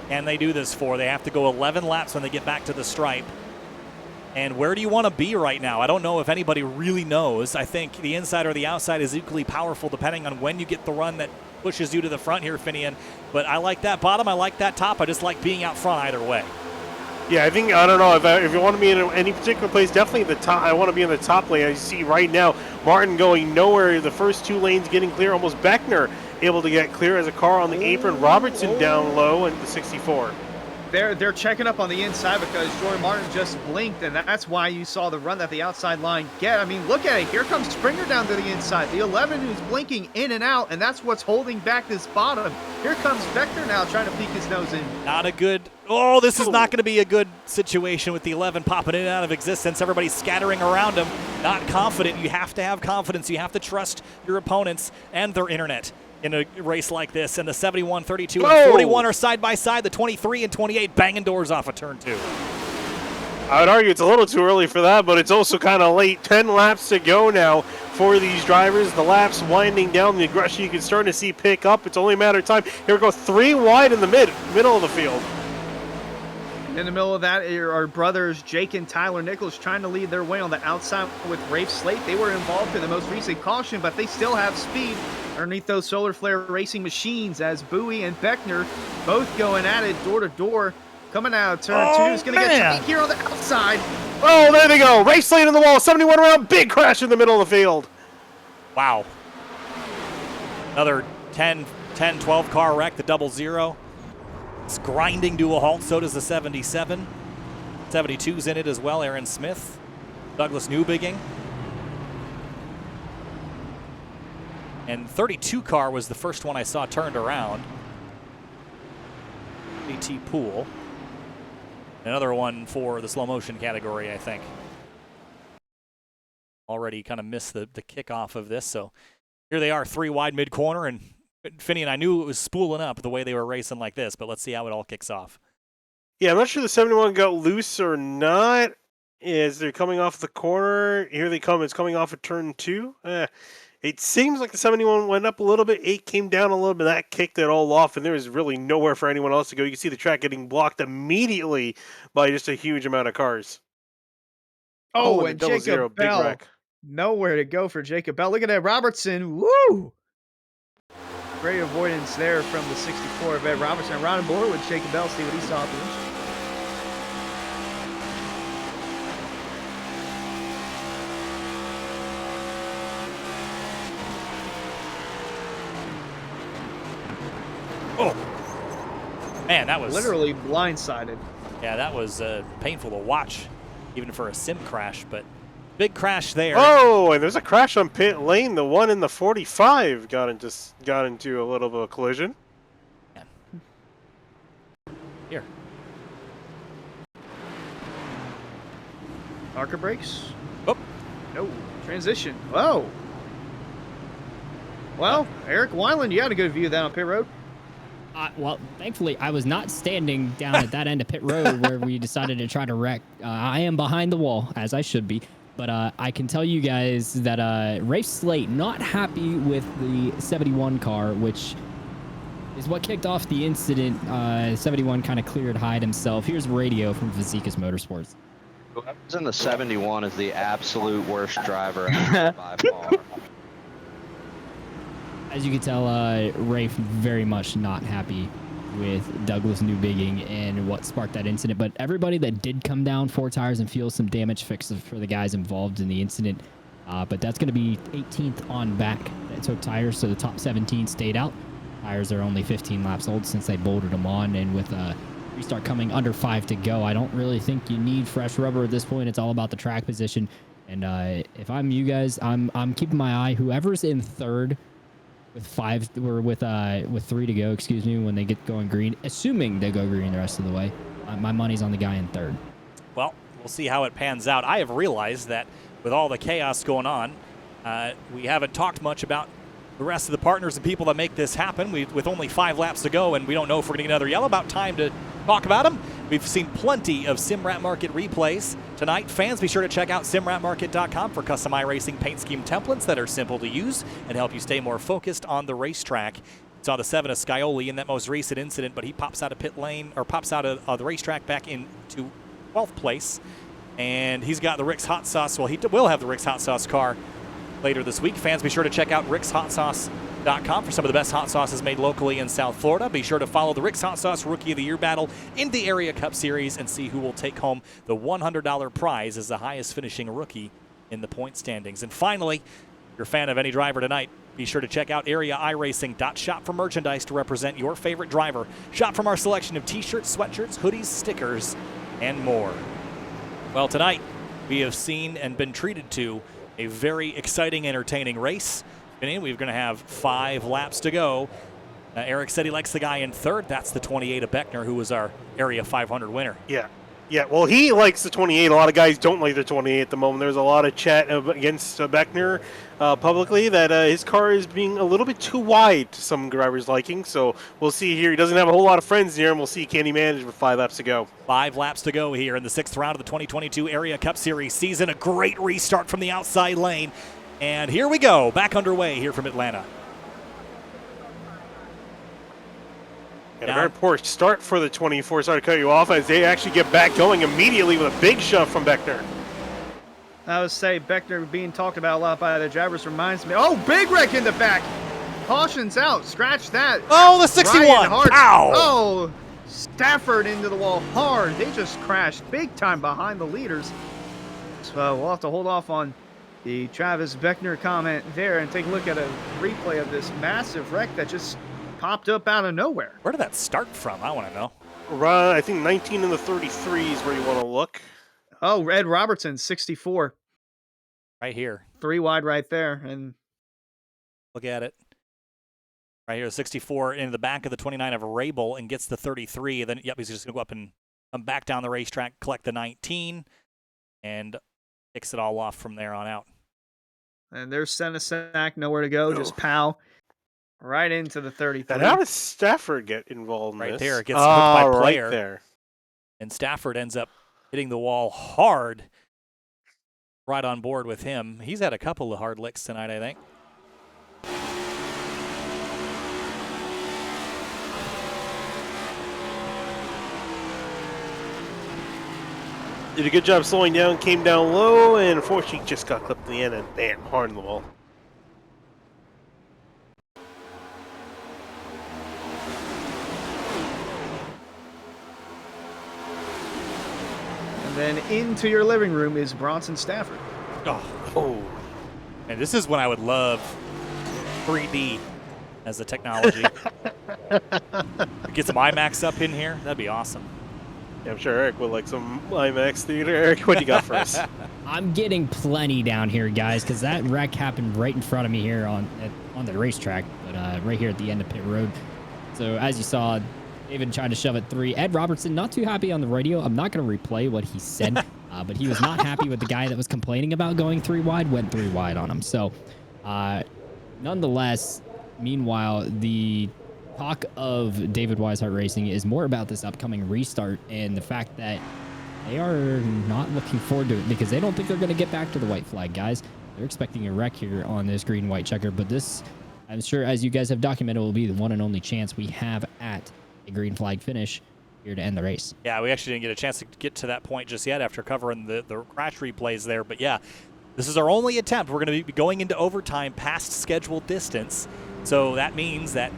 [SPEAKER 1] can they do this for? They have to go 11 laps when they get back to the stripe. And where do you want to be right now? I don't know if anybody really knows. I think the inside or the outside is equally powerful depending on when you get the run that pushes you to the front here, Finian. But I like that bottom. I like that top. I just like being out front either way.
[SPEAKER 2] Yeah, I think, I don't know, if you want to be in any particular place, definitely the top. I want to be in the top lane. I see right now Martin going nowhere. The first 2 lanes getting clear. Almost Beckner able to get clear as a car on the apron. Robertson down low in the 64.
[SPEAKER 3] They're checking up on the inside because Jordan Martin just blinked, and that's why you saw the run that the outside line get. I mean, look at it. Here comes Springer down to the inside. The 11 who's blinking in and out, and that's what's holding back this bottom. Here comes Vector now trying to peek his nose in.
[SPEAKER 1] Not a good... Oh, this is not going to be a good situation with the 11 popping in and out of existence. Everybody's scattering around him. Not confident. You have to have confidence. You have to trust your opponents and their internet in a race like this. And the 71, 32, and 41 are side by side. The 23 and 28 banging doors off of turn 2.
[SPEAKER 2] I would argue it's a little too early for that, but it's also kind of late. 10 laps to go now for these drivers. The laps winding down. The aggression you can start to see pick up. It's only a matter of time. Here we go, 3 wide in the middle of the field.
[SPEAKER 3] In the middle of that are our brothers Jake and Tyler Nichols trying to lead their way on the outside with Rafe Slate. They were involved in the most recent caution, but they still have speed underneath those Solar Flare racing machines as Bowie and Beckner both going at it door to door. Coming out of turn 2 is going to get to here on the outside.
[SPEAKER 2] Oh, there they go. Rafe Slate in the wall. 71 around. Big crash in the middle of the field.
[SPEAKER 1] Wow. Another 10, 12 car wreck, the 00. It's grinding to a halt, so does the 77. 72's in it as well, Aaron Smith. Douglas Newbigging. And 32 car was the first one I saw turned around. BT Pool. Another one for the slow motion category, I think. Already kind of missed the kickoff of this, so here they are, 3 wide mid-corner, and Finian, I knew it was spooling up the way they were racing like this, but let's see how it all kicks off.
[SPEAKER 2] Yeah, I'm not sure the 71 got loose or not. As they're coming off the corner, here they come. It's coming off of turn 2. It seems like the 71 went up a little bit. 8 came down a little bit. That kicked it all off, and there was really nowhere for anyone else to go. You can see the track getting blocked immediately by just a huge amount of cars.
[SPEAKER 3] Oh, and Jacob Bell. Nowhere to go for Jacob Bell. Look at that, Robertson. Woo! Great avoidance there from the 64 of Ed Robertson. Ron Bohr with Jacob Bell, see what he saw at the end.
[SPEAKER 1] Oh, man, that was
[SPEAKER 3] literally blindsided.
[SPEAKER 1] Yeah, that was painful to watch, even for a sim crash, but big crash there.
[SPEAKER 2] Oh, and there's a crash on pit lane. The one in the 45 got into a little bit of a collision.
[SPEAKER 1] Here.
[SPEAKER 3] Parker brakes.
[SPEAKER 1] Oh.
[SPEAKER 3] No. Transition. Whoa. Well, Eric Weiland, you had a good view of that on pit road.
[SPEAKER 4] Well, thankfully, I was not standing down at that end of pit road where we decided to try to wreck. I am behind the wall, as I should be. But I can tell you guys that Rafe Slate not happy with the 71 car, which is what kicked off the incident. 71 kind of cleared hide himself. Here's radio from Fazekas Motorsports.
[SPEAKER 12] Whoever's in the 71 is the absolute worst driver by far.
[SPEAKER 4] As you can tell, Rafe very much not happy with Douglas Newbigging and what sparked that incident. But everybody that did come down 4 tires and feel some damage fixed for the guys involved in the incident. But that's going to be 18th on back that took tires, so the top 17 stayed out. Tires are only 15 laps old since they bolted them on, and with a restart coming under 5 to go, I don't really think you need fresh rubber at this point. It's all about the track position. And if I'm you guys, I'm keeping my eye. Whoever's in third with 3 to go, excuse me, when they get going green, assuming they go green the rest of the way, my money's on the guy in third.
[SPEAKER 1] Well, we'll see how it pans out. I have realized that with all the chaos going on, we haven't talked much about the rest of the partners and people that make this happen. With only 5 laps to go, and we don't know if we're going to get another yellow. About time to talk about them. We've seen plenty of SimRat Market replays tonight. Fans, be sure to check out simratmarket.com for custom iRacing paint scheme templates that are simple to use and help you stay more focused on the racetrack. Saw the 7 of Scioli in that most recent incident, but he pops out of pit lane, or pops out of the racetrack back into 12th place. And he's got the Rick's Hot Sauce. Well, he will have the Rick's Hot Sauce car later this week. Fans, be sure to check out rickshotsauce.com for some of the best hot sauces made locally in South Florida. Be sure to follow the Rick's Hot Sauce Rookie of the Year battle in the Area Cup Series and see who will take home the $100 prize as the highest finishing rookie in the point standings. And finally, if you're a fan of any driver tonight, be sure to check out areairacing.shop for merchandise to represent your favorite driver. Shop from our selection of t-shirts, sweatshirts, hoodies, stickers, and more. Well, tonight we have seen and been treated to a very exciting, entertaining race. We're going to have 5 laps to go. Eric said he likes the guy in third. That's the 28 of Beckner, who was our Area 500 winner.
[SPEAKER 2] Yeah, well, he likes the 28. A lot of guys don't like the 28 at the moment. There's a lot of chat against Beckner publicly that his car is being a little bit too wide to some drivers' liking. So we'll see here. He doesn't have a whole lot of friends near him. We'll see can he manage with 5 laps to go.
[SPEAKER 1] 5 laps to go here in the 6th round of the 2022 Area Cup Series season. A great restart from the outside lane. And here we go, back underway here from Atlanta.
[SPEAKER 2] And a very poor start for the 24. Sorry to cut you off as they actually get back going immediately with a big shove from Beckner.
[SPEAKER 3] I would say Beckner being talked about a lot by the drivers reminds me. Oh, big wreck in the back. Caution's out. Scratch that.
[SPEAKER 1] Oh, the 61. Ow.
[SPEAKER 3] Oh, Stafford into the wall hard. They just crashed big time behind the leaders. So we'll have to hold off on the Travis Beckner comment there and take a look at a replay of this massive wreck that just popped up out of nowhere.
[SPEAKER 1] Where did that start from? I want to know.
[SPEAKER 2] I think 19 in the 33 is where you want to look.
[SPEAKER 3] Oh, Ed Robertson, 64.
[SPEAKER 1] Right here.
[SPEAKER 3] 3 wide right there. And
[SPEAKER 1] look at it. Right here, 64 into the back of the 29 of Rabel and gets the 33. Then, yep, he's just going to go up and come back down the racetrack, collect the 19, and kicks it all off from there on out.
[SPEAKER 3] And there's Senesac, nowhere to go, just pow. Right into the 33.
[SPEAKER 2] And how does Stafford get involved in
[SPEAKER 1] right
[SPEAKER 2] this?
[SPEAKER 1] There, it gets hooked by player.
[SPEAKER 2] Right there.
[SPEAKER 1] And Stafford ends up hitting the wall hard. Right on board with him. He's had a couple of hard licks tonight, I think.
[SPEAKER 2] Did a good job slowing down, came down low, and unfortunately just got clipped in the end and bam, hard in the wall.
[SPEAKER 3] And then into your living room is Bronson Stafford.
[SPEAKER 1] Oh. And this is when I would love 3D as a technology. Get some IMAX up in here. That'd be awesome.
[SPEAKER 2] Yeah, I'm sure Eric would like some IMAX theater. Eric, what do you got for us?
[SPEAKER 4] I'm getting plenty down here, guys, because that wreck happened right in front of me here on the racetrack, but right here at the end of pit road. So as you saw, David tried to shove it 3. Ed Robertson, not too happy on the radio. I'm not going to replay what he said, but he was not happy with the guy that was complaining about going 3 wide, went 3 wide on him. So nonetheless, meanwhile, the talk of David Weishart Racing is more about this upcoming restart and the fact that they are not looking forward to it because they don't think they're going to get back to the white flag, guys. They're expecting a wreck here on this green-white checker, but this, I'm sure, as you guys have documented, will be the one and only chance we have at a green flag finish here to end the race.
[SPEAKER 1] Yeah, we actually didn't get a chance to get to that point just yet after covering the crash replays there, but yeah, this is our only attempt. We're going to be going into overtime past scheduled distance, so that means that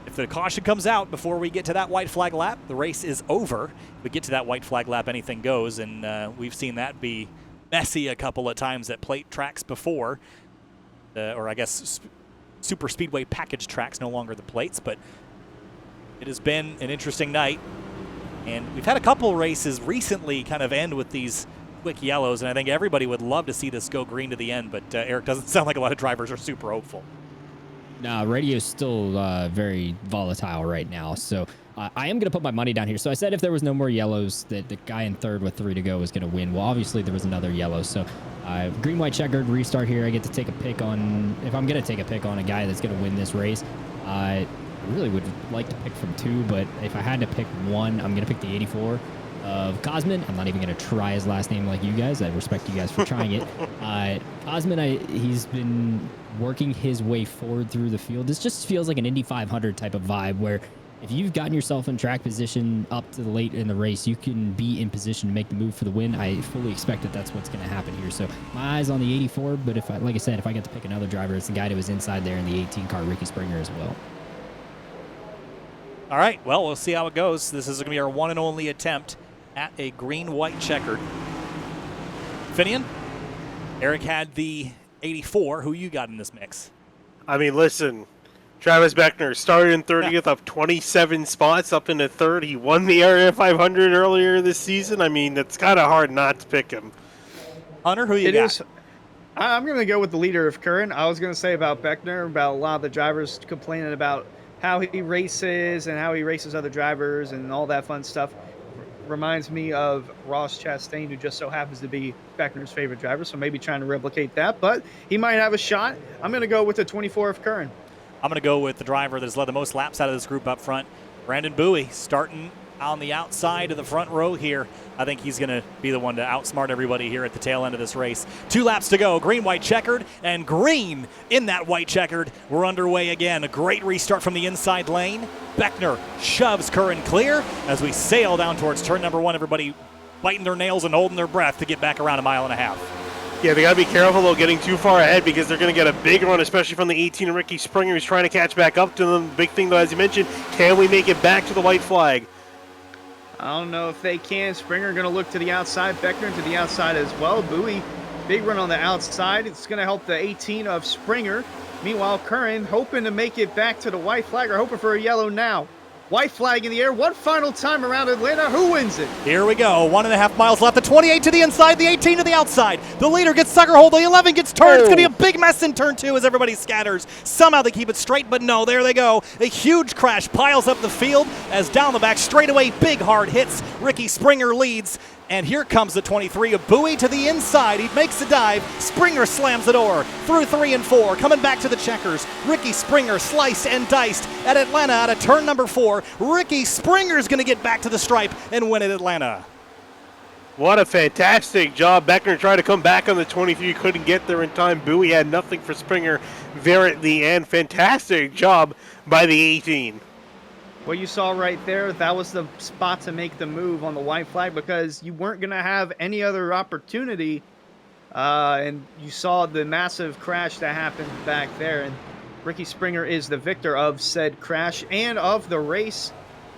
[SPEAKER 1] if the caution comes out before we get to that white flag lap, the race is over. If we get to that white flag lap, anything goes, and we've seen that be messy a couple of times at plate tracks before, or I guess super speedway package tracks, no longer the plates, but it has been an interesting night, and we've had a couple races recently kind of end with these quick yellows, and I think everybody would love to see this go green to the end, but Eric, doesn't sound like a lot of drivers are super hopeful.
[SPEAKER 4] No, radio's still very volatile right now, so I am going to put my money down here. So I said if there was no more yellows, that the guy in third with 3 to go was going to win. Well, obviously there was another yellow, so green, white, checkered, restart here. I get to take a pick on, if I'm going to take a pick on a guy that's going to win this race. I really would like to pick from 2, but if I had to pick one, I'm going to pick the 84 of Cosman. I'm not even going to try his last name like you guys. I respect you guys for trying it. Cosman, he's been working his way forward through the field. This just feels like an Indy 500 type of vibe where if you've gotten yourself in track position up to the late in the race, you can be in position to make the move for the win. I fully expect that that's what's going to happen here. So my eyes on the 84, but like I said, if I get to pick another driver, it's the guy that was inside there in the 18 car, Ricky Springer, as well.
[SPEAKER 1] All right, well, we'll see how it goes. This is going to be our one and only attempt at a green-white checkered. Finian, Eric had the 84. Who you got in this mix?
[SPEAKER 2] I mean, listen, Travis Beckner started in 30th, up 27 spots, up into third. He won the Area 500 earlier this season. I mean, it's kind of hard not to pick him.
[SPEAKER 1] Hunter, who you got?
[SPEAKER 3] I'm going to go with the leader of Curran. I was going to say about Beckner, about a lot of the drivers complaining about how he races and how he races other drivers and all that fun stuff. Reminds me of Ross Chastain, who just so happens to be Beckner's favorite driver, so maybe trying to replicate that, but he might have a shot. I'm going to go with the 24 of Curran.
[SPEAKER 1] I'm going to go with the driver that has led the most laps out of this group up front, Brandon Bowie, starting on the outside of the front row here. I think he's going to be the one to outsmart everybody here at the tail end of this race. 2 laps to go. Green, white, checkered, and green in that white checkered. We're underway again. A great restart from the inside lane. Beckner shoves Curran clear as we sail down towards turn number 1. Everybody biting their nails and holding their breath to get back around a mile and a half.
[SPEAKER 2] Yeah, they got to be careful, though, getting too far ahead because they're going to get a big run, especially from the 18 Ricky Springer, who's trying to catch back up to them. Big thing, though, as you mentioned, can we make it back to the white flag?
[SPEAKER 3] I don't know if they can. Springer going to look to the outside. Beckner to the outside as well. Bowie, big run on the outside. It's going to help the 18 of Springer. Meanwhile, Curran hoping to make it back to the white flag, or hoping for a yellow now. White flag in the air. One final time around Atlanta. Who wins it?
[SPEAKER 1] Here we go. 1.5 miles left. The 28 to the inside, the 18 to the outside. The leader gets sucker hold. The 11 gets turned. It's going to be a big mess in turn 2 as everybody scatters. Somehow they keep it straight, but no, there they go. A huge crash piles up the field as down the back straightaway, big hard hits. Ricky Springer leads. And here comes the 23 of Bowie to the inside. He makes a dive. Springer slams the door through 3 and 4. Coming back to the checkers. Ricky Springer sliced and diced at Atlanta out of turn number 4. Ricky Springer's going to get back to the stripe and win at Atlanta.
[SPEAKER 2] What a fantastic job. Beckner tried to come back on the 23. Couldn't get there in time. Bowie had nothing for Springer there at the end. Fantastic job by the 18.
[SPEAKER 3] What you saw right there, that was the spot to make the move on the white flag because you weren't going to have any other opportunity. And you saw the massive crash that happened back there. And Ricky Springer is the victor of said crash and of the race.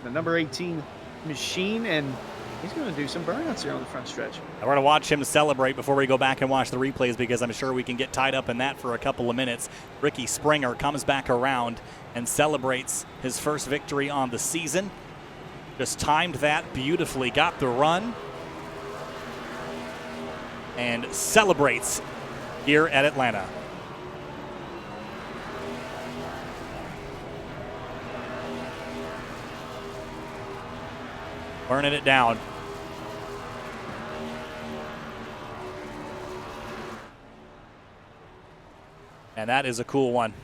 [SPEAKER 3] The number 18 machine. And he's going to do some burnouts here on the front stretch.
[SPEAKER 1] We're going to watch him celebrate before we go back and watch the replays because I'm sure we can get tied up in that for a couple of minutes. Ricky Springer comes back around and celebrates his first victory on the season. Just timed that beautifully, got the run, and celebrates here at Atlanta. Burning it down. And that is a cool one.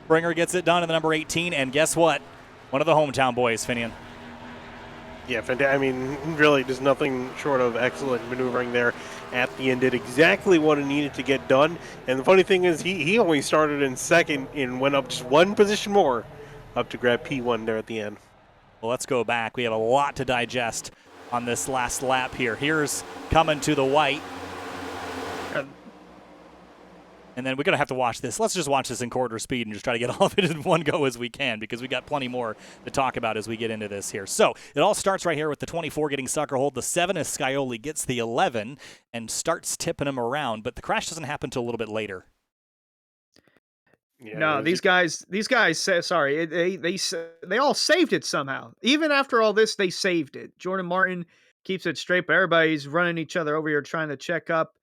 [SPEAKER 1] Springer gets it done in the number 18, and guess what? One of the hometown boys, Finian.
[SPEAKER 2] Yeah, I mean, really, there's nothing short of excellent maneuvering there at the end. Did exactly what it needed to get done. And the funny thing is, he only started in second and went up just one position more up to grab P1 there at the end.
[SPEAKER 1] Well, let's go back. We have a lot to digest on this last lap here. Here's coming to the white. And then we're going to have to watch this. Let's just watch this in quarter speed and just try to get all of it in one go as we can because we got plenty more to talk about as we get into this here. So it all starts right here with the 24 getting sucker hold. The 7 is Scioli gets the 11 and starts tipping him around, but the crash doesn't happen until a little bit later.
[SPEAKER 3] Yeah, no, these guys sorry, they all saved it somehow. Even after all this, they saved it. Jordan Martin keeps it straight, but everybody's running each other over here trying to check up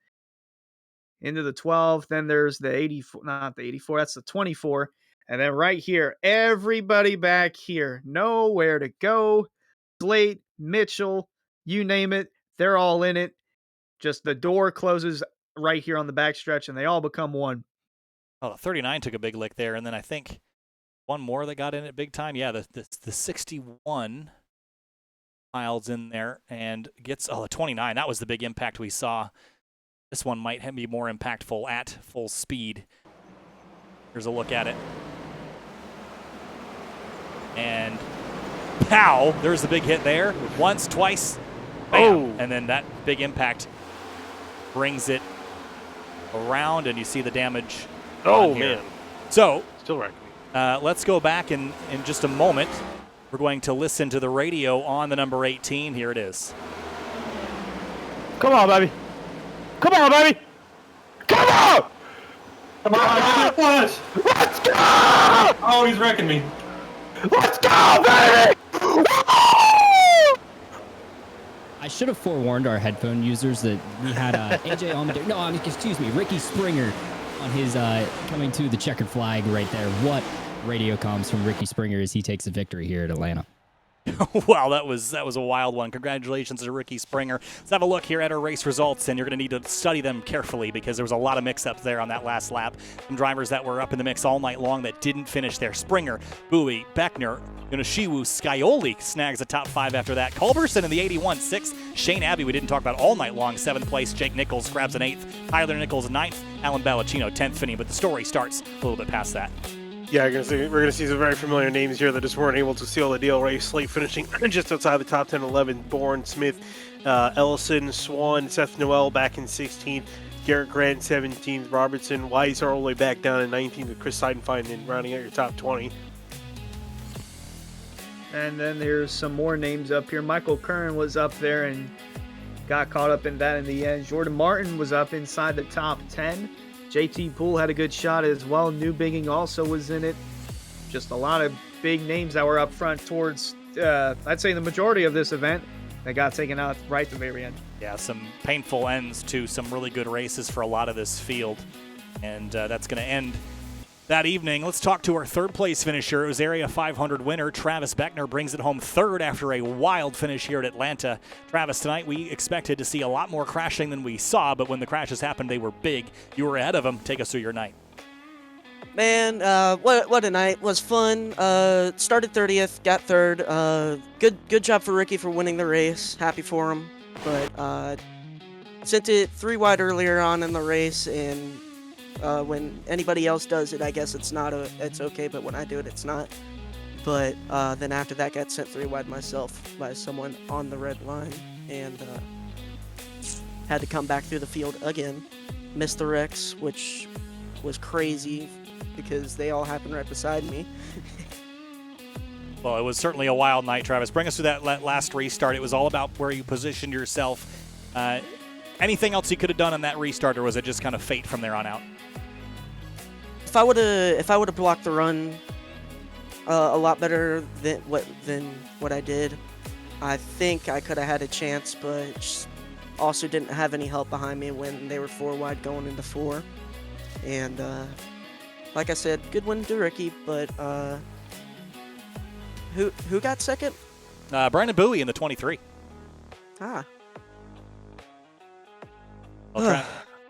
[SPEAKER 3] into the 12. Then there's the 84, not the 84, that's the 24. And then right here, everybody back here, nowhere to go. Slate, Mitchell, you name it, they're all in it. Just the door closes right here on the backstretch, and they all become one.
[SPEAKER 1] Oh, 39 took a big lick there, and then I think one more that got in it big time. Yeah, the 61 miles in there and gets the 29. That was the big impact we saw. This one might be more impactful at full speed. Here's a look at it. And pow, there's the big hit there. Once, twice, bam. And then that big impact brings it around, and you see the damage.
[SPEAKER 2] Oh,
[SPEAKER 1] on here.
[SPEAKER 2] man.
[SPEAKER 1] So,
[SPEAKER 2] still wrecking.
[SPEAKER 1] Let's go back in just a moment. We're going to listen to the radio on the number 18. Here it is.
[SPEAKER 7] Come on, baby. Come on, baby. Come on.
[SPEAKER 13] Come on, let's
[SPEAKER 7] go!
[SPEAKER 13] Oh, he's wrecking me.
[SPEAKER 7] Let's go, baby!
[SPEAKER 4] I should have forewarned our headphone users that we had AJ Allmendinger. No, excuse me, Ricky Springer on his coming to the checkered flag right there. What radio comms from Ricky Springer as he takes a victory here at Atlanta?
[SPEAKER 1] Wow, that was a wild one. Congratulations to Ricky Springer. Let's have a look here at our race results, and you're going to need to study them carefully because there was a lot of mix-ups there on that last lap. Some drivers that were up in the mix all night long that didn't finish there. Springer, Bowie, Beckner, Yonoshiwu, Scioli snags the top 5 after that. Culberson in the 81-6. Shane Abbey, we didn't talk about all night long, 7th place. Jake Nichols grabs an 8th. Tyler Nichols 9th. Alan Ballacino 10th finishing, but the story starts a little bit past that.
[SPEAKER 2] Yeah, we're gonna see some very familiar names here that just weren't able to seal the deal race. Slate finishing just outside the top 10, 11. Bourne, Smith, Ellison, Swan, Seth Noel back in 16th. Garrett Grant 17th. Robertson, Weiss all the way back down in 19th with Chris Seidenfein rounding out your top 20.
[SPEAKER 3] And then there's some more names up here. Michael Curran was up there and got caught up in that in the end. Jordan Martin was up inside the top 10. JT Poole had a good shot as well. New Bigging also was in it. Just a lot of big names that were up front towards, I'd say, the majority of this event that got taken out right at the very end.
[SPEAKER 1] Yeah, some painful ends to some really good races for a lot of this field. And that's going to end that evening. Let's talk to our third place finisher. It was Area 500 winner Travis Beckner brings it home third after a wild finish here at Atlanta. Travis, tonight we expected to see a lot more crashing than we saw, but when the crashes happened, they were big. You were ahead of them. Take us through your night.
[SPEAKER 11] Man, what a night. Was fun. Started 30th, got third. Good job for Ricky for winning the race. Happy for him. But sent it 3 wide earlier on in the race, and when anybody else does it, I guess it's okay, but when I do it, it's not. But then after that, got sent 3 wide myself by someone on the red line, and had to come back through the field again. Missed the wrecks, which was crazy because they all happened right beside me.
[SPEAKER 1] Well, it was certainly a wild night, Travis. Bring us through that last restart. It was all about where you positioned yourself. Anything else you could have done on that restart, or was it just kind of fate from there on out?
[SPEAKER 11] If I would have blocked the run a lot better than what I did, I think I could have had a chance, but just also didn't have any help behind me when they were 4 wide going into 4. And like I said, good win to Ricky, but who got second?
[SPEAKER 1] Brandon Bowie in the 23.
[SPEAKER 11] Ah.
[SPEAKER 1] Well,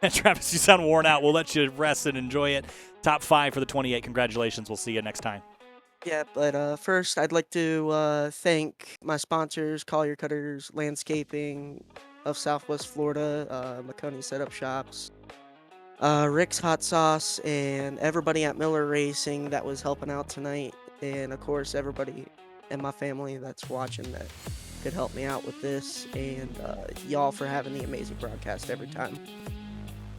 [SPEAKER 1] Travis, you sound worn out. We'll let you rest and enjoy it. Top 5 for the 28. Congratulations. We'll see you next time.
[SPEAKER 11] Yeah, but first I'd like to thank my sponsors, Collier Cutters Landscaping of Southwest Florida, McConey Setup Shops, Rick's Hot Sauce, and everybody at Miller Racing that was helping out tonight. And, of course, everybody in my family that's watching that could help me out with this. And y'all for having the amazing broadcast every time.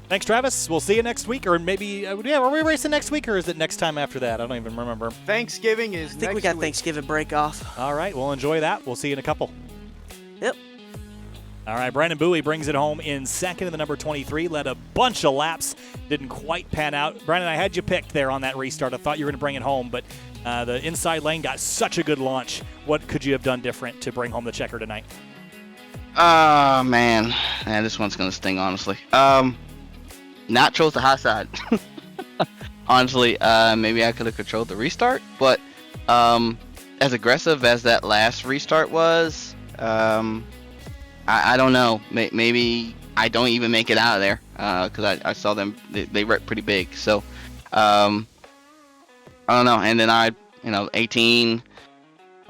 [SPEAKER 1] Thanks, Travis. We'll see you next week, or maybe, are we racing next week, or is it next time after that? I don't even remember.
[SPEAKER 3] Thanksgiving is next week.
[SPEAKER 11] I think we got Thanksgiving break off.
[SPEAKER 1] All right, we'll enjoy that. We'll see you in a couple.
[SPEAKER 11] Yep.
[SPEAKER 1] All right, Brandon Bowie brings it home in second in the number 23. Led a bunch of laps. Didn't quite pan out. Brandon, I had you picked there on that restart. I thought you were going to bring it home, but the inside lane got such a good launch. What could you have done different to bring home the checker tonight?
[SPEAKER 5] Man. This one's going to sting, honestly. Not chose the high side. Honestly, maybe I could have controlled the restart, but as aggressive as that last restart was, I don't know. Maybe I don't even make it out of there because I saw them. They wrecked pretty big. So I don't know. And then I 18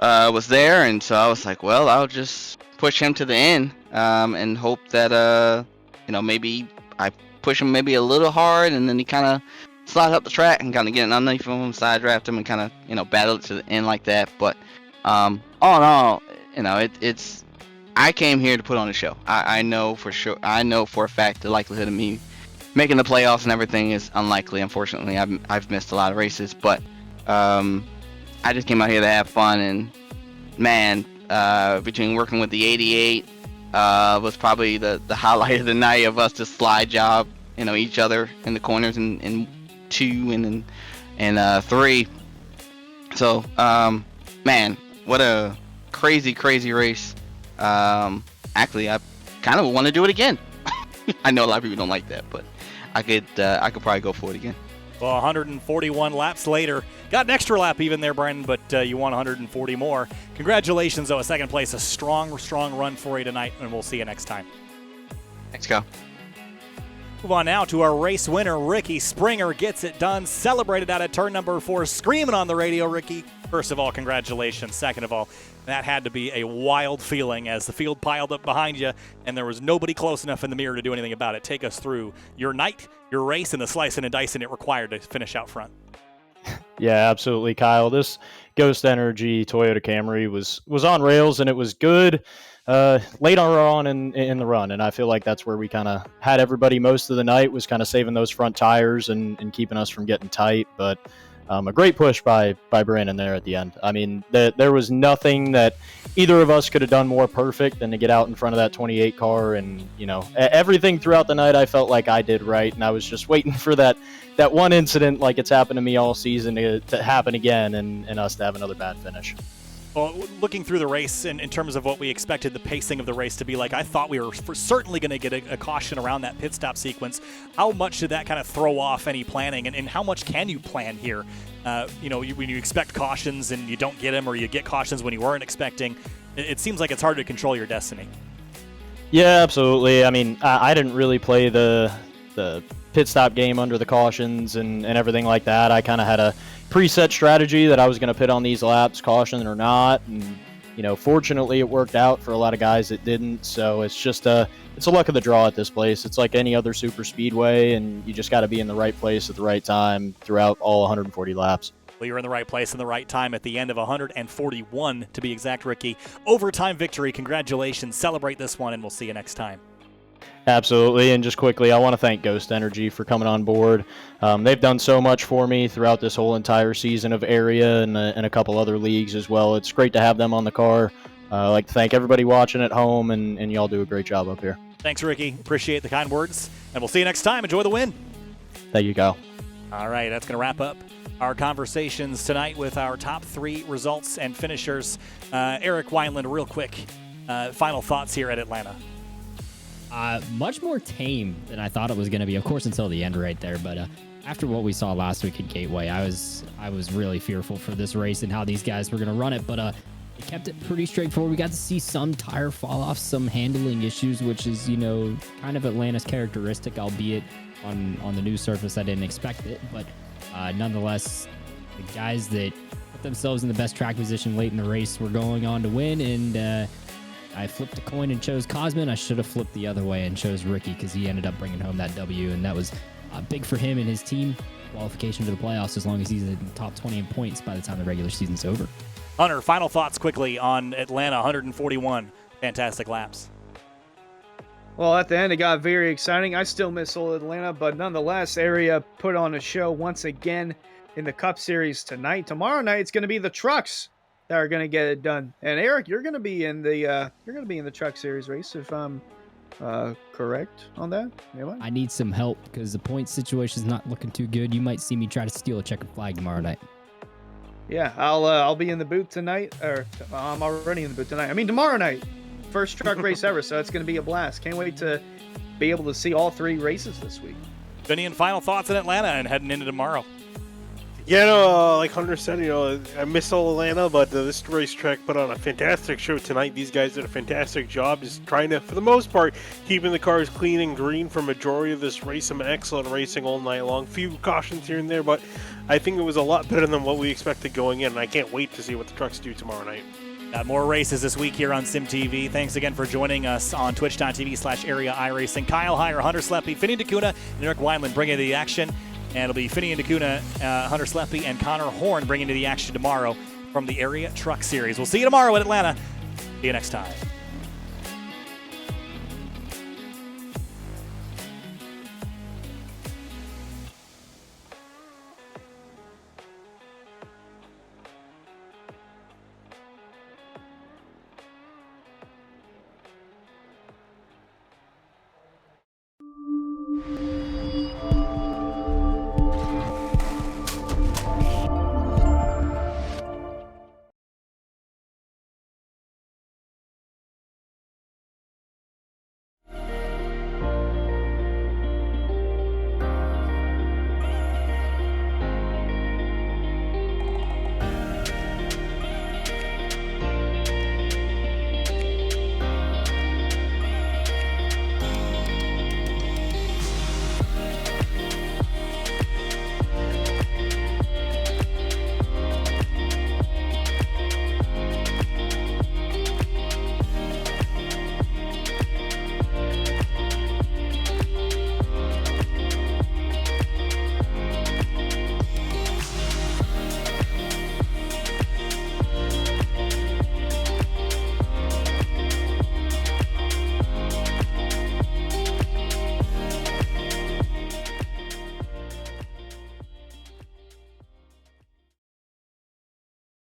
[SPEAKER 5] was there, and so I was like, well, I'll just push him to the end and hope that maybe I push him maybe a little hard, and then he kind of slides up the track and kind of get an underneath of him, side draft him, and kind of battle it to the end like that. But all in all, it's I came here to put on a show. I know for sure. I know for a fact the likelihood of me making the playoffs and everything is unlikely. Unfortunately, I've missed a lot of races, but I just came out here to have fun. And man, between working with the 88 was probably the highlight of the night of us to slide job, each other in the corners in 2 and 3. So man, what a crazy race. Actually, I kind of want to do it again. I know a lot of people don't like that, but I could probably go for it again.
[SPEAKER 1] Well, 141 laps later, got an extra lap even there, Brandon, but you won 140 more. Congratulations, though, a second place, a strong run for you tonight, and we'll see you next time.
[SPEAKER 5] Thanks, Kyle.
[SPEAKER 1] Move on now to our race winner, Ricky Springer. Gets it done, celebrated out at turn number 4, screaming on the radio, Ricky. First of all, congratulations. Second of all, that had to be a wild feeling as the field piled up behind you and there was nobody close enough in the mirror to do anything about it. Take us through your night, your race, and the slicing and dicing it required to finish out front.
[SPEAKER 14] Yeah, absolutely, Kyle. This Ghost Energy Toyota Camry was on rails, and it was good late on in the run, and I feel like that's where we kind of had everybody most of the night, was kind of saving those front tires and keeping us from getting tight. But a great push by Brandon there at the end. I mean, there was nothing that either of us could have done more perfect than to get out in front of that 28 car. And, everything throughout the night I felt like I did right. And I was just waiting for that one incident, like it's happened to me all season, to happen again and us to have another bad finish.
[SPEAKER 1] Well, looking through the race in terms of what we expected the pacing of the race to be like, I thought we were certainly going to get a caution around that pit stop sequence. How much did that kind of throw off any planning, and how much can you plan here? When you expect cautions and you don't get them, or you get cautions when you weren't expecting, it seems like it's hard to control your destiny.
[SPEAKER 14] Yeah, absolutely. I mean, I didn't really play the pit stop game under the cautions and everything like that. I kind of had a preset strategy that I was going to pit on these laps, caution or not, and fortunately it worked out for a lot of guys that didn't. So it's just it's a luck of the draw at this place. It's like any other super speedway, and you just got to be in the right place at the right time throughout all 140 laps.
[SPEAKER 1] Well, you're in the right place in the right time at the end of 141 to be exact, Ricky. Overtime victory. Congratulations. Celebrate this one, and we'll see you next time.
[SPEAKER 14] Absolutely, and just quickly, I want to thank Ghost Energy for coming on board. They've done so much for me throughout this whole entire season of area and a couple other leagues as well. It's great to have them on the car. I'd like to thank everybody watching at home, and y'all do a great job up here.
[SPEAKER 1] Thanks, Ricky. Appreciate the kind words, and we'll see you next time. Enjoy the win.
[SPEAKER 14] Thank you, Kyle.
[SPEAKER 1] All right, that's going to wrap up our conversations tonight with our top 3 results and finishers. Eric Wineland, real quick, final thoughts here at Atlanta.
[SPEAKER 4] Much more tame than I thought it was going to be, of course, until the end right there. But after what we saw last week at Gateway, I was really fearful for this race and how these guys were going to run it. But they kept it pretty straightforward. We got to see some tire fall off, some handling issues, which is, kind of Atlanta's characteristic, albeit on the new surface. I didn't expect it. But nonetheless, the guys that put themselves in the best track position late in the race were going on to win. And I flipped a coin and chose Cosman. I should have flipped the other way and chose Ricky because he ended up bringing home that W, and that was big for him and his team. Qualification to the playoffs as long as he's in the top 20 in points by the time the regular season's over.
[SPEAKER 1] Hunter, final thoughts quickly on Atlanta, 141 fantastic laps.
[SPEAKER 3] Well, at the end, it got very exciting. I still miss old Atlanta, but nonetheless, Area put on a show once again in the Cup Series tonight. Tomorrow night, it's going to be the trucks that are going to get it done. And Eric, you're going to be in the Truck Series race, if I'm correct on that.
[SPEAKER 4] I need some help because the point situation is not looking too good. You might see me try to steal a checkered flag tomorrow night.
[SPEAKER 3] Yeah, I'll be in the booth tonight, or I'm already in the booth tonight. I mean tomorrow night, first truck race ever, so it's going to be a blast. Can't wait to be able to see all 3 races this week.
[SPEAKER 1] Vinny, and final thoughts in Atlanta and heading into tomorrow.
[SPEAKER 2] Yeah, no, like Hunter said, I miss all Atlanta, but this racetrack put on a fantastic show tonight. These guys did a fantastic job just trying to, for the most part, keeping the cars clean and green for majority of this race. Some excellent racing all night long. Few cautions here and there, but I think it was a lot better than what we expected going in, and I can't wait to see what the trucks do tomorrow night.
[SPEAKER 1] Got more races this week here on SimTV. Thanks again for joining us on twitch.tv/area iRacing. Kyle Heyer, Hunter Sleppy, Finney DeCuna, and Eric Weinland bringing the action. And it'll be Finney and DeCuna, Hunter Sleppy, and Connor Horn bringing to the action tomorrow from the Area Truck Series. We'll see you tomorrow in Atlanta. See you next time.